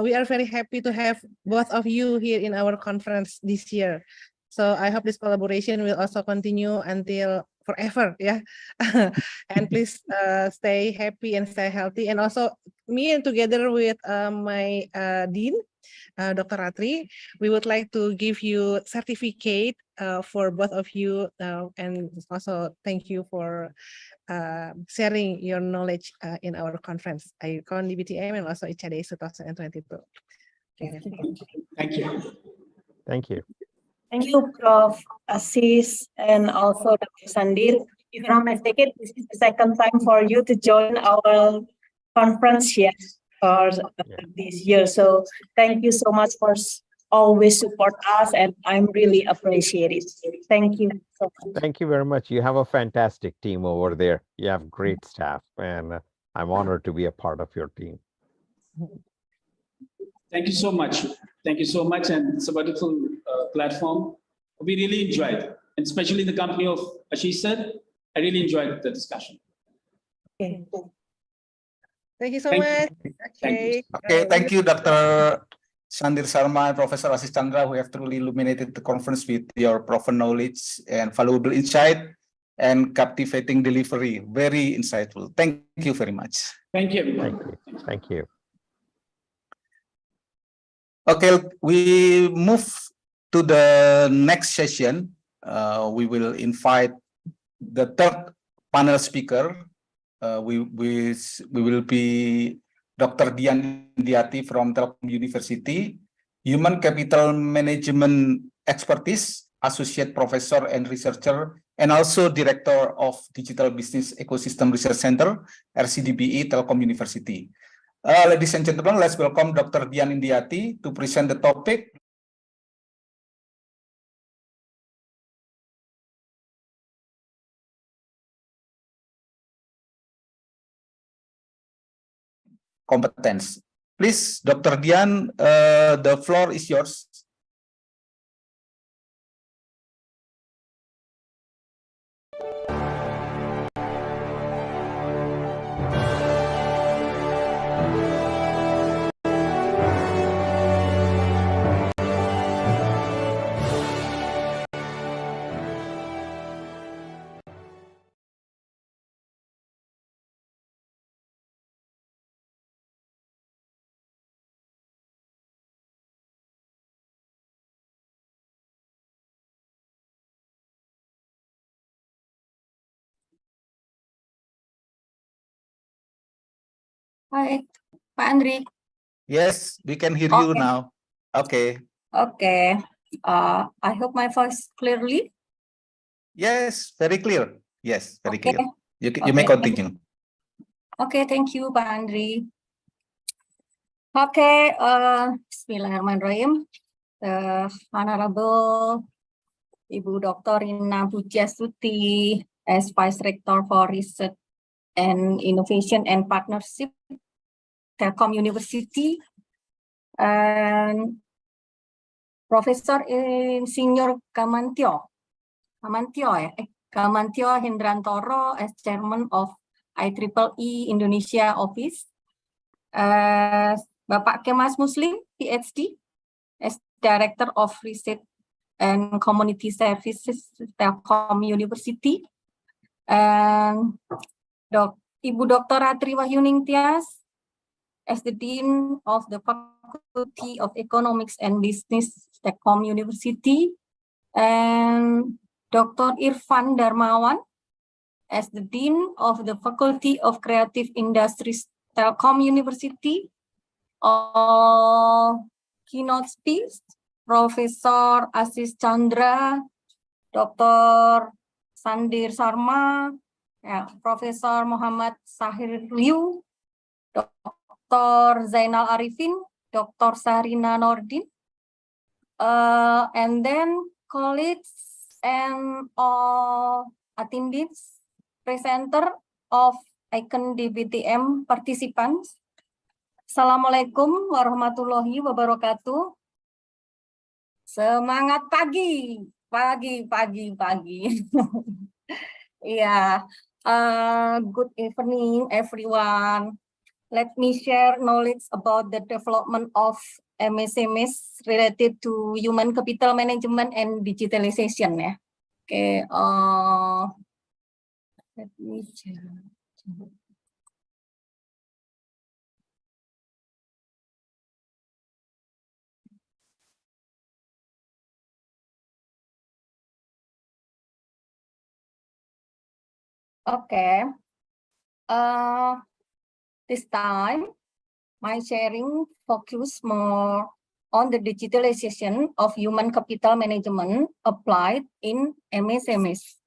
We are very happy to have both of you here in our conference this year. So I hope this collaboration will also continue until forever, yeah. And please stay happy and stay healthy. And also me and together with my dean, Dr. Ratri, we would like to give you certificate for both of you, and also thank you for sharing your knowledge in our conference, Icondbtm and also Icadeis 2022. Okay. Thank you. Thank you. Thank you, Prof. Asis and also Dr. Sandir. If I'm not mistaken, this is the second time for you to join our conference here for this year. So thank you so much for always support us, and I'm really appreciate it. Thank you so much. Thank you very much. You have a fantastic team over there. You have great staff, and I'm honored to be a part of your team. Thank you so much. Thank you so much. And it's a wonderful platform. We really enjoyed, and especially the company of Ashish sir. I really enjoyed the discussion. Okay. Thank you so much. Okay. Okay, thank you, Dr. Sandir Sarma and Professor Asis Chandra, who have truly illuminated the conference with your profound knowledge and valuable insight and captivating delivery. Very insightful. Thank you very much. Thank you, everyone. Thank you. Thank you. Okay, we move to the next session. We will invite the third panel speaker. We will be Dr. Dian Indiati from Telkom University, Human Capital Management Expertise, Associate Professor and Researcher, and also Director of Digital Business Ecosystem Research Center, RCDBE, Telkom University. Ladies and gentlemen, let's welcome Dr. Dian Indiati to present the topic competence. Please, Dr. Dian, the floor is yours. Hi, Pak Andri. Yes, we can hear you now. Okay. Okay. I hope my voice clearly. Yes, very clear. Yes, very clear. You may Okay. continue. Okay, thank you, Pak Andri. Okay, Bismillahirrahmanirrahim. Honorable Ibu Dr. Rina Pujiastuti as Vice Rector for Research and Innovation and Partnership, Telkom University, and Professor Insinyur Kamantio Hendrantoro as Chairman of IEEE Indonesia Office, Bapak Kemas Muslim, PhD, as Director of Research and Community Services Telkom University, and Ibu Dr. Ratri Wahyuning Tias as the Dean of the Faculty of Economics and Business Telkom University, and Dr. Irfan Darmawan as the Dean of the Faculty of Creative Industries Telkom University. Keynote speech, Professor Asis Chandra, Dr. Sandir Sarma, Professor Muhammad Sahir Liu, Dr. Zainal Arifin, Dr. Sarina Nordin, and then colleagues and all attendees, presenter of Icondbtm participants. Assalamualaikum warahmatullahi wabarakatuh. Semangat pagi. Yeah. Good evening, everyone. Let me share knowledge about the development of MSMEs related to human capital management and digitalization. Ya. Okay. Let me share. Okay. This time, my sharing focus more on the digitalization of human capital management applied in MSMEs.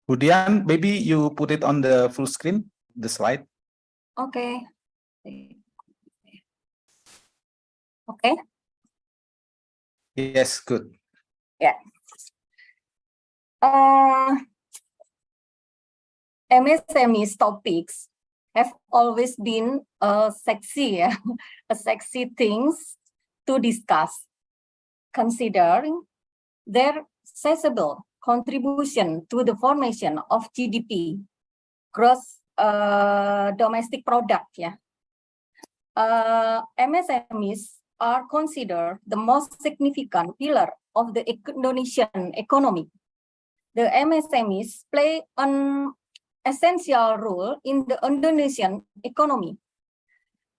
Budian, maybe you put it on the full screen, the slide. Okay. Okay. Yes, good. Yeah. MSMEs topics have always been sexy things to discuss, considering their sizable contribution to the formation of GDP, gross domestic product. Yeah. MSMEs are considered the most significant pillar of the Indonesian economy. The MSMEs play an essential role in the Indonesian economy,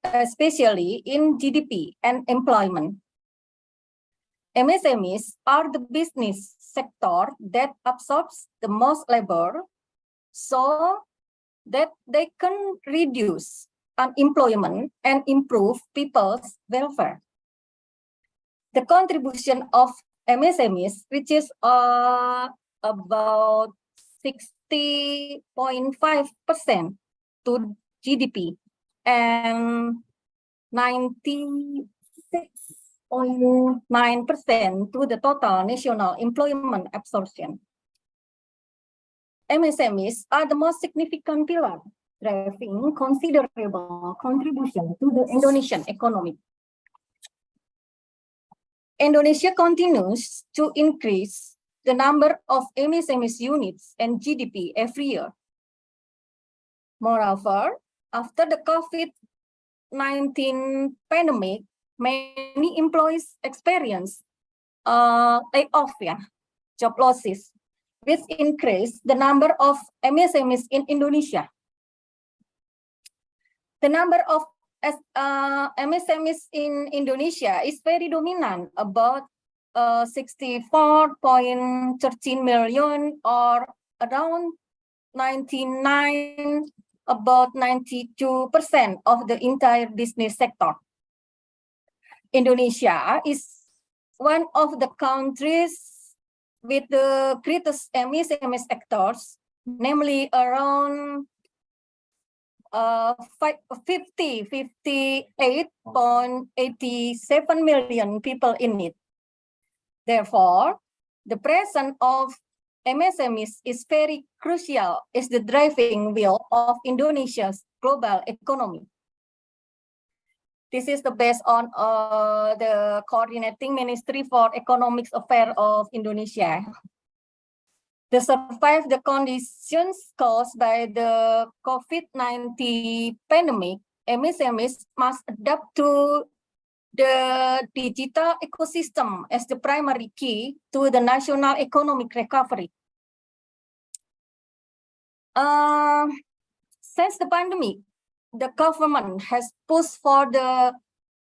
especially in GDP and employment. MSMEs are the business sector that absorbs the most labor so that they can reduce unemployment and improve people's welfare. The contribution of MSMEs reaches about 60.5% to GDP and 96.9% to the total national employment absorption. MSMEs are the most significant pillar, driving considerable contribution to the Indonesian economy. Indonesia continues to increase the number of MSMEs units and GDP every year. Moreover, after the COVID-19 pandemic, many employees experience layoff, job losses, which increased the number of MSMEs in Indonesia. The number of MSMEs in Indonesia is very dominant, about 64.13 million, or around 92% of the entire business sector. Indonesia is one of the countries with the greatest MSME sectors, namely around 58.87 million people in it. Therefore, the presence of MSMEs is very crucial as the driving wheel of Indonesia's global economy. This is based on the Coordinating Ministry for Economic Affairs of Indonesia. To survive the conditions caused by the COVID-19 pandemic, MSMEs must adapt to the digital ecosystem as the primary key to the national economic recovery. Since the pandemic, the government has pushed for the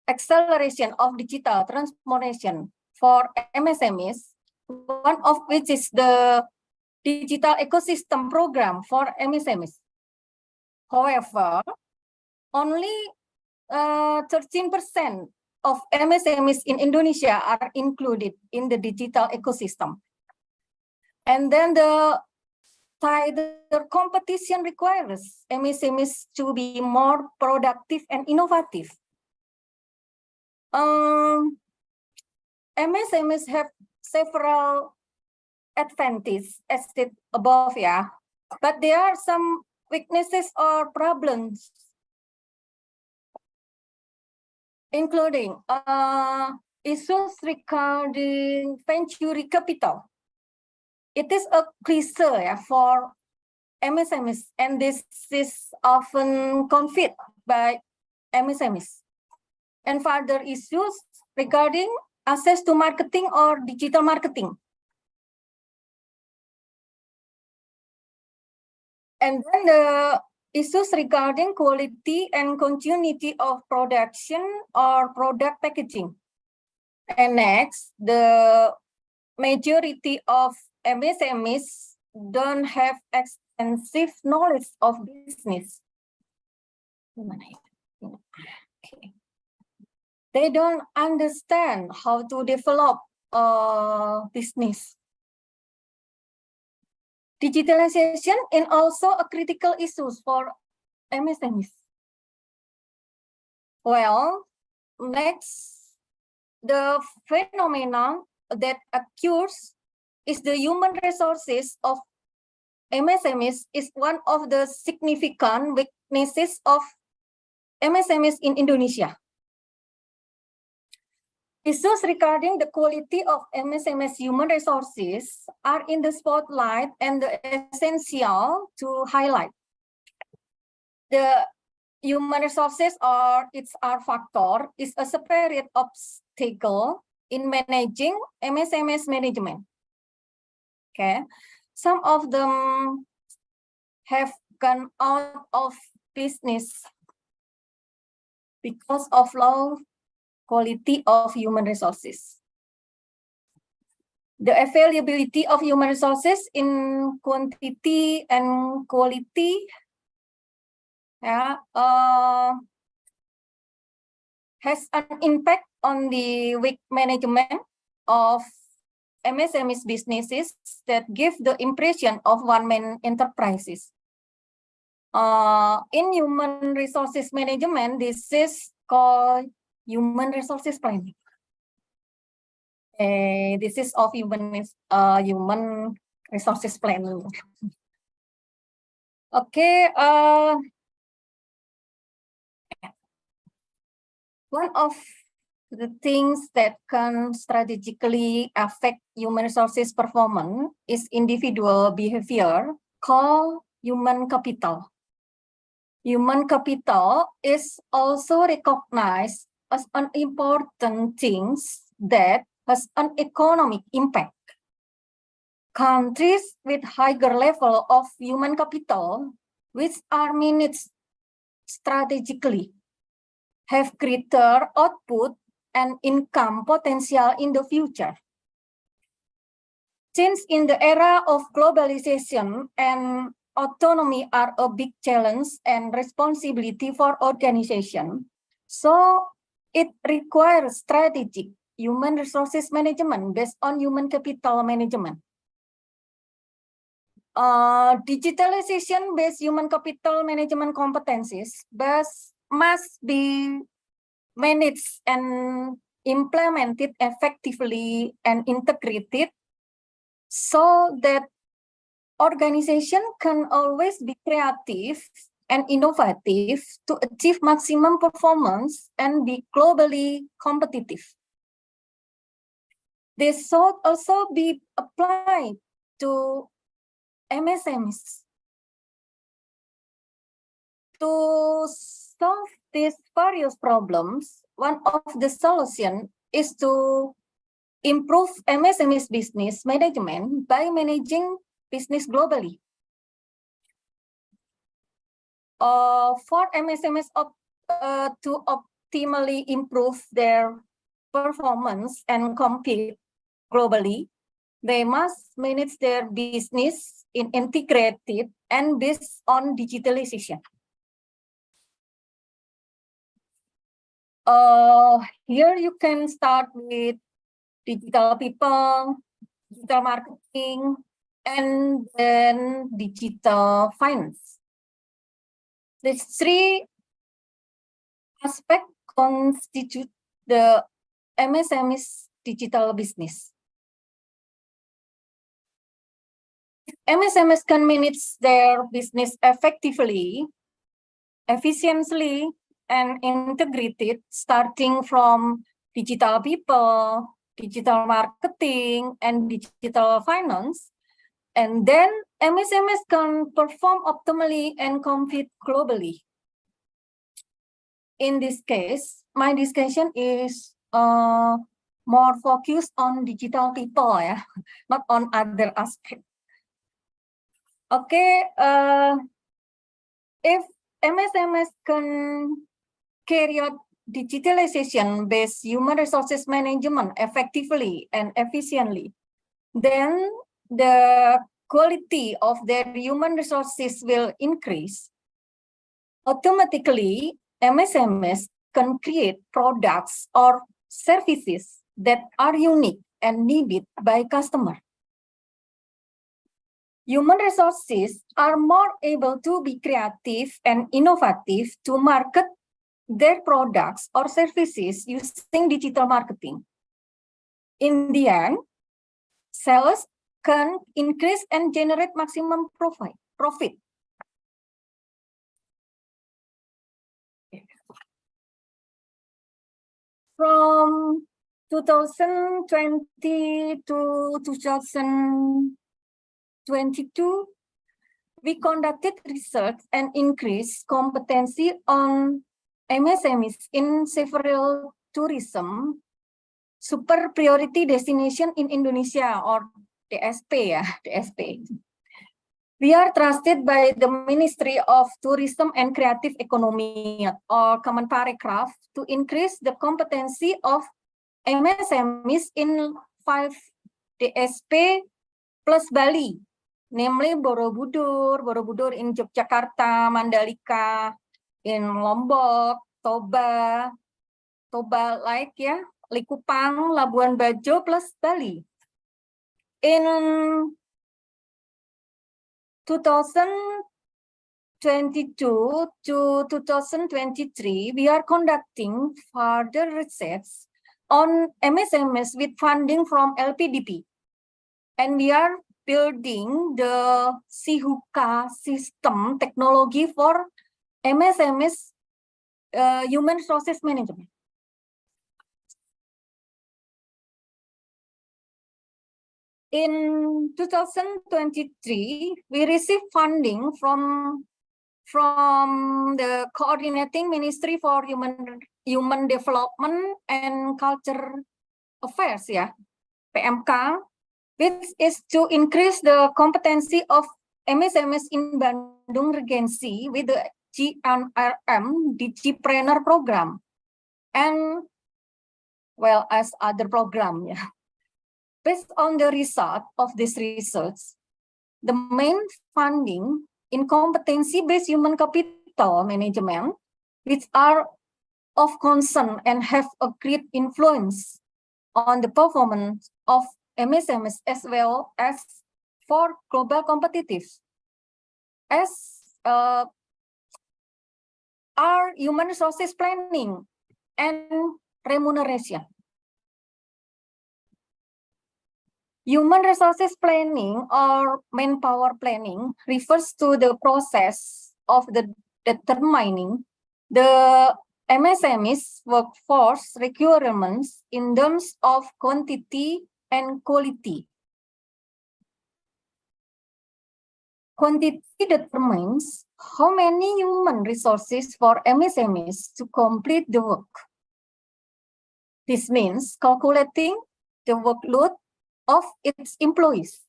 acceleration of digital transformation for MSMEs, one of which is the digital ecosystem program for MSMEs. However, only 13% of MSMEs in Indonesia are included in the digital ecosystem. And then the tighter competition requires MSMEs to be more productive and innovative. MSMEs have several advantages as stated above, but there are some weaknesses or problems, including issues regarding venture capital. It is a cliche for MSMEs, and this is often confused by MSMEs. And further issues regarding access to marketing or digital marketing. And then the issues regarding quality and continuity of production or product packaging. And next, the majority of MSMEs don't have extensive knowledge of business. Okay. They don't understand how to develop a business. Digitalization is also a critical issue for MSMEs. Well, next, the phenomenon that occurs is the human resources of MSMEs is one of the significant weaknesses of MSMEs in Indonesia. Issues regarding the quality of MSMEs human resources are in the spotlight and essential to highlight. The human resources or its R factor is a separate obstacle in managing MSMEs management. Okay, some of them have gone out of business because of low quality of human resources. The availability of human resources in quantity and quality has an impact on the weak management of MSMEs businesses that give the impression of one-man enterprises. In human resources management, this is called human resources planning. This is of human resources planning. Okay. One of the things that can strategically affect human resources performance is individual behavior called human capital. Human capital is also recognized as an important thing that has an economic impact. Countries with higher level of human capital, which are managed strategically, have greater output and income potential in the future. Since in the era of globalization and autonomy are a big challenge and responsibility for organization, so it requires strategic human resources management based on human capital management. Digitalization-based human capital management competencies must be managed and implemented effectively and integrated so that organization can always be creative and innovative to achieve maximum performance and be globally competitive. This should also be applied to MSMEs. To solve these various problems, one of the solution is to improve MSME's business management by managing business globally. For MSMEs to optimally improve their performance and compete globally, they must manage their business in integrated and based on digitalization. Here you can start with digital people, digital marketing, and then digital finance. These three aspects constitute the MSME's digital business. If MSMEs can manage their business effectively, efficiently, and integrated, starting from digital people, digital marketing, and digital finance, and then MSMEs can perform optimally and compete globally. In this case, my discussion is more focused on digital people, yeah, not on other aspects. Okay, if MSMEs can carry out digitalization-based human resources management effectively and efficiently, then the quality of their human resources will increase. Automatically, MSMEs can create products or services that are unique and needed by customers. Human resources are more able to be creative and innovative to market their products or services using digital marketing. In the end, sales can increase and generate maximum profit. From 2020 to 2022, we conducted research and increased competency on MSMEs in several tourism super priority destination in Indonesia, or DSP, ya, DSP. We are trusted by the Ministry of Tourism and Creative Economy, or Kemenparekraf, to increase the competency of MSMEs in 5 DSP plus Bali, namely Borobudur in Yogyakarta, Mandalika in Lombok, Toba like ya, Likupang, Labuan Bajo plus Bali. In 2022 to 2023, we are conducting further research on MSMEs with funding from LPDP. And we are building the SIHUKA system technology for MSMEs human resources management. In 2023, we received funding from the Coordinating Ministry for Human Development and Culture Affairs, yeah, PMK, which is to increase the competency of MSMEs in Bandung Regency with the GNRM Digipreneur program, and well as other program, yeah. Based on the result of this research, the main funding in competency-based human capital management, which are of concern and have a great influence on the performance of MSMEs as well as for global competitive, as are human resources planning and remuneration. Human resources planning or manpower planning refers to the process of determining the MSMEs workforce requirements in terms of quantity and quality. Quantity determines how many human resources for MSMEs to complete the work. This means calculating the workload of its employees.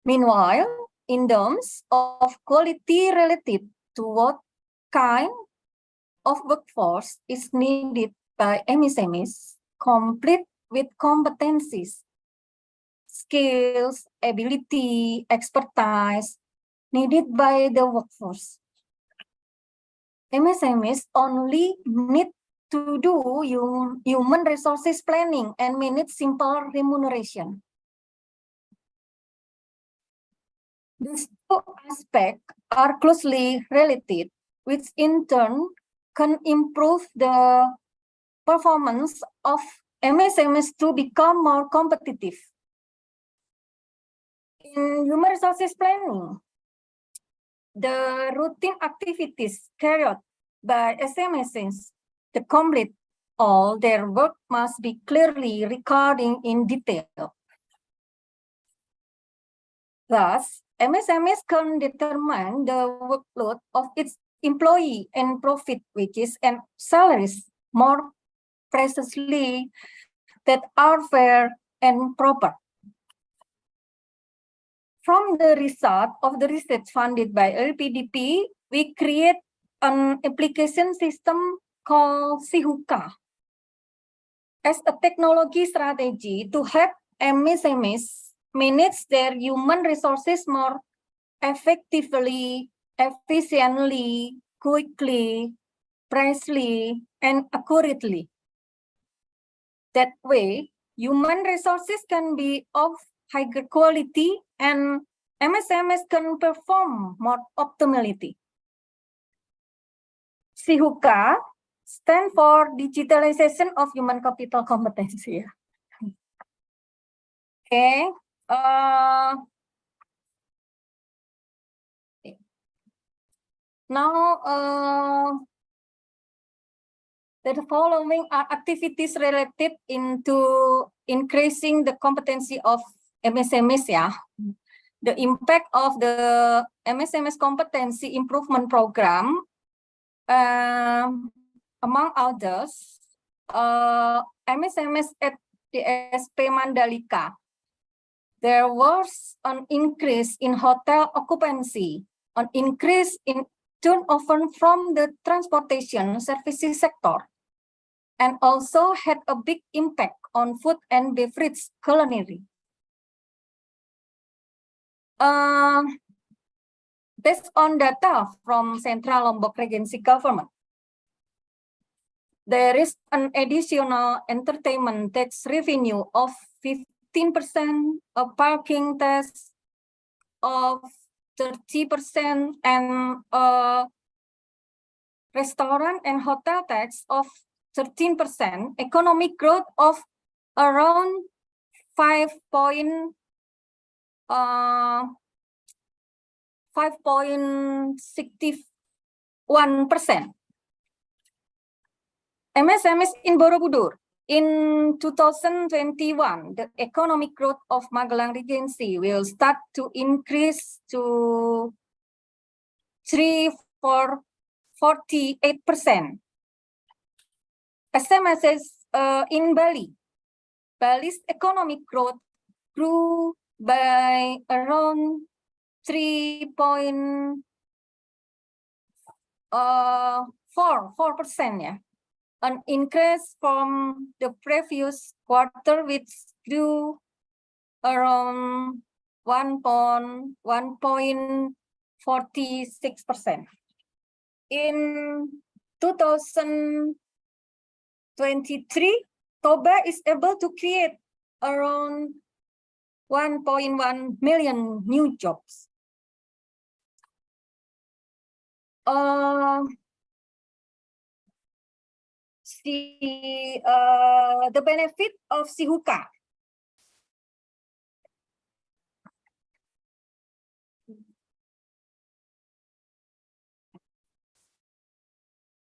Meanwhile, in terms of quality related to what kind of workforce is needed by MSMEs, complete with competencies, skills, ability, expertise needed by the workforce. MSMEs only need to do human resources planning and manage simple remuneration. These two aspects are closely related, which in turn can improve the performance of MSMEs to become more competitive. In human resources planning, the routine activities carried by SMSs to complete all their work must be clearly recorded in detail. Thus, MSMEs can determine the workload of its employee and profit wages and salaries more precisely that are fair and proper. From the result of the research funded by LPDP, we create an application system called Sihuka as a technology strategy to help MSMEs manage their human resources more effectively, efficiently, quickly, precisely, and accurately. That way, human resources can be of higher quality and MSMEs can perform more optimally. Sihuka stands for digitalization of human capital competency. Okay. Now, the following are activities related into increasing the competency of MSMEs. The impact of the MSMEs competency improvement program, among others, MSMEs at the SP Mandalika. There was an increase in hotel occupancy, an increase in turnover from the transportation services sector, and also had a big impact on food and beverage culinary. Based on data from Central Lombok Regency government, there is an additional entertainment tax revenue of 15%, a parking tax of 30%, and a restaurant and hotel tax of 13%, economic growth of around 5.61%. MSMEs in Borobudur. In 2021, the economic growth of Magelang Regency will start to increase to 48%. SMSs in Bali. Bali's economic growth grew by around 3.4%, an increase from the previous quarter, which grew around 1.46%. In 2023, Toba is able to create around 1.1 million new jobs. The benefit of Sihuka.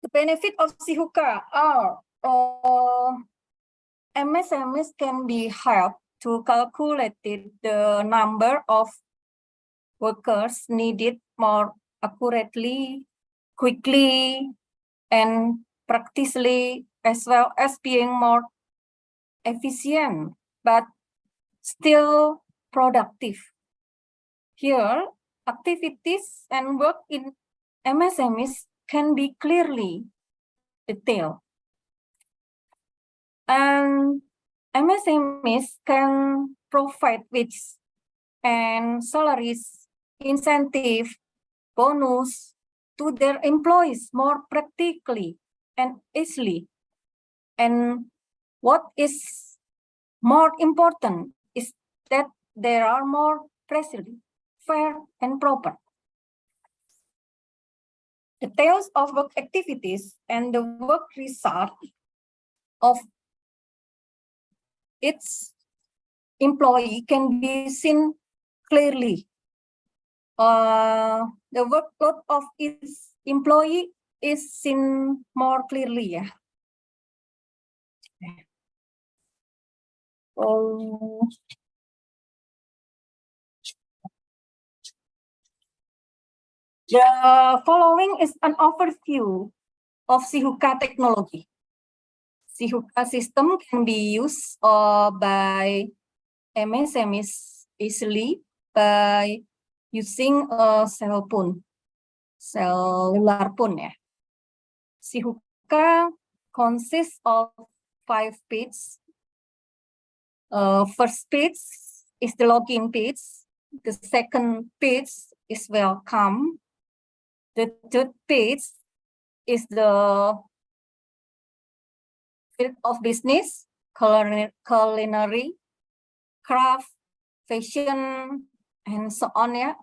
The benefit of Sihuka are MSMEs can be helped to calculate the number of workers needed more accurately, quickly, and practically as well as being more efficient, but still productive. Here, activities and work in MSMEs can be clearly detailed. And MSMEs can provide wages and salaries, incentive, bonus to their employees more practically and easily. And what is more important is that there are more precisely, fair, and proper. Details of work activities and the work result of its employee can be seen clearly. The workload of its employee is seen more clearly. Yeah. The following is an overview of Sihuka technology. Sihuka system can be used by MSMEs easily by using a cellular phone. Yeah. Sihuka consists of 5 pages. First page is the login page. The second page is welcome. The third page is the field of business, culinary, craft, fashion, and so on. Yeah,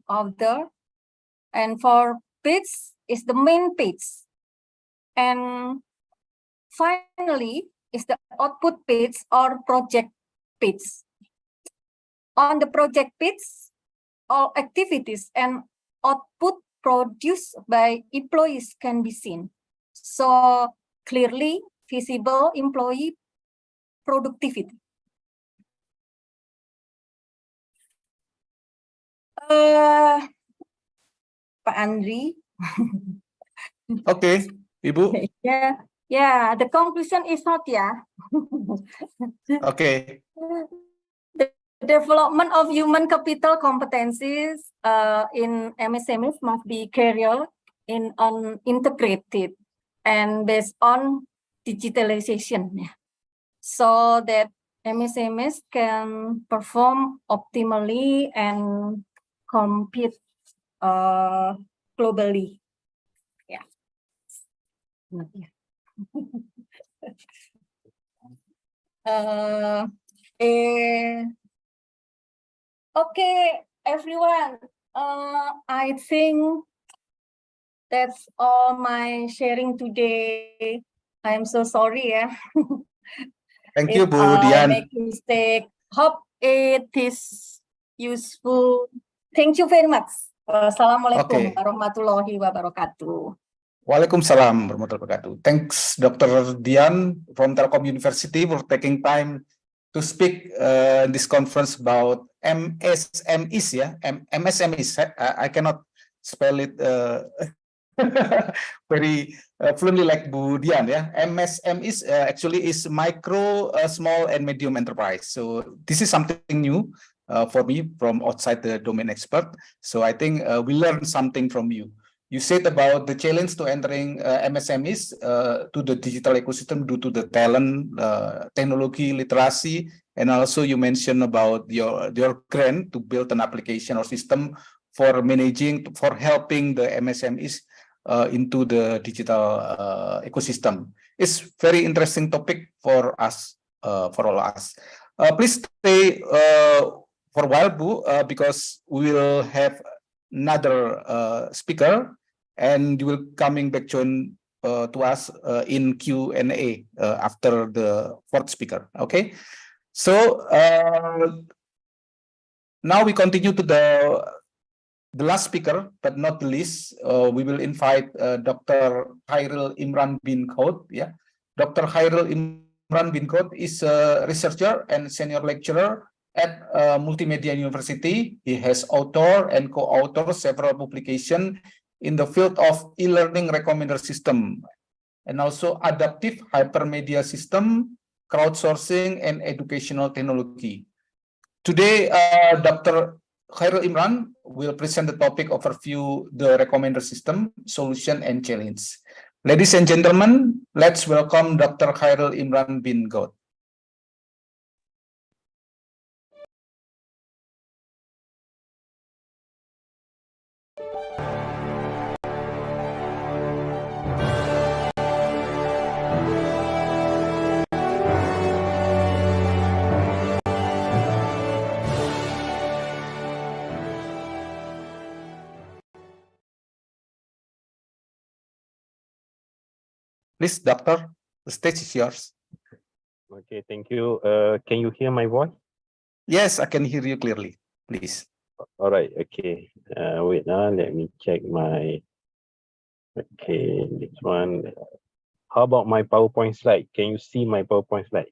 other. And for page is the main page. And finally is the output page or project page. On the project page, all activities and output produced by employees can be seen. So clearly visible employee productivity. Pak Andri. Okay, Ibu. Yeah, the conclusion is not, yeah. Okay. The development of human capital competencies in MSMEs must be carried out in an integrated and based on digitalization, yeah, so that MSMEs can perform optimally and compete globally. Yeah. Okay, everyone. I think that's all my sharing today. I'm so sorry, yeah. Thank you, If Bu I Dian. make mistake. Hope it is useful. Thank you very much. Wassalamualaikum warahmatullahi wabarakatuh. Waalaikumsalam warahmatullahi wabarakatuh. Thanks, Dr. Dian from Telkom University for taking time to speak in this conference about MSMEs. Yeah, MSMEs. I cannot spell it very fluently like Bu Dian. Yeah, MSMEs actually is micro, small, and medium enterprise. So this is something new for me from outside the domain expert. So I think we learned something from you. You said about the challenge to entering MSMEs to the digital ecosystem due to the talent, technology, literacy, and also you mentioned about your grant to build an application or system for managing, for helping the MSMEs into the digital ecosystem. It's very interesting topic for us, for all of us. Please stay for a while, Bu, because we will have another speaker, and you will coming back join to us in Q&A after the fourth speaker. Okay, so now we continue to the last speaker, but not the least. We will invite Dr. Khairil Imran bin Khaut. Yeah, Dr. Khairil Imran bin Khaut is a researcher and senior lecturer at Multimedia University. He has authored and co-authored several publications in the field of e-learning recommender system. and also adaptive hypermedia system, crowdsourcing, and educational technology. Today, Dr. Khairul Imran will present the topic overview, the recommender system, solution, and challenge. Ladies and gentlemen, let's welcome Dr. Khairul Imran bin Gaud. Please, doctor, the stage is yours. Okay, thank you. Can you hear my voice? Yes, I can hear you clearly. Please. All right, okay. Wait, let me check my, okay, this one. How about my PowerPoint slide? Can you see my PowerPoint slide?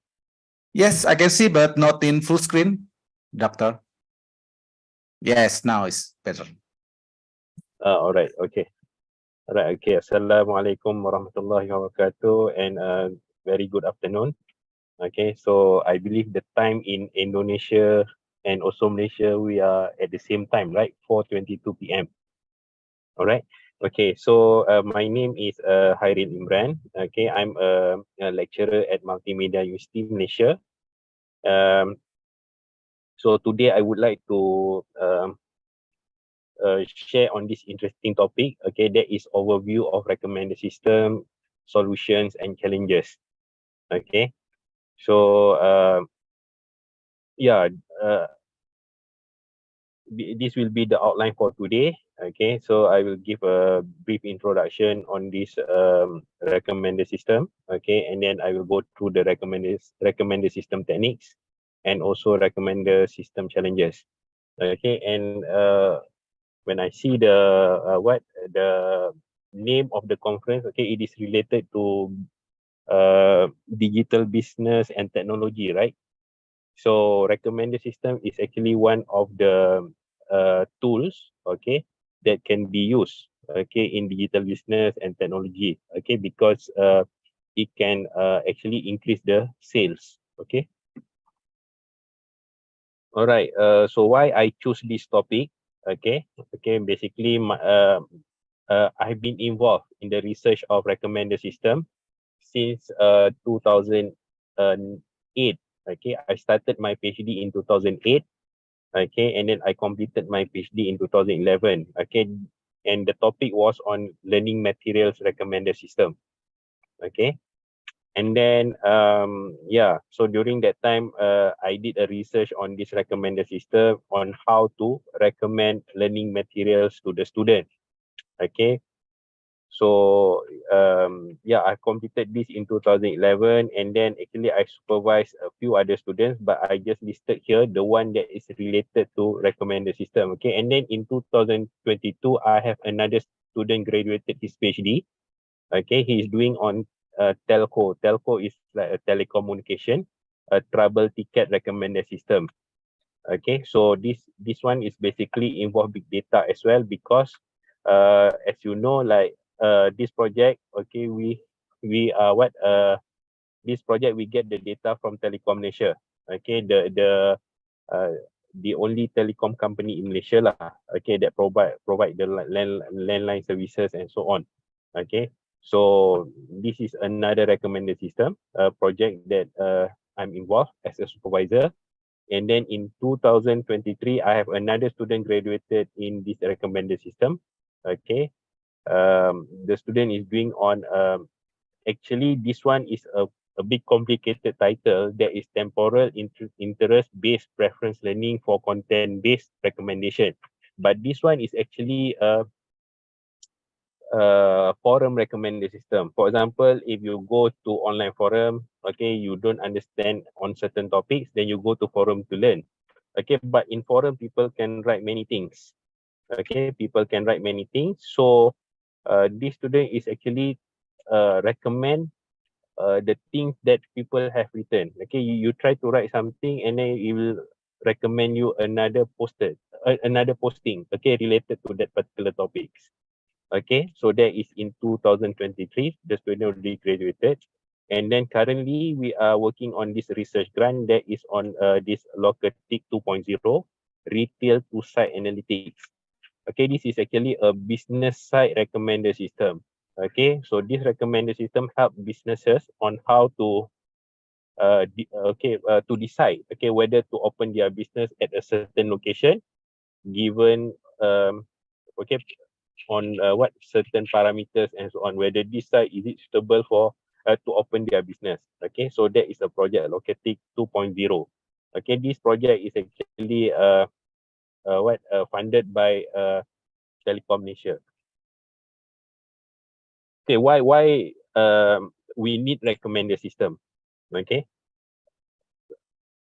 Yes, I can see, but not in full screen, doctor. Yes, now it's better. All right, okay. All right, okay. Assalamualaikum warahmatullahi wabarakatuh, and very good afternoon. Okay, so I believe the time in Indonesia and also Malaysia, we are at the same time, right? 4:22 p.m. All right. Okay, so my name is Khairul Imran. Okay, I'm a lecturer at Multimedia University Malaysia. So today I would like to share on this interesting topic. Okay, that is overview of recommender system, solutions, and challenges. Okay, so yeah, this will be the outline for today. Okay, so I will give a brief introduction on this recommender system. Okay, and then I will go through the recommender system techniques and also recommender system challenges. Okay, and when I see the the name of the conference, okay, it is related to digital business and technology, right? So recommender system is actually one of the tools, okay, that can be used, okay, in digital business and technology, okay, because it can actually increase the sales, okay. All right, so why I choose this topic, okay, basically I've been involved in the research of recommender system since 2008. Okay, I started my PhD in 2008. Okay, and then I completed my PhD in 2011. Okay, and the topic was on learning materials recommender system. Okay, and then yeah, so during that time I did a research on this recommender system on how to recommend learning materials to the student. Okay, so yeah, I completed this in 2011, and then actually I supervised a few other students, but I just listed here the one that is related to recommender system. Okay, and then in 2022 I have another student graduated his PhD. Okay, he is doing on telco. Telco is like a telecommunication, a travel ticket recommender system. Okay, so this one is basically involve big data as well, because as you know, like this project, okay, we this project we get the data from Telecom Malaysia. Okay, the only telecom company in Malaysia lah, okay, that provide the landline services and so on. Okay, so this is another recommender system project that I'm involved as a supervisor. And then in 2023, I have another student graduated in this recommender system. Okay, the student is doing on actually this one is a big complicated title, that is temporal interest-based preference learning for content-based recommendation. But this one is actually a forum recommender system. For example, if you go to online forum, okay, you don't understand on certain topics, then you go to forum to learn. Okay, but in forum, people can write many things. Okay, people can write many things. So this student is actually recommend the things that people have written. Okay, you try to write something, and then it will recommend you another posting, okay, related to that particular topics. Okay, so that is in 2023, the student already graduated. And then currently we are working on this research grant that is on this Locatic 2.0, retail to site analytics. Okay, this is actually a business site recommender system. Okay, so this recommender system help businesses on how to to decide whether to open their business at a certain location given okay on what certain parameters and so on, whether this site is it suitable for to open their business. Okay, so that is a project Locatic 2.0. Okay, this project is actually funded by Telecom Malaysia. Okay, why we need recommender system? Okay,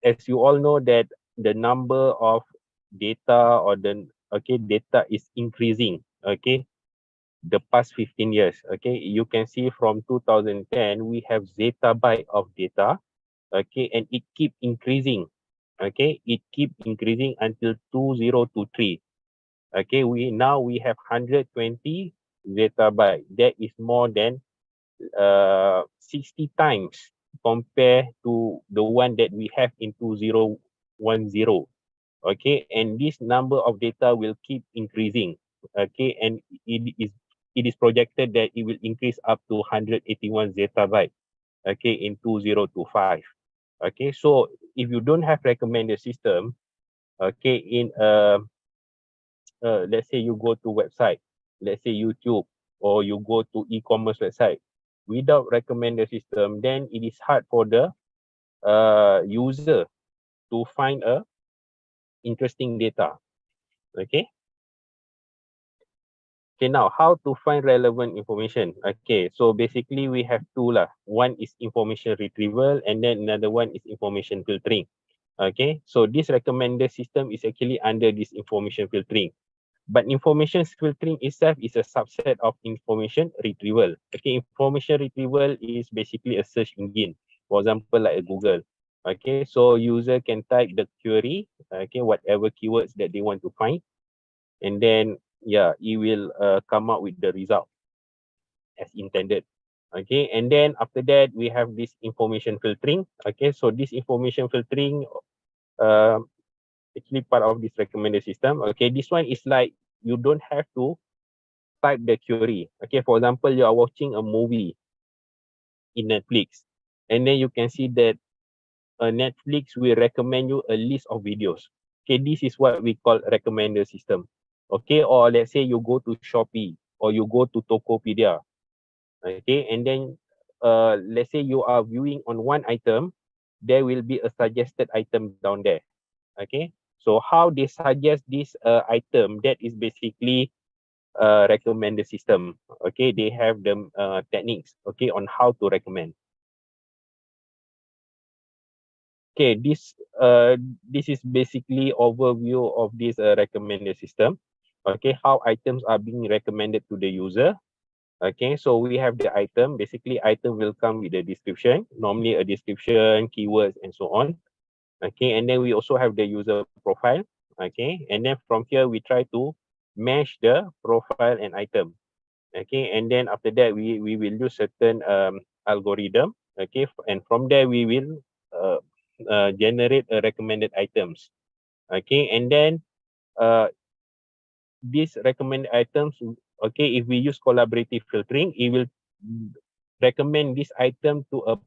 as you all know that the number of data or the data is increasing. Okay, the past 15 years. Okay, you can see from 2010 we have zettabyte of data. Okay, and it keep increasing. Okay, it keep increasing until 2023. Okay, we have 120 zettabyte. That is more than 60 times compared to the one that we have in 2010. Okay, and this number of data will keep increasing. Okay, and it is projected that it will increase up to 181 zettabyte. Okay, in 2025. Okay, so if you don't have recommender system, okay, in let's say you go to website, let's say YouTube, or you go to e-commerce website, without recommender system, then it is hard for the user to find a interesting data. Okay. Okay, now how to find relevant information? Okay, so basically we have two lah. One is information retrieval, and then another one is information filtering. Okay, so this recommender system is actually under this information filtering. But information filtering itself is a subset of information retrieval. Okay, information retrieval is basically a search engine, for example, like a Google. Okay, so user can type the query, okay, whatever keywords that they want to find, and then yeah, it will come out with the result as intended. Okay, and then after that we have this information filtering. Okay, so this information filtering actually part of this recommender system. Okay, this one is like you don't have to type the query. Okay, for example, you are watching a movie in Netflix, and then you can see that Netflix will recommend you a list of videos. Okay, this is what we call recommender system. Okay, or let's say you go to Shopee or you go to Tokopedia. Okay, and then let's say you are viewing on one item, there will be a suggested item down there. Okay, so how they suggest this item, that is basically recommender system. Okay, they have the techniques, okay, on how to recommend. Okay, this is basically overview of this recommender system. Okay, how items are being recommended to the user. Okay, so we have the item. Basically, item will come with a description, normally a description, keywords, and so on. Okay, and then we also have the user profile. Okay, and then from here we try to match the profile and item. Okay, and then after that we will use certain algorithm. Okay, and from there we will generate a recommended items. Okay, and then these recommended items, okay, if we use collaborative filtering, it will recommend this item to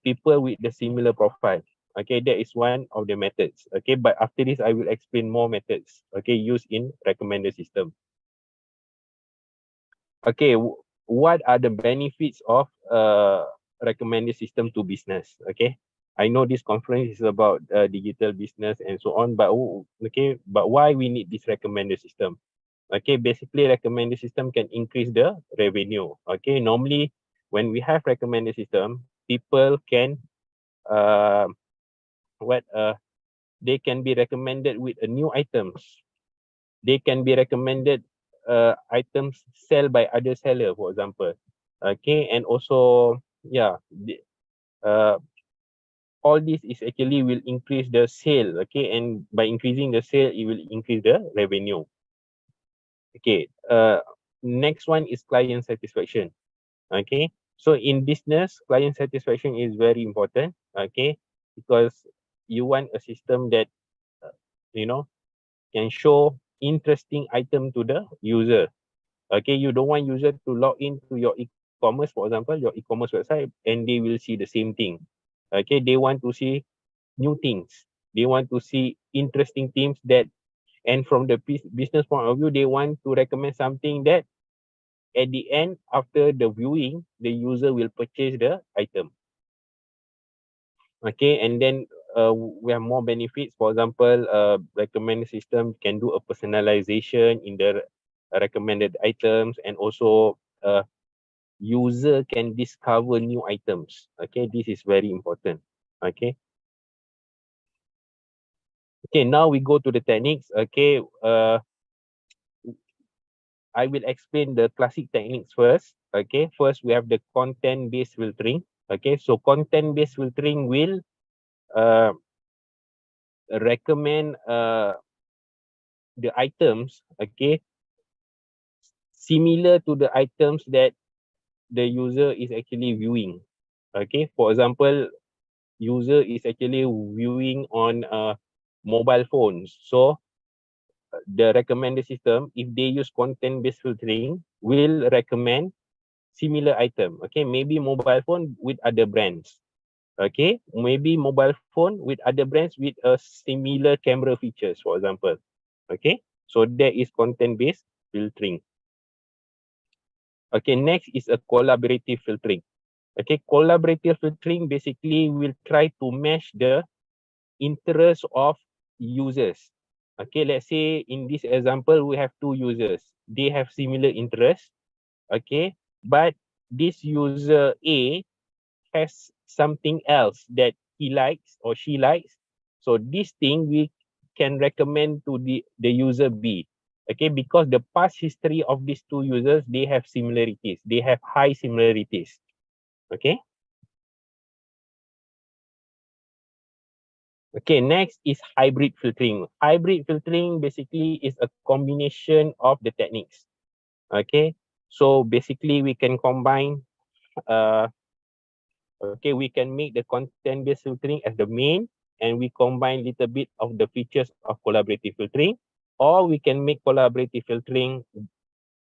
people with the similar profile. Okay, that is one of the methods. Okay, but after this I will explain more methods, okay, used in recommender system. Okay, what are the benefits of recommender system to business? Okay, I know this conference is about digital business and so on, but okay, but why we need this recommender system? Okay, basically recommender system can increase the revenue. Okay, normally when we have recommender system, people can they can be recommended with a new items. They can be recommended items sell by other seller, for example. Okay, and also yeah, all this is actually will increase the sale. Okay, and by increasing the sale, it will increase the revenue. Okay, next one is client satisfaction. Okay, so in business, client satisfaction is very important. Okay, because you want a system that you know can show interesting item to the user. Okay, you don't want user to log into your e-commerce, for example, your e-commerce website, and they will see the same thing. Okay, they want to see new things. They want to see interesting things that, and from the business point of view, they want to recommend something that at the end, after the viewing, the user will purchase the item. Okay, and then we have more benefits. For example, recommended system can do a personalization in the recommended items, and also user can discover new items. Okay, this is very important. Okay. Okay, now we go to the techniques. Okay, I will explain the classic techniques first. Okay, first we have the content-based filtering. Okay, so content-based filtering will recommend the items, okay, similar to the items that the user is actually viewing. Okay, for example, user is actually viewing on mobile phones. So the recommended system, if they use content-based filtering, will recommend similar item. Okay, maybe mobile phone with other brands. Okay, maybe mobile phone with other brands with a similar camera features, for example. Okay, so that is content-based filtering. Okay, next is a collaborative filtering. Okay, collaborative filtering basically will try to match the interest of users. Okay, let's say in this example, we have two users. They have similar interests. Okay, but this user A has something else that he likes or she likes. So this thing we can recommend to the user B. Okay, because the past history of these two users, they have similarities. They have high similarities. Okay. Okay, next is hybrid filtering. Hybrid filtering basically is a combination of the techniques. Okay, so basically we can combine, okay, we can make the content-based filtering as the main, and we combine little bit of the features of collaborative filtering, or we can make collaborative filtering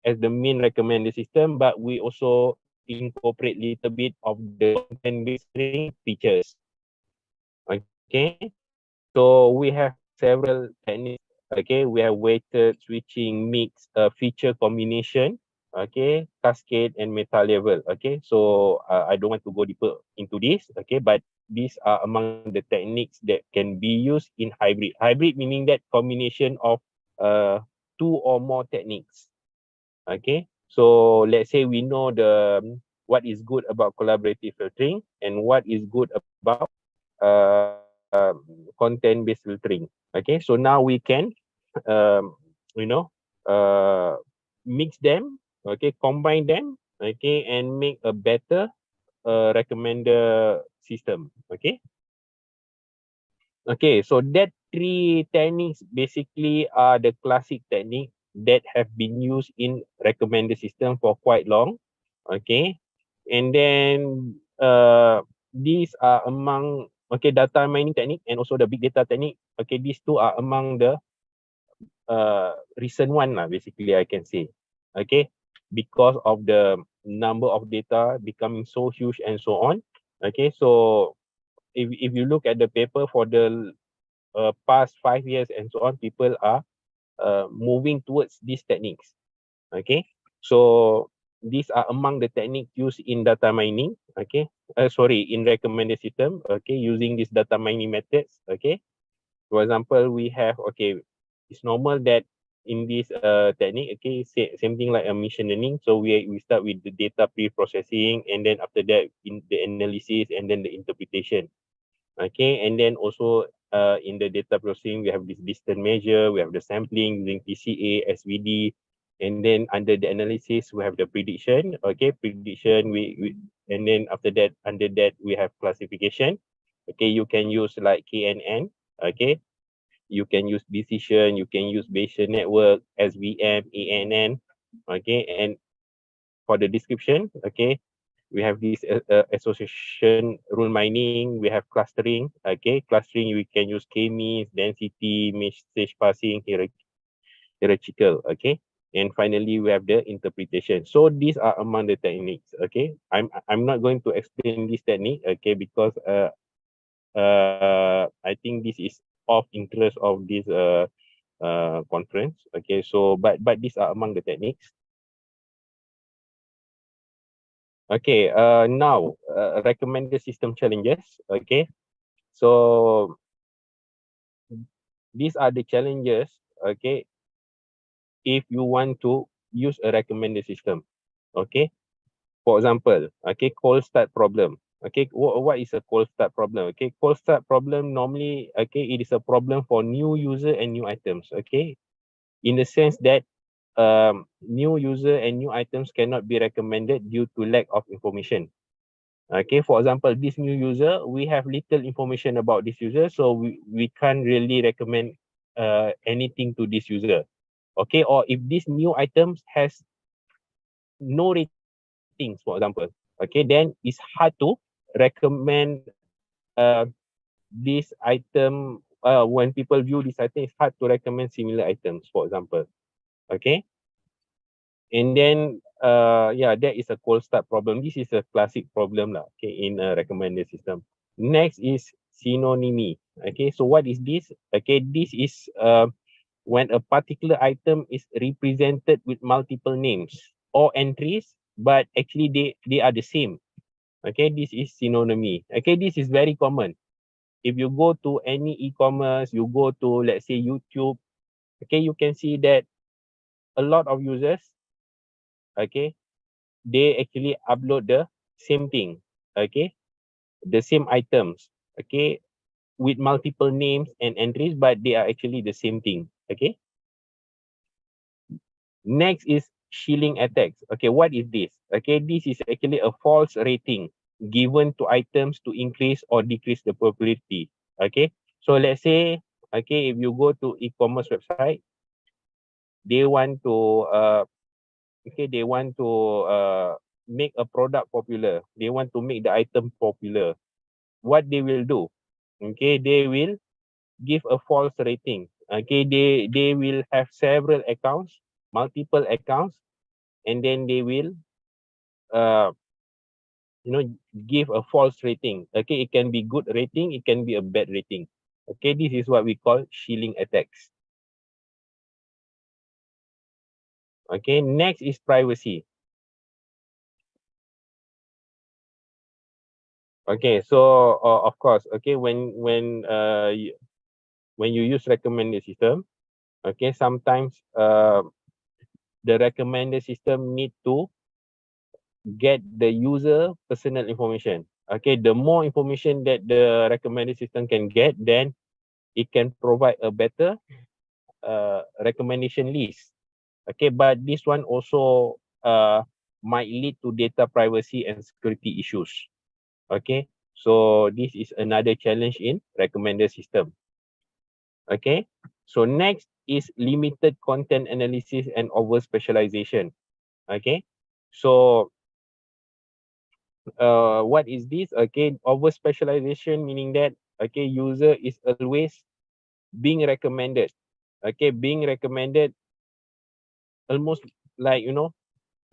as the main recommended system, but we also incorporate little bit of the content-based filtering features. Okay, so we have several techniques. Okay, we have weighted, switching, mix, feature combination, okay, cascade, and meta level. Okay, so I don't want to go deeper into this. Okay, but these are among the techniques that can be used in hybrid. Hybrid meaning that combination of two or more techniques. Okay, so let's say we know the what is good about collaborative filtering and what is good about content-based filtering. Okay, so now we can you know mix them, okay, combine them, okay, and make a better recommender system. Okay. Okay, so that three techniques basically are the classic technique that have been used in recommender system for quite long. Okay, and then these are among, okay, data mining technique and also the big data technique. Okay, these two are among the recent one lah, basically I can say. Okay, because of the number of data becoming so huge and so on. Okay, so if you look at the paper for the past 5 years and so on, people are moving towards these techniques. Okay, so these are among the techniques used in data mining. Okay, sorry, in recommended system. Okay, using these data mining methods. Okay, for example, we have, okay, it's normal that in this technique, okay, same thing like a machine learning. So we start with the data pre-processing, and then after that in the analysis, and then the interpretation. Okay, and then also in the data processing, we have this distance measure, we have the sampling using PCA, SVD, and then under the analysis, we have the prediction. Okay, prediction, we and then after that, under that, we have classification. Okay, you can use like KNN. Okay, you can use decision, you can use Bayesian network, SVM, ANN. Okay, and for the description, okay, we have this association rule mining, we have clustering. Okay, clustering, we can use k-means, density, message passing, hierarchical. Okay, and finally we have the interpretation. So these are among the techniques. Okay, I'm not going to explain this technique. Okay, because I think this is of interest of this conference. Okay, so but these are among the techniques. Okay, now recommended system challenges. Okay, so these are the challenges. Okay, if you want to use a recommended system. Okay, for example, okay, cold start problem. Okay, what is a cold start problem? Okay, cold start problem normally, okay, it is a problem for new user and new items. Okay, in the sense that new user and new items cannot be recommended due to lack of information. Okay, for example, this new user, we have little information about this user, so we can't really recommend anything to this user. Okay, or if this new items has no ratings, for example, okay, then it's hard to recommend this item. When people view this item, it's hard to recommend similar items, for example. Okay, and then yeah, that is a cold start problem. This is a classic problem lah, okay, in a recommended system. Next is synonymy. Okay, so what is this? Okay, this is when a particular item is represented with multiple names or entries, but actually they are the same. Okay, this is synonymy. Okay, this is very common. If you go to any e-commerce, you go to, let's say, YouTube, okay, you can see that a lot of users, okay, they actually upload the same thing, okay, the same items, okay, with multiple names and entries, but they are actually the same thing. Okay, next is shilling attacks. Okay, what is this? Okay, this is actually a false rating given to items to increase or decrease the popularity. Okay, so let's say, okay, if you go to e-commerce website, they want to okay, they want to make a product popular, they want to make the item popular. What they will do, okay, they will give a false rating. Okay, they will have several accounts, multiple accounts, and then they will you know, give a false rating. Okay, it can be good rating, it can be a bad rating. Okay, this is what we call shilling attacks. Okay, next is privacy. Okay, so of course, okay, when you use recommended system, okay, sometimes the recommended system need to get the user personal information. Okay, the more information that the recommended system can get, then it can provide a better recommendation list. Okay, but this one also might lead to data privacy and security issues. Okay, so this is another challenge in recommender system. Okay, so next is limited content analysis and over specialization. Okay, so what is this? Okay, over specialization meaning that, okay, user is always being recommended. Okay, being recommended almost like, you know,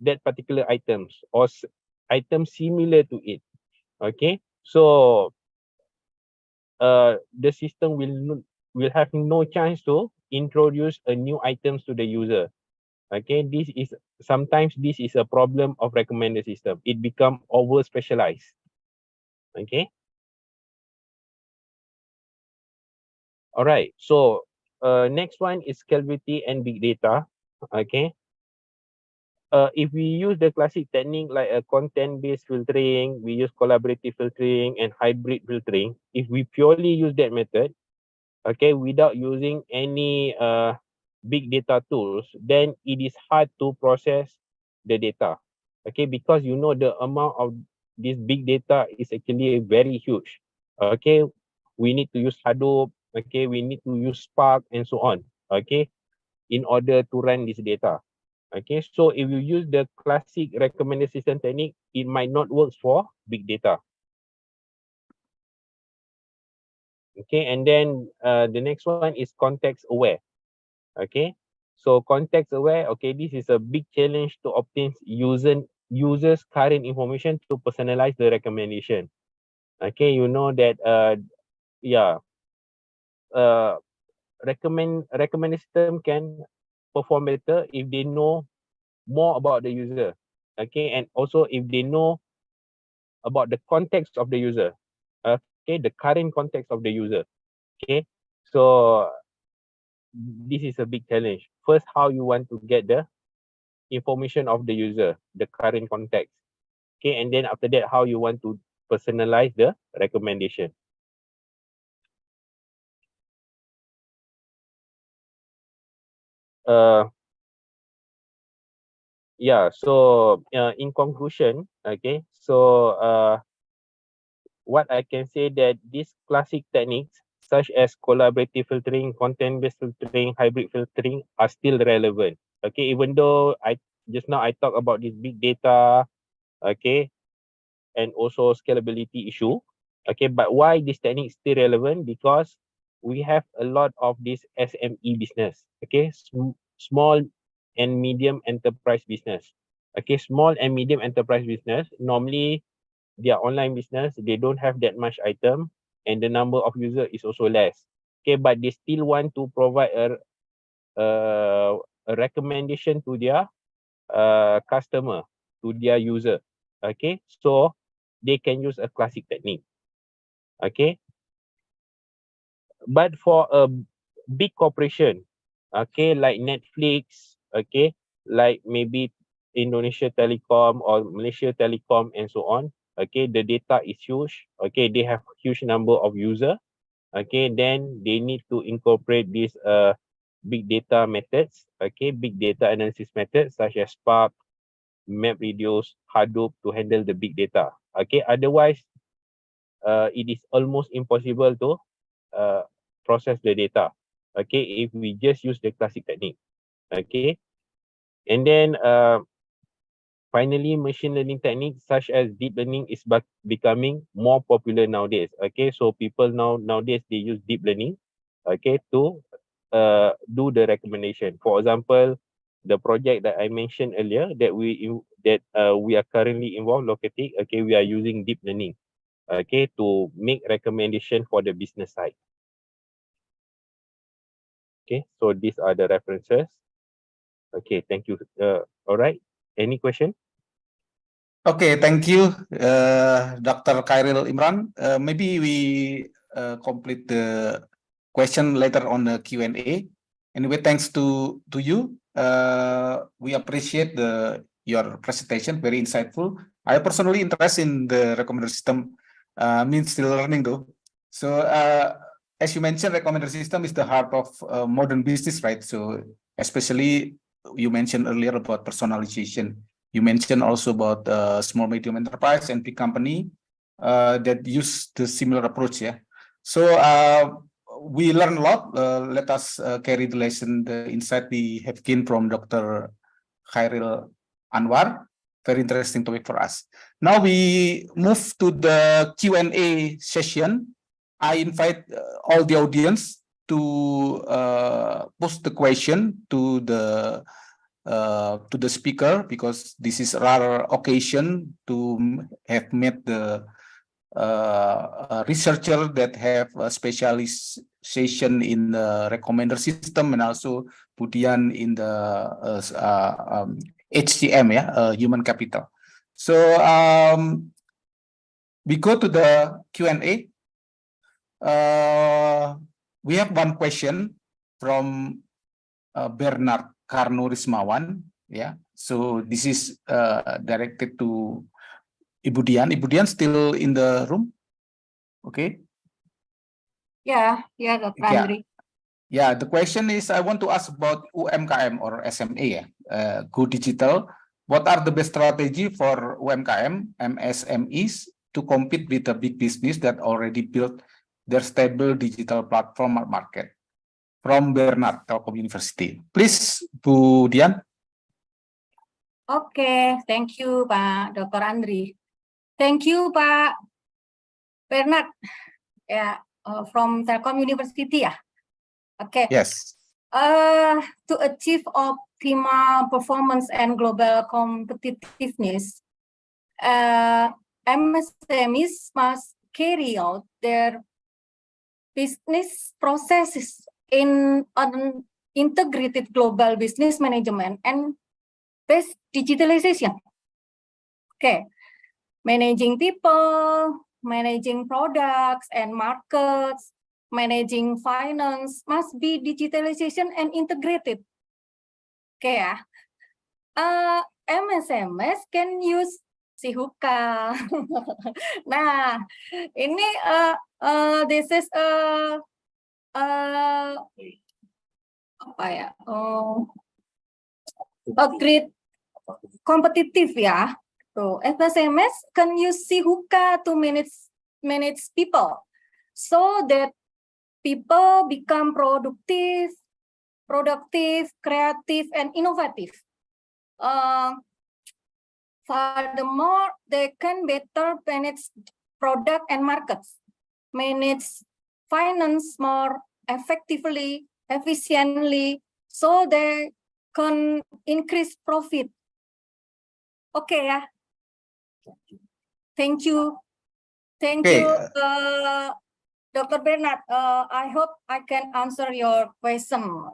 that particular items or items similar to it. Okay, so the system will have no chance to introduce a new items to the user. Okay, this is sometimes this is a problem of recommender system. It become over specialized. Okay, all right, so next one is scalability and big data. Okay, if we use the classic technique like a content-based filtering, we use collaborative filtering and hybrid filtering. If we purely use that method, okay, without using any big data tools, then it is hard to process the data. Okay, because you know the amount of this big data is actually very huge. Okay, we need to use Hadoop. Okay, we need to use Spark and so on. Okay, in order to run this data. Okay, so if you use the classic recommender system technique, it might not work for big data. Okay, and then the next one is context aware. Okay, so context aware, okay, this is a big challenge to obtain users current information to personalize the recommendation. Okay, you know that recommender system can perform better if they know more about the user. Okay, and also if they know about the context of the user. Okay, the current context of the user. Okay, so this is a big challenge. First, how you want to get the information of the user, the current context. Okay, and then after that, how you want to personalize the recommendation. So in conclusion, okay, so what I can say that these classic techniques such as collaborative filtering, content-based filtering, hybrid filtering are still relevant. Okay, even though I talked about this big data, okay, and also scalability issue. Okay, but why this technique is still relevant? Because we have a lot of this SME business. Okay, small and medium enterprise business. Okay, small and medium enterprise business, normally their online business, they don't have that much item and the number of user is also less. Okay, but they still want to provide a recommendation to their customer, to their user. Okay, so they can use a classic technique. Okay, but for a big corporation, okay, like Netflix, okay, like maybe Indonesia Telecom or Malaysia Telecom and so on, okay, the data is huge. Okay, they have huge number of user. Okay, then they need to incorporate these big data methods. Okay, big data analysis methods such as Spark, MapReduce, Hadoop to handle the big data. Okay, otherwise it is almost impossible to process the data. Okay, if we just use the classic technique. Okay, and then finally, machine learning techniques such as deep learning is becoming more popular nowadays. Okay, so people nowadays they use deep learning, okay, to do the recommendation. For example, the project that I mentioned earlier that we are currently involved locating. Okay, we are using deep learning, okay, to make recommendation for the business side. Okay, so these are the references. Okay, thank you. All right, any question? Okay, thank you, Dr. Khairil Imran. Maybe we complete the question later on the Q&A. Anyway, thanks to you. We appreciate your presentation, very insightful. I personally interested in the recommender system, means still learning though. So as you mentioned, recommender system is the heart of modern business, right? So especially you mentioned earlier about personalization. You mentioned also about small medium enterprise and big company that use the similar approach, yeah. So we learn a lot. Let us carry the lesson, the insight we have gained from Dr. Khairil Anwar. Very interesting topic for us. Now we move to the Q&A session. I invite all the audience to post the question to the speaker, because this is a rare occasion to have met the researcher that have a specialization in the recommender system and also Budian in the HCM, human capital. So we go to the Q&A. We have one question from Bernard Karno Rismawan, yeah. So this is directed to Ibu Dian. Ibu Dian still in the room? Okay. Yeah, Dr. Andri. Yeah, the question is, I want to ask about UMKM or SMA, Go Digital. What are the best strategy for UMKM, MSMEs to compete with the big business that already built their stable digital platform market? From Bernard, Telkom University. Please, Bu Dian. Oke, thank you Pak Dr. Andri. Thank you Pak Bernard, ya, from Telkom University ya. Oke. Yes. To achieve optimal performance and global competitiveness, MSMEs must carry out their business processes in an integrated global business management and best digitalization. Okay, managing people, managing products and markets, managing finance must be digitalization and integrated. Okay ya. MSMS can use Sihuka. Nah, ini this is apa ya? A great competitive ya. So MSMS can use Sihuka to manage people, so that people become productive, creative, and innovative. Furthermore, they can better manage product and markets, manage finance more effectively, efficiently, so they can increase profit. Okay, ya. Thank you. Thank you, Dr. Bernard. I hope I can answer your question.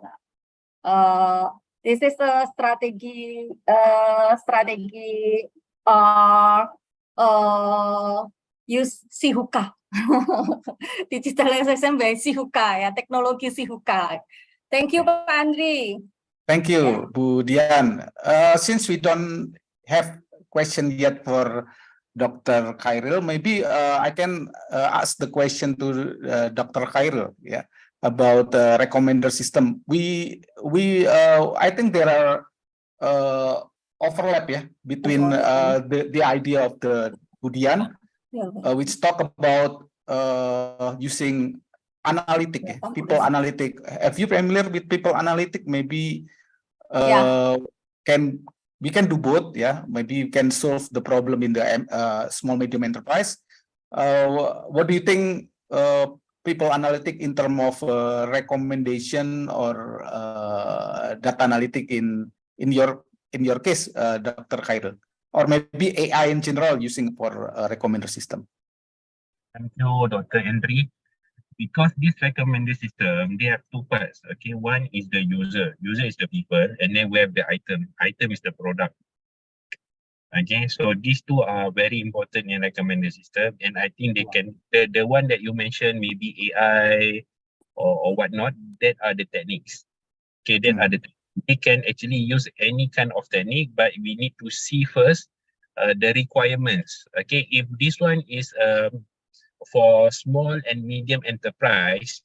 This is a strategy. Use Sihuka. Digitalization by Sihuka, ya, teknologi Sihuka. Thank you, Pak Andri. Thank you, Bu Dian. Since we don't have question yet for Dr. Khairil, maybe I can ask the question to Dr. Khairil, yeah, about recommender system. I think there are overlap, yeah, between the idea of the Bu Dian, which talk about using analytic, people analytic. Have you familiar with people analytic? Maybe we can do both, yeah. Maybe we can solve the problem in the small medium enterprise. What do you think? People analytic in terms of recommendation or data analytic in your case, Dr. Khairil, or maybe AI in general using for recommender system. Thank you, Dr. Andri. Because this recommender system, they have two parts. Okay, one is the user. User is the people, and then we have the item. Item is the product. Okay, so these two are very important in recommender system, and I think they can. The one that you mentioned, maybe AI or whatnot, that are the techniques. Okay, that are the. We can actually use any kind of technique, but we need to see first the requirements. Okay, if this one is for small and medium enterprise,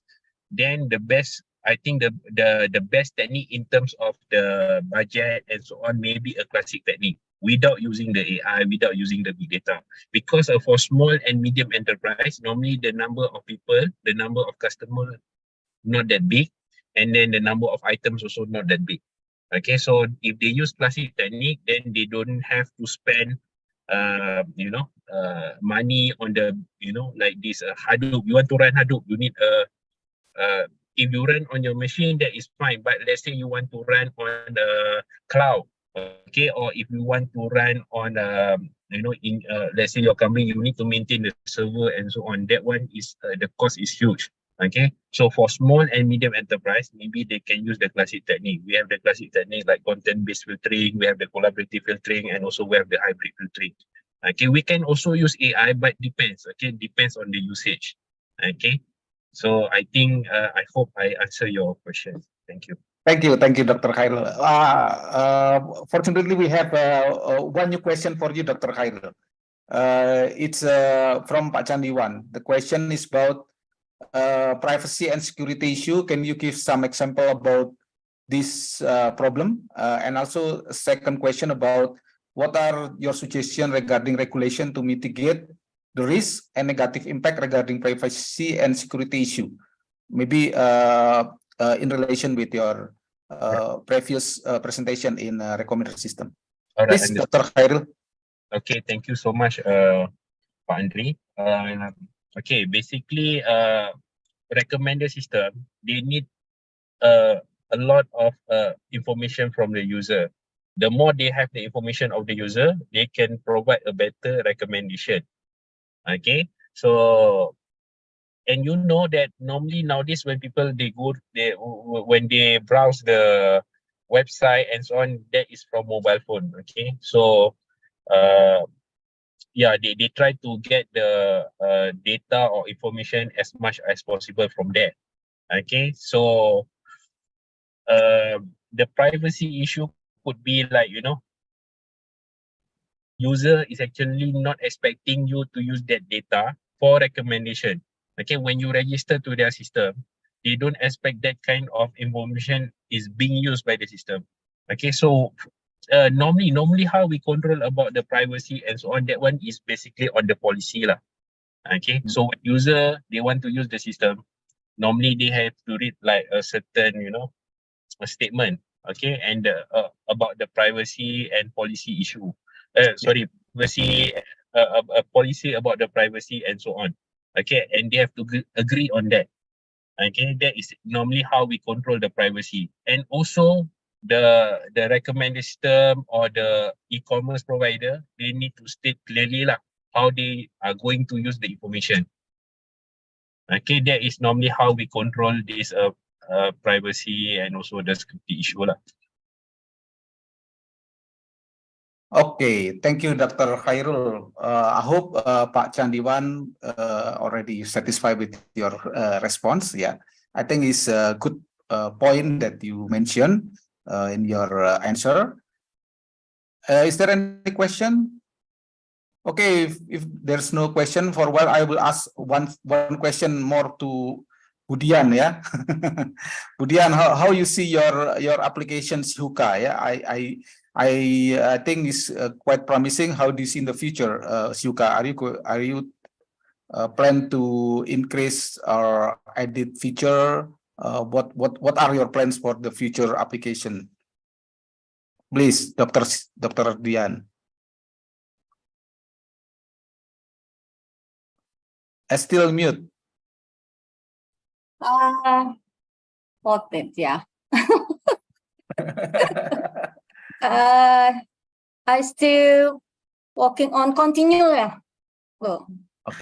then the best, I think the best technique in terms of the budget and so on, maybe a classic technique without using the AI, without using the big data. Because for small and medium enterprise, normally the number of people, the number of customers, not that big, and then the number of items also not that big. Okay, so if they use classic technique, then they don't have to spend money on the, like this Hadoop. You want to run Hadoop, you need if you run on your machine, that is fine. But let's say you want to run on the cloud, okay, or if you want to run on let's say your company, you need to maintain the server and so on. That one is the cost is huge. Okay, so for small and medium enterprise, maybe they can use the classic technique. We have the classic technique like content-based filtering, we have the collaborative filtering, and also we have the hybrid filtering. Okay, we can also use AI, but depends. Okay, depends on the usage. Okay, so I think I hope I answer your question. Thank you. Thank you, Dr. Khairil. Fortunately, we have one new question for you, Dr. Khairil. It's from Pak Chandiwan. The question is about privacy and security issue. Can you give some example about this problem? And also, second question about what are your suggestions regarding regulation to mitigate the risk and negative impact regarding privacy and security issue? Maybe in relation with your previous presentation in recommender system. All right, Please, Dr. Khairil. Okay, thank you so much, Pak Andri. Okay, basically, recommender system, they need a lot of information from the user. The more they have the information of the user, they can provide a better recommendation. Okay, so and you know that normally nowadays when people when they browse the website and so on, that is from mobile phone. Okay, so yeah, they try to get the data or information as much as possible from there. Okay, so the privacy issue could be like, you know, user is actually not expecting you to use that data for recommendation. Okay, when you register to their system, they don't expect that kind of information is being used by the system. Okay, so normally how we control about the privacy and so on, that one is basically on the policy lah. Okay, so when user, they want to use the system, normally they have to read like a certain, you know, a statement, okay, and about the privacy and policy issue. Privacy, a policy about the privacy and so on. Okay, and they have to agree on that. Okay, that is normally how we control the privacy. And also the recommender system or the e-commerce provider, they need to state clearly lah how they are going to use the information. Okay, that is normally how we control this privacy and also the security issue lah. Okay, thank you, Dr. Khairul. I hope Pak Chandiwan already satisfied with your response. Yeah, I think it's a good point that you mentioned in your answer. Is there any question? Okay, if there's no question for a while, I will ask one question more to Budian. Yeah, Budian, how you see your applications Huka? Yeah, I think it's quite promising. How do you see in the future, Syuka? Are you plan to increase or edit feature? What are your plans for the future application? Please, Dr. Dian. Still mute. Noted, yeah. I still working on continue ya. Loh,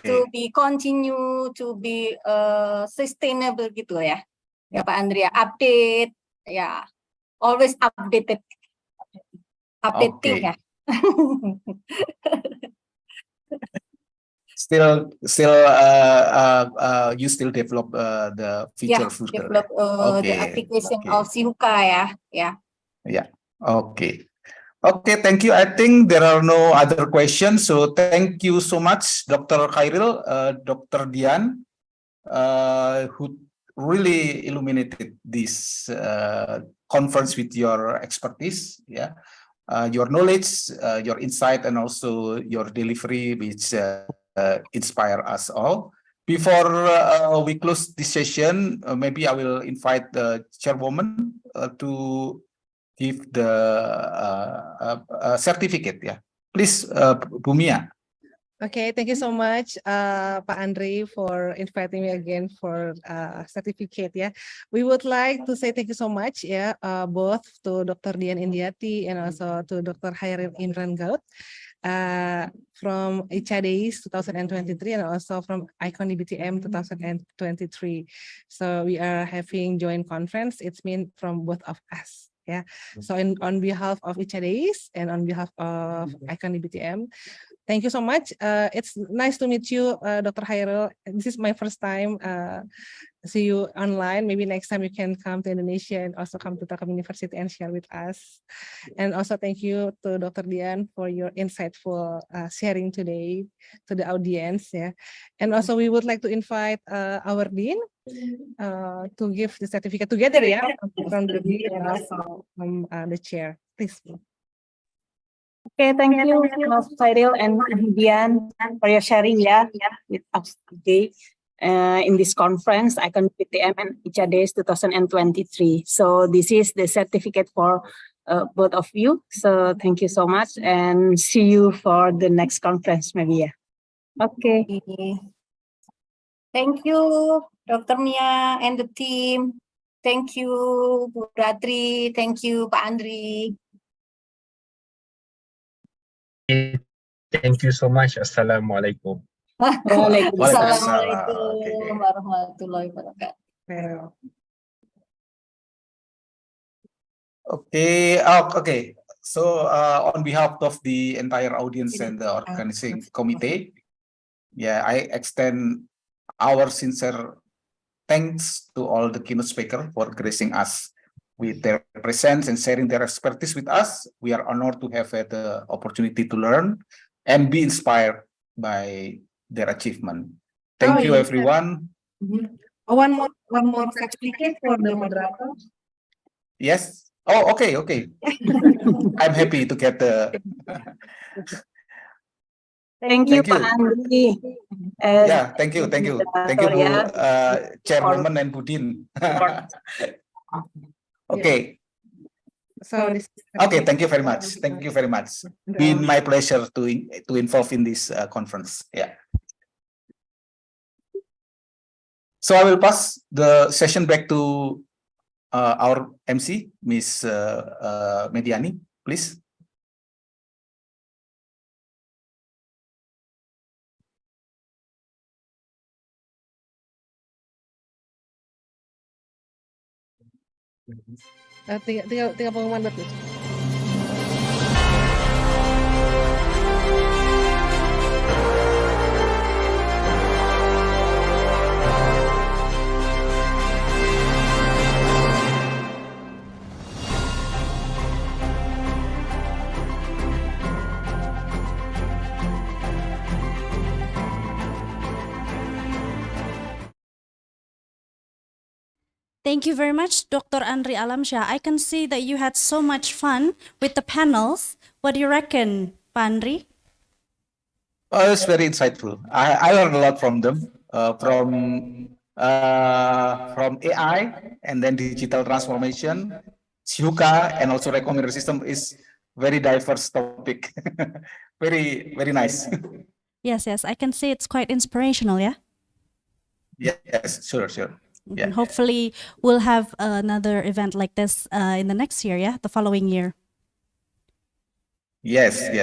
to be continue to be sustainable gitu ya. Ya Pak Andrea, update ya. Always updated. Updating ya. You still develop the feature further. Develop the application of Syuka ya. Yeah. Okay. Okay, thank you. I think there are no other questions. So thank you so much, Dr. Khairil, Dr. Dian, who really illuminated this conference with your expertise. Yeah, your knowledge, your insight, and also your delivery, which inspire us all. Before we close this session, maybe I will invite the chairwoman to give the certificate. Yeah, please, Bumia. Okay, thank you so much, Pak Andri, for inviting me again for certificate. Yeah, we would like to say thank you so much. Yeah, both to Dr. Dian Indiati and also to Dr. Khairil Imran Gaut from Icadeis 2023 and also from Icondbtm 2023. So we are having joint conference. It's mean from both of us. Yeah, so on behalf of Icadeis and on behalf of Icondbtm, thank you so much. It's nice to meet you, Dr. Khairil. This is my first time see you online. Maybe next time you can come to Indonesia and also come to Telkom University and share with us. And also thank you to Dr. Dian for your insightful sharing today to the audience. Yeah, and also we would like to invite our Dean to give the certificate together. Yeah, from the Dean and also from the chair. Please. Okay, thank you, Mas Khairil and Dian, for your sharing with us today in this conference, Icondbtm and Icadeis 2023. So this is the certificate for both of you. So thank you so much, and see you for the next conference maybe. Yeah. Okay. Thank you, Dr. Mia and the team. Thank you, Bu Ratri. Thank you, Pak Andri. Thank you so much. Assalamualaikum. Assalamualaikum warahmatullahi wabarakatuh. Okay. So on behalf of the entire audience and the organizing committee, I extend our sincere thanks to all the keynote speakers for gracing us with their presence and sharing their expertise with us. We are honored to have had the opportunity to learn and be inspired by their achievement. Thank you, everyone. One more certificate for the moderator. Yes. Oh, okay. I'm happy to get the. Thank you, Pak Andri. Thank you, Bu Chairwoman and Budin. Okay. Thank you very much. Been my pleasure to involve in this conference. Yeah. So I will pass the session back to our MC, Miss Mediani, please. Tinggal pengumuman buat Thank you very much, Dr. Andri Alamsyah. I can see that you had so much fun with the panels. What do you reckon, Pak Andri? It's very insightful. I learned a lot from them, from AI and then digital transformation, SIUKA, and also recommender system is very diverse topic. very nice. Yes, I can see it's quite inspirational, yeah? Yes, sure. Yeah. And hopefully we'll have another event like this in the next year, the following year. Yes. We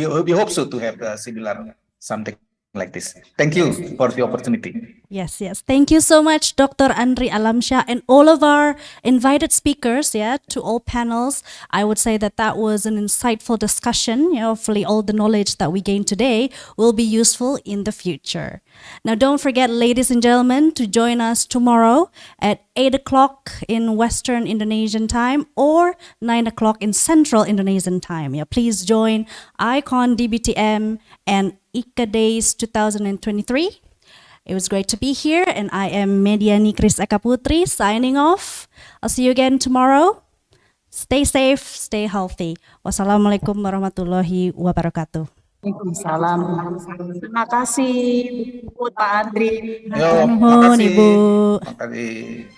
hope so to have similar something like this. Thank you for the opportunity. Yes. Thank you so much, Dr. Andri Alamsyah, and all of our invited speakers, to all panels. I would say that was an insightful discussion. Hopefully all the knowledge that we gained today will be useful in the future. Now, don't forget, ladies and gentlemen, to join us tomorrow at 8 o'clock in Western Indonesian time or 9 o'clock in Central Indonesian time. Please join Icondbtm and Icadeis 2023. It was great to be here, and I am Mediani Kris Eka Putri signing off. I'll see you again tomorrow. Stay safe, stay healthy. Wassalamualaikum warahmatullahi wabarakatuh. Waalaikumsalam. Terima kasih, Pak Andri. Terima kasih. Ibu. Terima kasih.